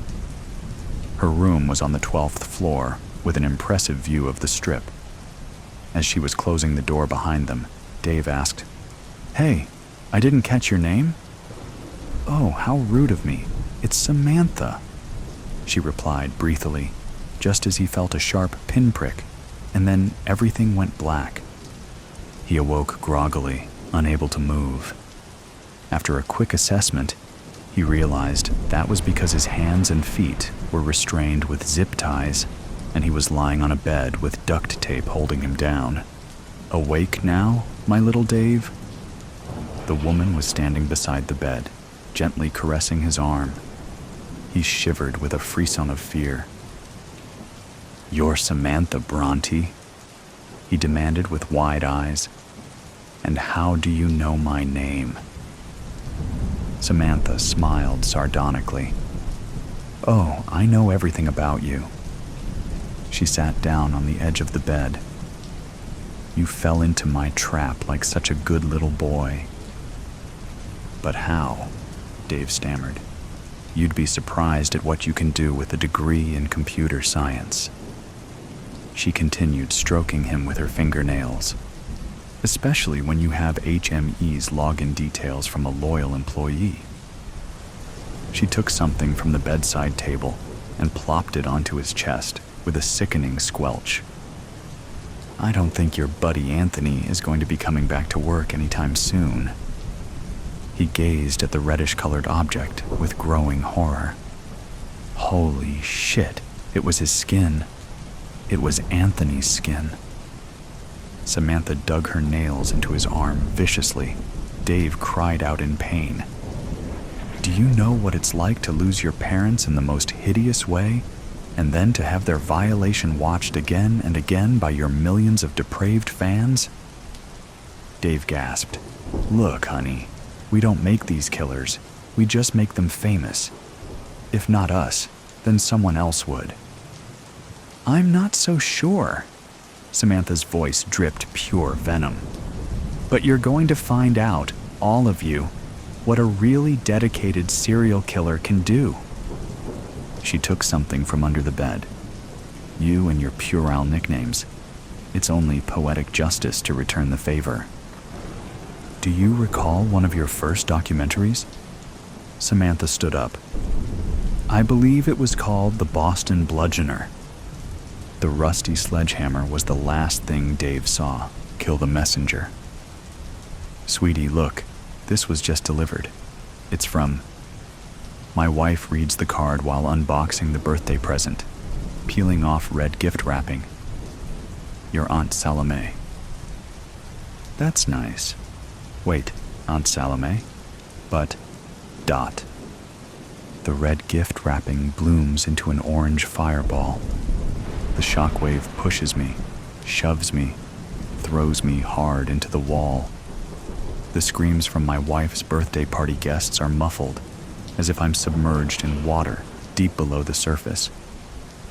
Her room was on the 12th floor, with an impressive view of the Strip. As she was closing the door behind them, Dave asked, "Hey, I didn't catch your name?" "Oh, how rude of me. It's Samantha," she replied breathily, just as he felt a sharp pinprick, and then everything went black. He awoke groggily, unable to move. After a quick assessment, he realized that was because his hands and feet were restrained with zip ties, and he was lying on a bed with duct tape holding him down. "Awake now, my little Dave?" The woman was standing beside the bed, gently caressing his arm. He shivered with a frisson of fear. "You're Samantha Bronte?" he demanded with wide eyes. "And how do you know my name?" Samantha smiled sardonically. "Oh, I know everything about you." She sat down on the edge of the bed. "You fell into my trap like such a good little boy." "But how?" Dave stammered. You'd be surprised at what you can do with a degree in computer science. She continued stroking him with her fingernails, especially when you have HME's login details from a loyal employee. She took something from the bedside table and plopped it onto his chest with a sickening squelch. I don't think your buddy Anthony is going to be coming back to work anytime soon. He gazed at the reddish-colored object with growing horror. Holy shit, it was his skin. It was Anthony's skin. Samantha dug her nails into his arm viciously. Dave cried out in pain. Do you know what it's like to lose your parents in the most hideous way, and then to have their violation watched again and again by your millions of depraved fans? Dave gasped. Look, honey, we don't make these killers. We just make them famous. If not us, then someone else would. I'm not so sure. Samantha's voice dripped pure venom. But you're going to find out, all of you, what a really dedicated serial killer can do. She took something from under the bed. You and your puerile nicknames. It's only poetic justice to return the favor. Do you recall one of your first documentaries? Samantha stood up. I believe it was called The Boston Bludgeoner. The rusty sledgehammer was the last thing Dave saw kill the messenger. Sweetie, look, this was just delivered. It's from... My wife reads the card while unboxing the birthday present, peeling off red gift wrapping. Your Aunt Salome. That's nice. Wait, Aunt Salome? But... ... The red gift wrapping blooms into an orange fireball. The shockwave pushes me, shoves me, throws me hard into the wall. The screams from my wife's birthday party guests are muffled, as if I'm submerged in water deep below the surface.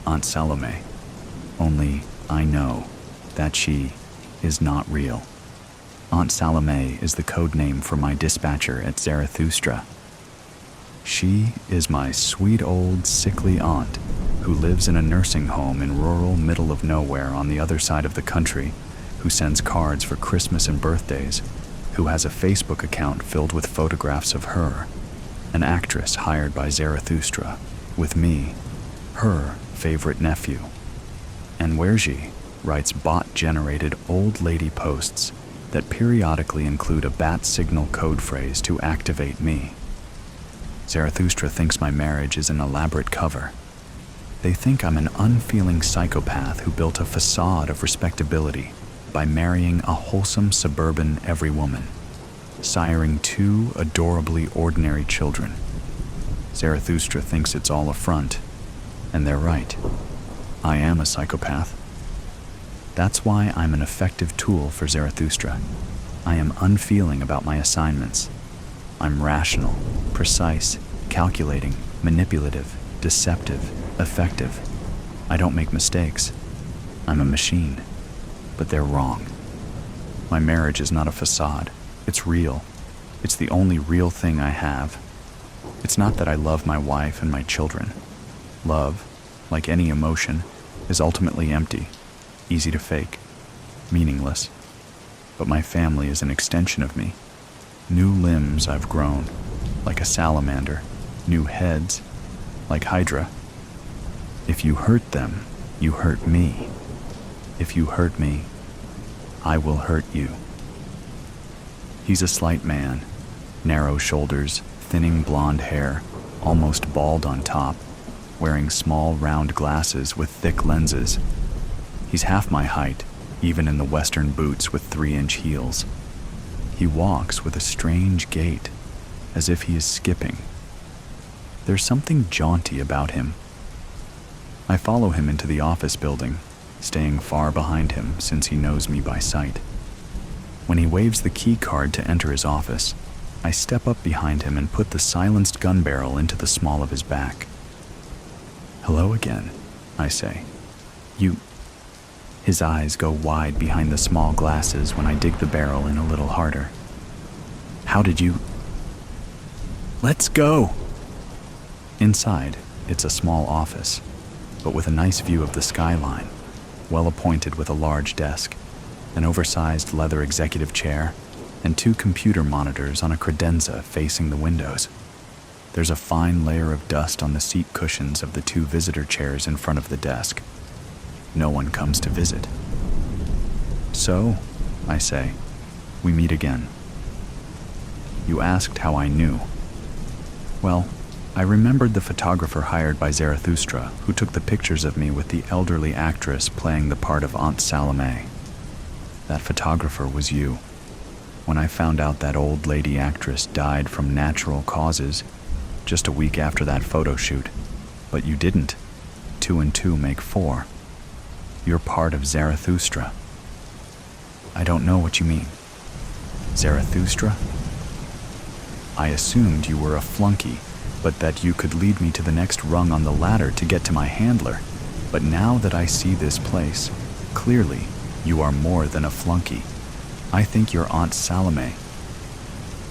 Aunt Salome. Only I know that she is not real. Aunt Salome is the code name for my dispatcher at Zarathustra. She is my sweet old sickly aunt who lives in a nursing home in rural middle of nowhere on the other side of the country, who sends cards for Christmas and birthdays, who has a Facebook account filled with photographs of her, an actress hired by Zarathustra, with me, her favorite nephew. And where she writes bot-generated old lady posts that periodically include a bat signal code phrase to activate me. Zarathustra thinks my marriage is an elaborate cover. They think I'm an unfeeling psychopath who built a facade of respectability by marrying a wholesome suburban everywoman, siring 2 adorably ordinary children. Zarathustra thinks it's all a front, and they're right. I am a psychopath. That's why I'm an effective tool for Zarathustra. I am unfeeling about my assignments. I'm rational, precise, calculating, manipulative, deceptive, effective. I don't make mistakes. I'm a machine. But they're wrong. My marriage is not a facade. It's real. It's the only real thing I have. It's not that I love my wife and my children. Love, like any emotion, is ultimately empty, easy to fake, meaningless. But my family is an extension of me. New limbs I've grown, like a salamander. New heads, like Hydra. If you hurt them, you hurt me. If you hurt me, I will hurt you. He's a slight man, narrow shoulders, thinning blonde hair, almost bald on top, wearing small round glasses with thick lenses. He's half my height, even in the Western boots with 3-inch heels. He walks with a strange gait, as if he is skipping. There's something jaunty about him. I follow him into the office building, staying far behind him since he knows me by sight. When he waves the key card to enter his office, I step up behind him and put the silenced gun barrel into the small of his back. Hello again, I say. You... His eyes go wide behind the small glasses when I dig the barrel in a little harder. How did you... Let's go! Inside, it's a small office, but with a nice view of the skyline, well appointed with a large desk, an oversized leather executive chair, and 2 computer monitors on a credenza facing the windows. There's a fine layer of dust on the seat cushions of the 2 visitor chairs in front of the desk. No one comes to visit. So, I say, we meet again. You asked how I knew. Well, I remembered the photographer hired by Zarathustra who took the pictures of me with the elderly actress playing the part of Aunt Salome. That photographer was you. When I found out that old lady actress died from natural causes, just a week after that photo shoot, but you didn't. 2 and 2 make 4. You're part of Zarathustra. I don't know what you mean. Zarathustra? I assumed you were a flunky, but that you could lead me to the next rung on the ladder to get to my handler. But now that I see this place, clearly, you are more than a flunky. I think you're Aunt Salome.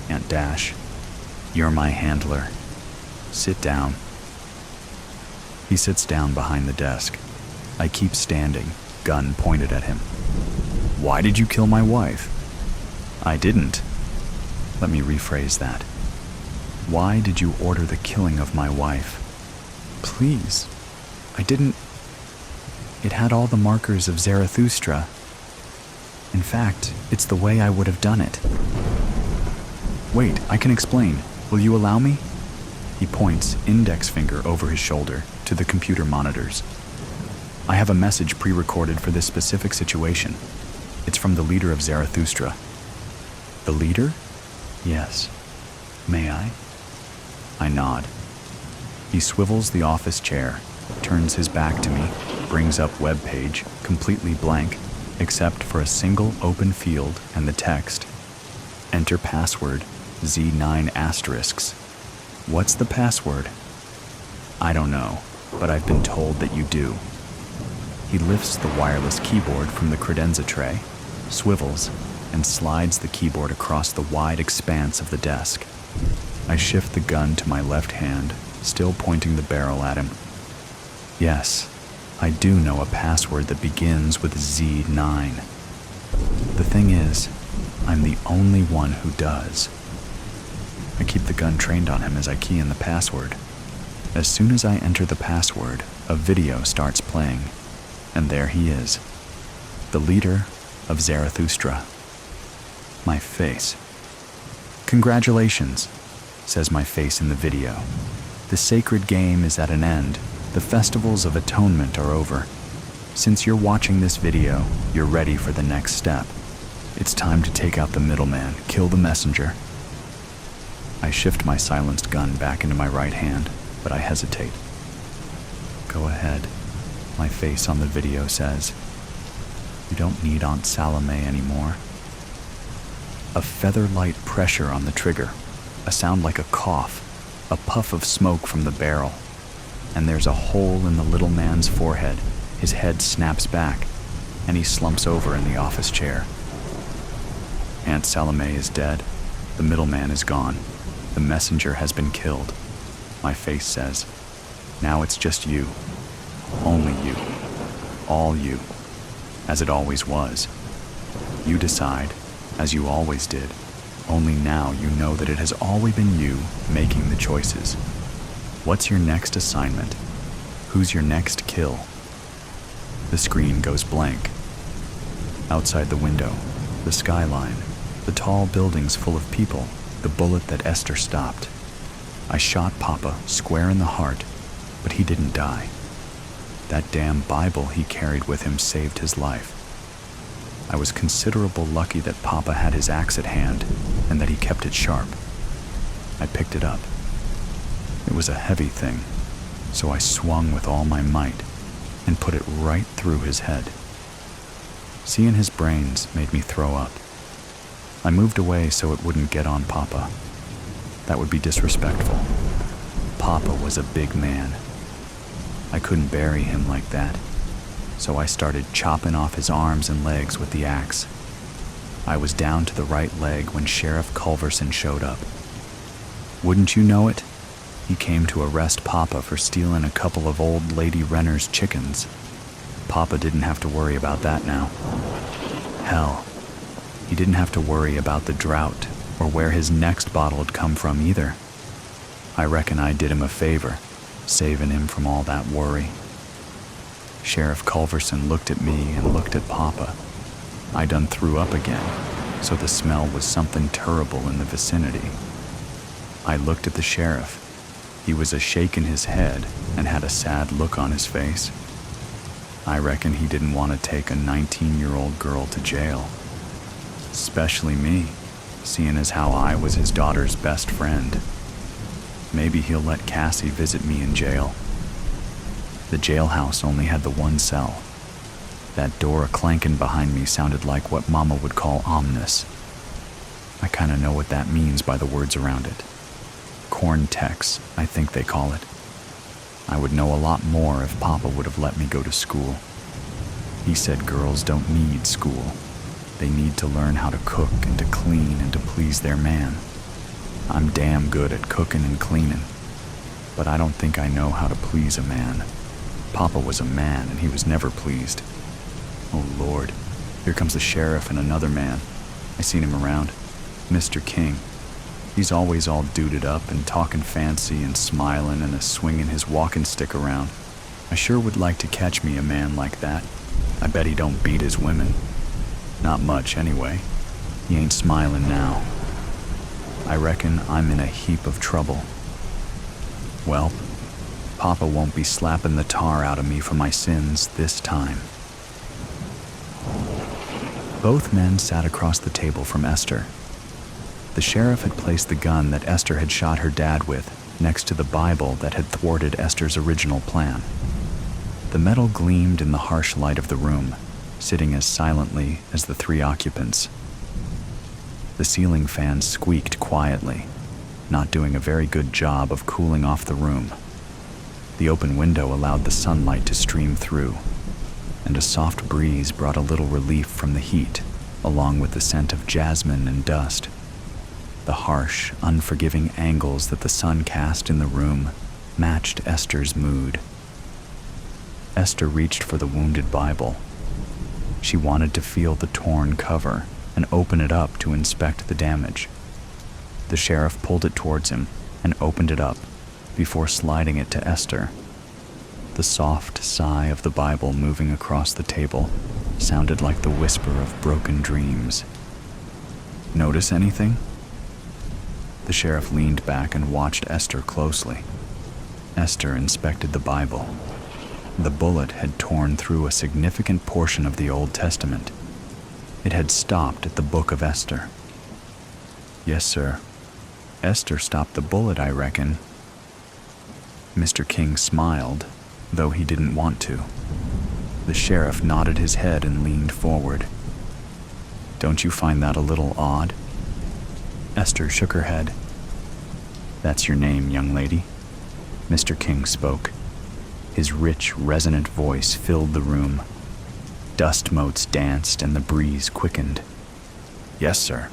Aunt Dash, you're my handler. Sit down. He sits down behind the desk. I keep standing, gun pointed at him. Why did you kill my wife? I didn't. Let me rephrase that. Why did you order the killing of my wife? Please, I didn't. It had all the markers of Zarathustra. In fact, it's the way I would have done it. Wait, I can explain. Will you allow me? He points, index finger over his shoulder, to the computer monitors. I have a message pre-recorded for this specific situation. It's from the leader of Zarathustra. The leader? Yes. May I? I nod. He swivels the office chair, turns his back to me, brings up web page, completely blank, except for a single open field and the text. Enter password, Z9 asterisks. What's the password? I don't know, but I've been told that you do. He lifts the wireless keyboard from the credenza tray, swivels, and slides the keyboard across the wide expanse of the desk. I shift the gun to my left hand, still pointing the barrel at him. Yes, I do know a password that begins with Z9. The thing is, I'm the only one who does. I keep the gun trained on him as I key in the password. As soon as I enter the password, a video starts playing, and there he is, the leader of Zarathustra. My face. Congratulations, says my face in the video. The sacred game is at an end. The festivals of atonement are over. Since you're watching this video, you're ready for the next step. It's time to take out the middleman, kill the messenger. I shift my silenced gun back into my right hand, but I hesitate. Go ahead, my face on the video says. You don't need Aunt Salome anymore. A feather-light pressure on the trigger, a sound like a cough, a puff of smoke from the barrel, and there's a hole in the little man's forehead. His head snaps back, and he slumps over in the office chair. Aunt Salome is dead. The middleman is gone. The messenger has been killed. My face says, now it's just you. Only you. All you. As it always was. You decide, as you always did. Only now you know that it has always been you making the choices. What's your next assignment? Who's your next kill? The screen goes blank. Outside the window, the skyline, the tall buildings full of people, the bullet that Esther stopped. I shot Papa square in the heart, but he didn't die. That damn Bible he carried with him saved his life. I was considerable lucky that Papa had his axe at hand and that he kept it sharp. I picked it up. It was a heavy thing, so I swung with all my might and put it right through his head. Seeing his brains made me throw up. I moved away so it wouldn't get on Papa. That would be disrespectful. Papa was a big man. I couldn't bury him like that, so I started chopping off his arms and legs with the axe. I was down to the right leg when Sheriff Culverson showed up. Wouldn't you know it? He came to arrest Papa for stealing a couple of old lady Renner's chickens. Papa didn't have to worry about that now. Hell, he didn't have to worry about the drought or where his next bottle'd come from either. I reckon I did him a favor, saving him from all that worry. Sheriff Culverson looked at me and looked at Papa. I done threw up again, so the smell was something terrible in the vicinity. I looked at the sheriff. He was a-shaking his head and had a sad look on his face. I reckon he didn't want to take a 19-year-old girl to jail. Especially me, seeing as how I was his daughter's best friend. Maybe he'll let Cassie visit me in jail. The jailhouse only had the one cell. That door a-clanking behind me sounded like what Mama would call ominous. I kinda know what that means by the words around it. Corn-tex, I think they call it. I would know a lot more if Papa would have let me go to school. He said girls don't need school. They need to learn how to cook and to clean and to please their man. I'm damn good at cooking and cleaning, but I don't think I know how to please a man. Papa was a man and he was never pleased. Oh Lord, here comes the sheriff and another man. I seen him around. Mr. King. He's always all duded up and talking fancy and smiling and swinging his walking stick around. I sure would like to catch me a man like that. I bet he don't beat his women. Not much, anyway. He ain't smiling now. I reckon I'm in a heap of trouble. Well, Papa won't be slapping the tar out of me for my sins this time. Both men sat across the table from Esther. The sheriff had placed the gun that Esther had shot her dad with next to the Bible that had thwarted Esther's original plan. The metal gleamed in the harsh light of the room, sitting as silently as the three occupants. The ceiling fan squeaked quietly, not doing a very good job of cooling off the room. The open window allowed the sunlight to stream through, and a soft breeze brought a little relief from the heat, along with the scent of jasmine and dust. The harsh, unforgiving angles that the sun cast in the room matched Esther's mood. Esther reached for the wounded Bible. She wanted to feel the torn cover and open it up to inspect the damage. The sheriff pulled it towards him and opened it up before sliding it to Esther. The soft sigh of the Bible moving across the table sounded like the whisper of broken dreams. Notice anything? The sheriff leaned back and watched Esther closely. Esther inspected the Bible. The bullet had torn through a significant portion of the Old Testament. It had stopped at the book of Esther. Yes, sir. Esther stopped the bullet, I reckon. Mr. King smiled, though he didn't want to. The sheriff nodded his head and leaned forward. Don't you find that a little odd? Esther shook her head. That's your name, young lady. Mr. King spoke. His rich, resonant voice filled the room. Dust motes danced and the breeze quickened. Yes, sir.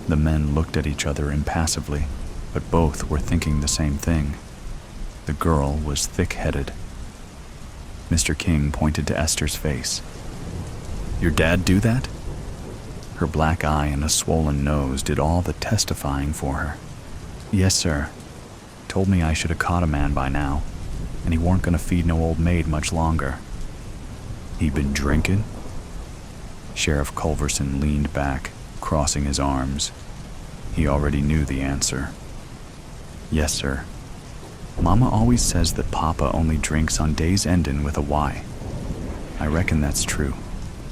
The men looked at each other impassively, but both were thinking the same thing. The girl was thick-headed. Mr. King pointed to Esther's face. Your dad do that? Her black eye and a swollen nose did all the testifying for her. Yes, sir. Told me I should have caught a man by now, and he weren't gonna feed no old maid much longer. He been drinking? Sheriff Culverson leaned back, crossing his arms. He already knew the answer. Yes, sir. Mama always says that Papa only drinks on days endin' with a Y. I reckon that's true.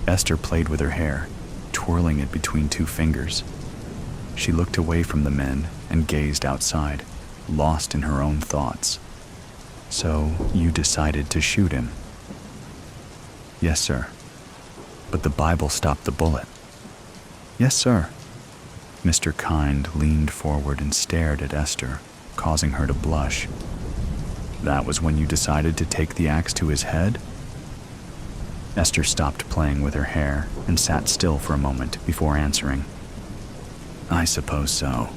Esther played with her hair, twirling it between two fingers. She looked away from the men and gazed outside, lost in her own thoughts. So you decided to shoot him? Yes, sir. But the Bible stopped the bullet. Yes, sir. Mr. Kind leaned forward and stared at Esther, causing her to blush. That was when you decided to take the axe to his head? Esther stopped playing with her hair and sat still for a moment before answering. I suppose so.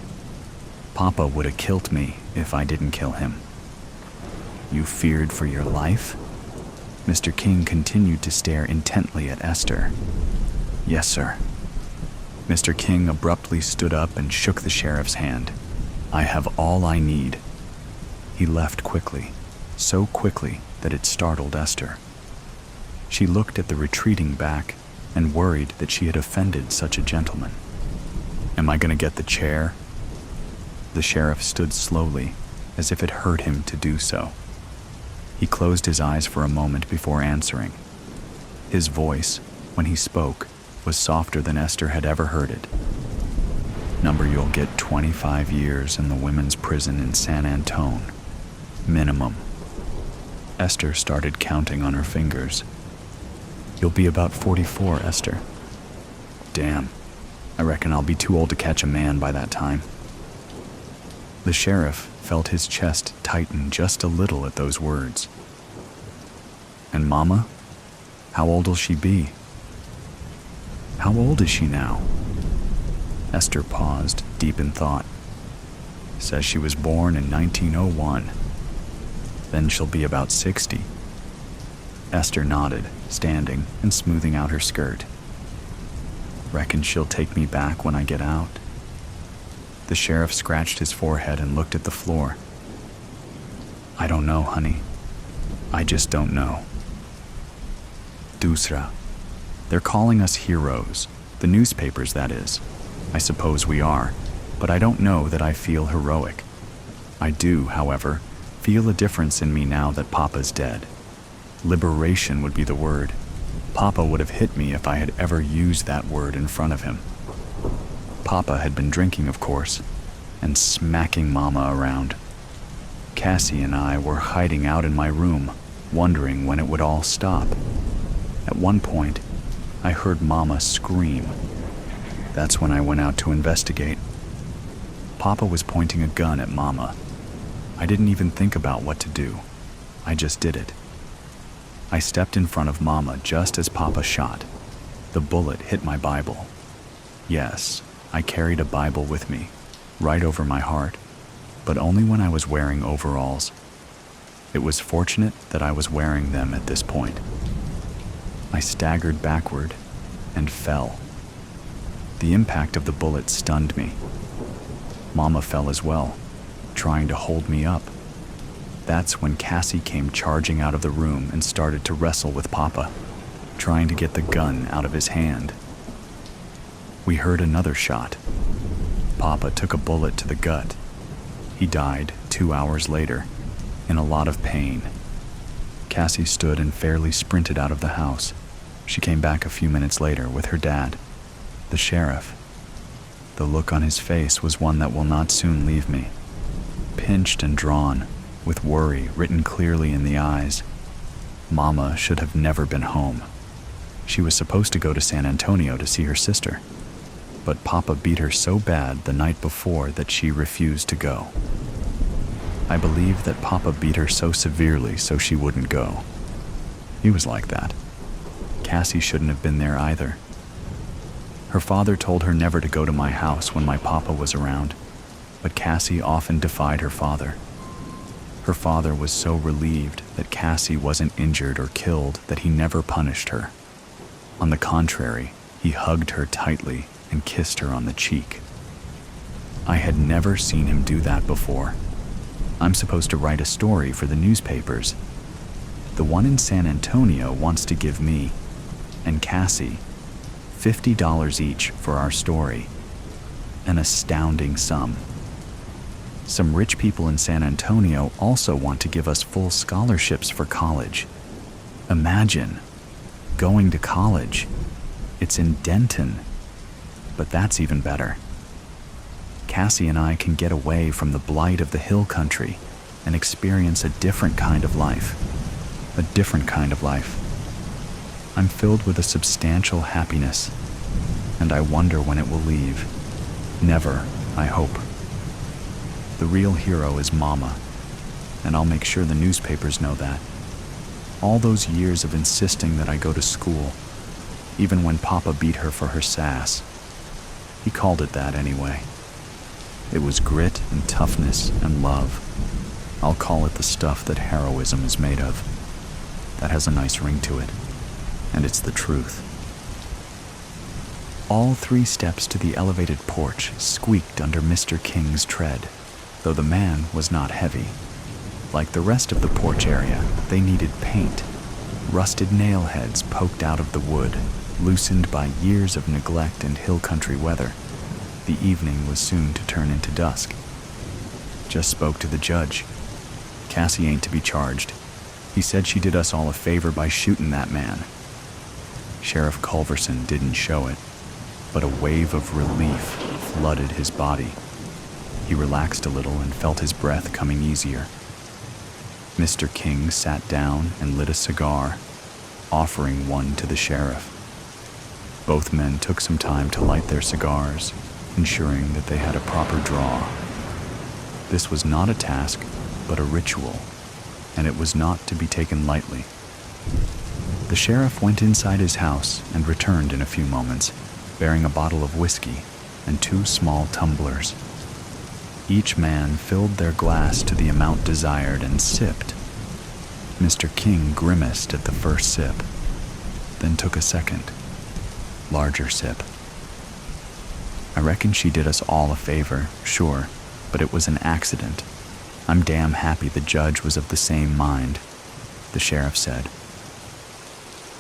Papa would have killed me if I didn't kill him. You feared for your life? Mr. King continued to stare intently at Esther. Yes, sir. Mr. King abruptly stood up and shook the sheriff's hand. I have all I need. He left quickly, so quickly that it startled Esther. She looked at the retreating back and worried that she had offended such a gentleman. Am I going to get the chair? The sheriff stood slowly, as if it hurt him to do so. He closed his eyes for a moment before answering. His voice, when he spoke, was softer than Esther had ever heard it. Number, you'll get 25 years in the women's prison in San Antone. Minimum. Esther started counting on her fingers. You'll be about 44, Esther. Damn. I reckon I'll be too old to catch a man by that time. The sheriff felt his chest tighten just a little at those words. And Mama? How old'll she be? How old is she now? Esther paused, deep in thought. Says she was born in 1901. Then she'll be about 60. Esther nodded, standing and smoothing out her skirt. Reckon she'll take me back when I get out? The sheriff scratched his forehead and looked at the floor. I don't know, honey. I just don't know. Dusra. They're calling us heroes. The newspapers, that is. I suppose we are, but I don't know that I feel heroic. I do, however, feel a difference in me now that Papa's dead. Liberation would be the word. Papa would have hit me if I had ever used that word in front of him. Papa had been drinking, of course, and smacking Mama around. Cassie and I were hiding out in my room, wondering when it would all stop. At one point, I heard Mama scream. That's when I went out to investigate. Papa was pointing a gun at Mama. I didn't even think about what to do. I just did it. I stepped in front of Mama just as Papa shot. The bullet hit my Bible. Yes, I carried a Bible with me, right over my heart, but only when I was wearing overalls. It was fortunate that I was wearing them at this point. I staggered backward and fell. The impact of the bullet stunned me. Mama fell as well, trying to hold me up. That's when Cassie came charging out of the room and started to wrestle with Papa, trying to get the gun out of his hand. We heard another shot. Papa took a bullet to the gut. He died 2 hours later, in a lot of pain. Cassie stood and fairly sprinted out of the house. She came back a few minutes later with her dad, the sheriff. The look on his face was one that will not soon leave me. Pinched and drawn, with worry written clearly in the eyes. Mama should have never been home. She was supposed to go to San Antonio to see her sister, but Papa beat her so bad the night before that she refused to go. I believe that Papa beat her so severely so she wouldn't go. He was like that. Cassie shouldn't have been there either. Her father told her never to go to my house when my papa was around, but Cassie often defied her father. Her father was so relieved that Cassie wasn't injured or killed that he never punished her. On the contrary, he hugged her tightly and kissed her on the cheek. I had never seen him do that before. I'm supposed to write a story for the newspapers. The one in San Antonio wants to give me, and Cassie, $50 each for our story. An astounding sum. Some rich people in San Antonio also want to give us full scholarships for college. Imagine going to college. It's in Denton, but that's even better. Cassie and I can get away from the blight of the hill country and experience a different kind of life. A different kind of life. I'm filled with a substantial happiness, and I wonder when it will leave. Never, I hope. The real hero is Mama, and I'll make sure the newspapers know that. All those years of insisting that I go to school, even when Papa beat her for her sass. He called it that anyway. It was grit and toughness and love. I'll call it the stuff that heroism is made of. That has a nice ring to it, and it's the truth. All 3 steps to the elevated porch squeaked under Mr. King's tread, though the man was not heavy. Like the rest of the porch area, they needed paint. Rusted nail heads poked out of the wood, loosened by years of neglect and hill country weather. The evening was soon to turn into dusk. Just spoke to the judge. Cassie ain't to be charged. He said she did us all a favor by shooting that man. Sheriff Culverson didn't show it, but a wave of relief flooded his body. He relaxed a little and felt his breath coming easier. Mr. King sat down and lit a cigar, offering one to the sheriff. Both men took some time to light their cigars, ensuring that they had a proper draw. This was not a task, but a ritual, and it was not to be taken lightly. The sheriff went inside his house and returned in a few moments, bearing a bottle of whiskey and 2 small tumblers. Each man filled their glass to the amount desired and sipped. Mr. King grimaced at the first sip, then took a second, larger sip. I reckon she did us all a favor, sure, but it was an accident. I'm damn happy the judge was of the same mind, the sheriff said.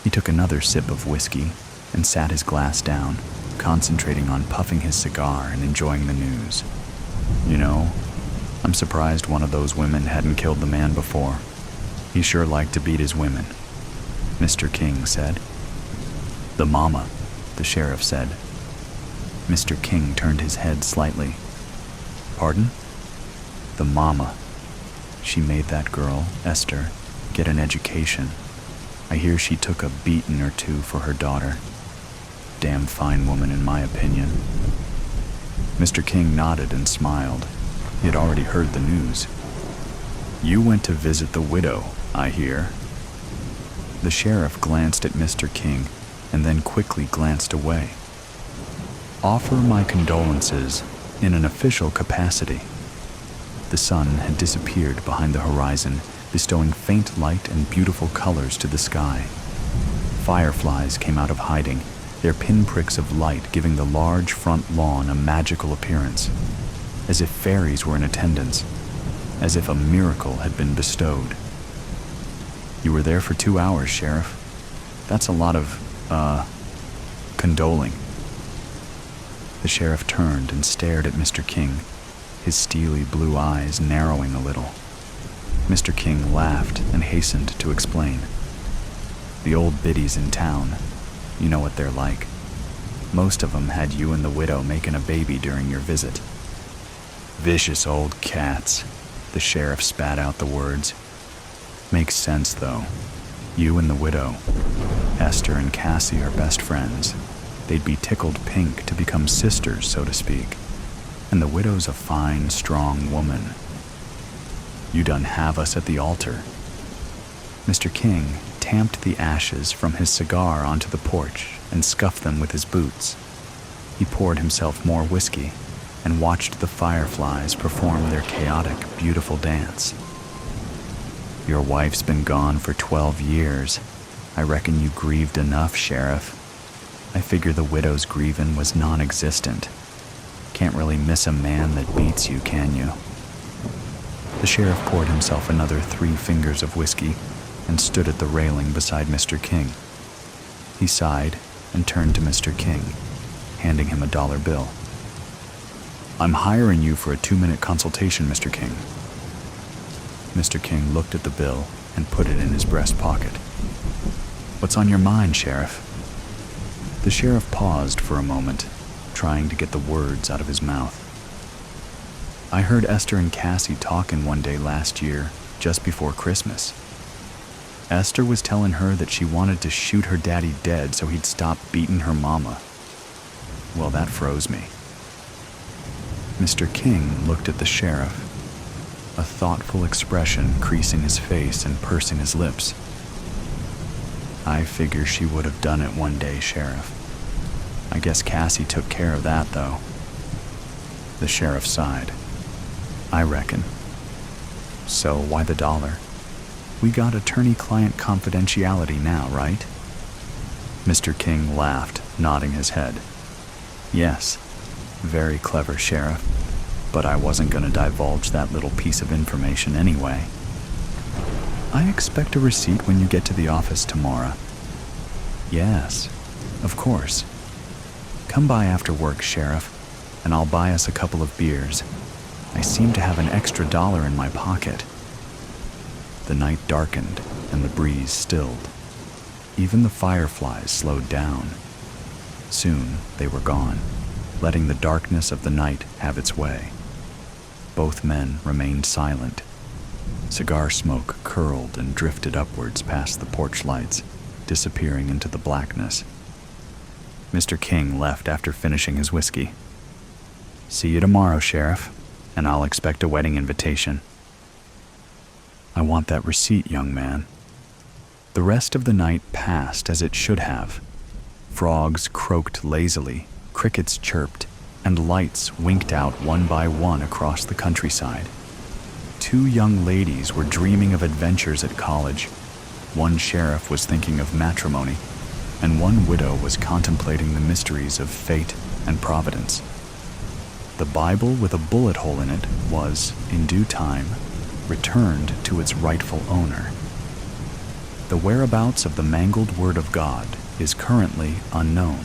He took another sip of whiskey and sat his glass down, concentrating on puffing his cigar and enjoying the news. You know, I'm surprised one of those women hadn't killed the man before. He sure liked to beat his women, Mr. King said. The mama, the sheriff said. Mr. King turned his head slightly. Pardon? The mama. She made that girl, Esther, get an education. I hear she took a beating or 2 for her daughter. Damn fine woman, in my opinion. Mr. King nodded and smiled. He had already heard the news. You went to visit the widow, I hear. The sheriff glanced at Mr. King and then quickly glanced away. Offer my condolences in an official capacity. The sun had disappeared behind the horizon, bestowing faint light and beautiful colors to the sky. Fireflies came out of hiding, their pinpricks of light giving the large front lawn a magical appearance, as if fairies were in attendance, as if a miracle had been bestowed. You were there for 2 hours, Sheriff. That's a lot of, condoling. The sheriff turned and stared at Mr. King, his steely blue eyes narrowing a little. Mr. King laughed and hastened to explain. The old biddies in town, you know what they're like. Most of them had you and the widow making a baby during your visit. Vicious old cats, the sheriff spat out the words. Makes sense, though. You and the widow, Esther and Cassie, are best friends. They'd be tickled pink to become sisters, so to speak. And the widow's a fine, strong woman. You done have us at the altar. Mr. King tamped the ashes from his cigar onto the porch and scuffed them with his boots. He poured himself more whiskey and watched the fireflies perform their chaotic, beautiful dance. Your wife's been gone for 12 years. I reckon you grieved enough, Sheriff. I figure the widow's grieving was non-existent. Can't really miss a man that beats you, can you? The sheriff poured himself another 3 fingers of whiskey and stood at the railing beside Mr. King. He sighed and turned to Mr. King, handing him a $1 bill. I'm hiring you for a 2-minute consultation, Mr. King. Mr. King looked at the bill and put it in his breast pocket. What's on your mind, Sheriff? The sheriff paused for a moment, trying to get the words out of his mouth. I heard Esther and Cassie talking one day last year, just before Christmas. Esther was telling her that she wanted to shoot her daddy dead so he'd stop beating her mama. Well, that froze me. Mr. King looked at the sheriff, a thoughtful expression creasing his face and pursing his lips. I figure she would have done it one day, Sheriff. I guess Cassie took care of that, though. The sheriff sighed. I reckon. So why the dollar? We got attorney-client confidentiality now, right? Mr. King laughed, nodding his head. Yes, very clever, Sheriff, but I wasn't going to divulge that little piece of information anyway. I expect a receipt when you get to the office tomorrow. Yes, of course. Come by after work, Sheriff, and I'll buy us a couple of beers. I seem to have an extra $1 in my pocket. The night darkened and the breeze stilled. Even the fireflies slowed down. Soon they were gone, letting the darkness of the night have its way. Both men remained silent. Cigar smoke curled and drifted upwards past the porch lights, disappearing into the blackness. Mr. King left after finishing his whiskey. See you tomorrow, Sheriff, and I'll expect a wedding invitation. I want that receipt, young man. The rest of the night passed as it should have. Frogs croaked lazily, crickets chirped, and lights winked out one by one across the countryside. 2 young ladies were dreaming of adventures at college. One sheriff was thinking of matrimony, and one widow was contemplating the mysteries of fate and providence. The Bible with a bullet hole in it was, in due time, returned to its rightful owner. The whereabouts of the mangled Word of God is currently unknown.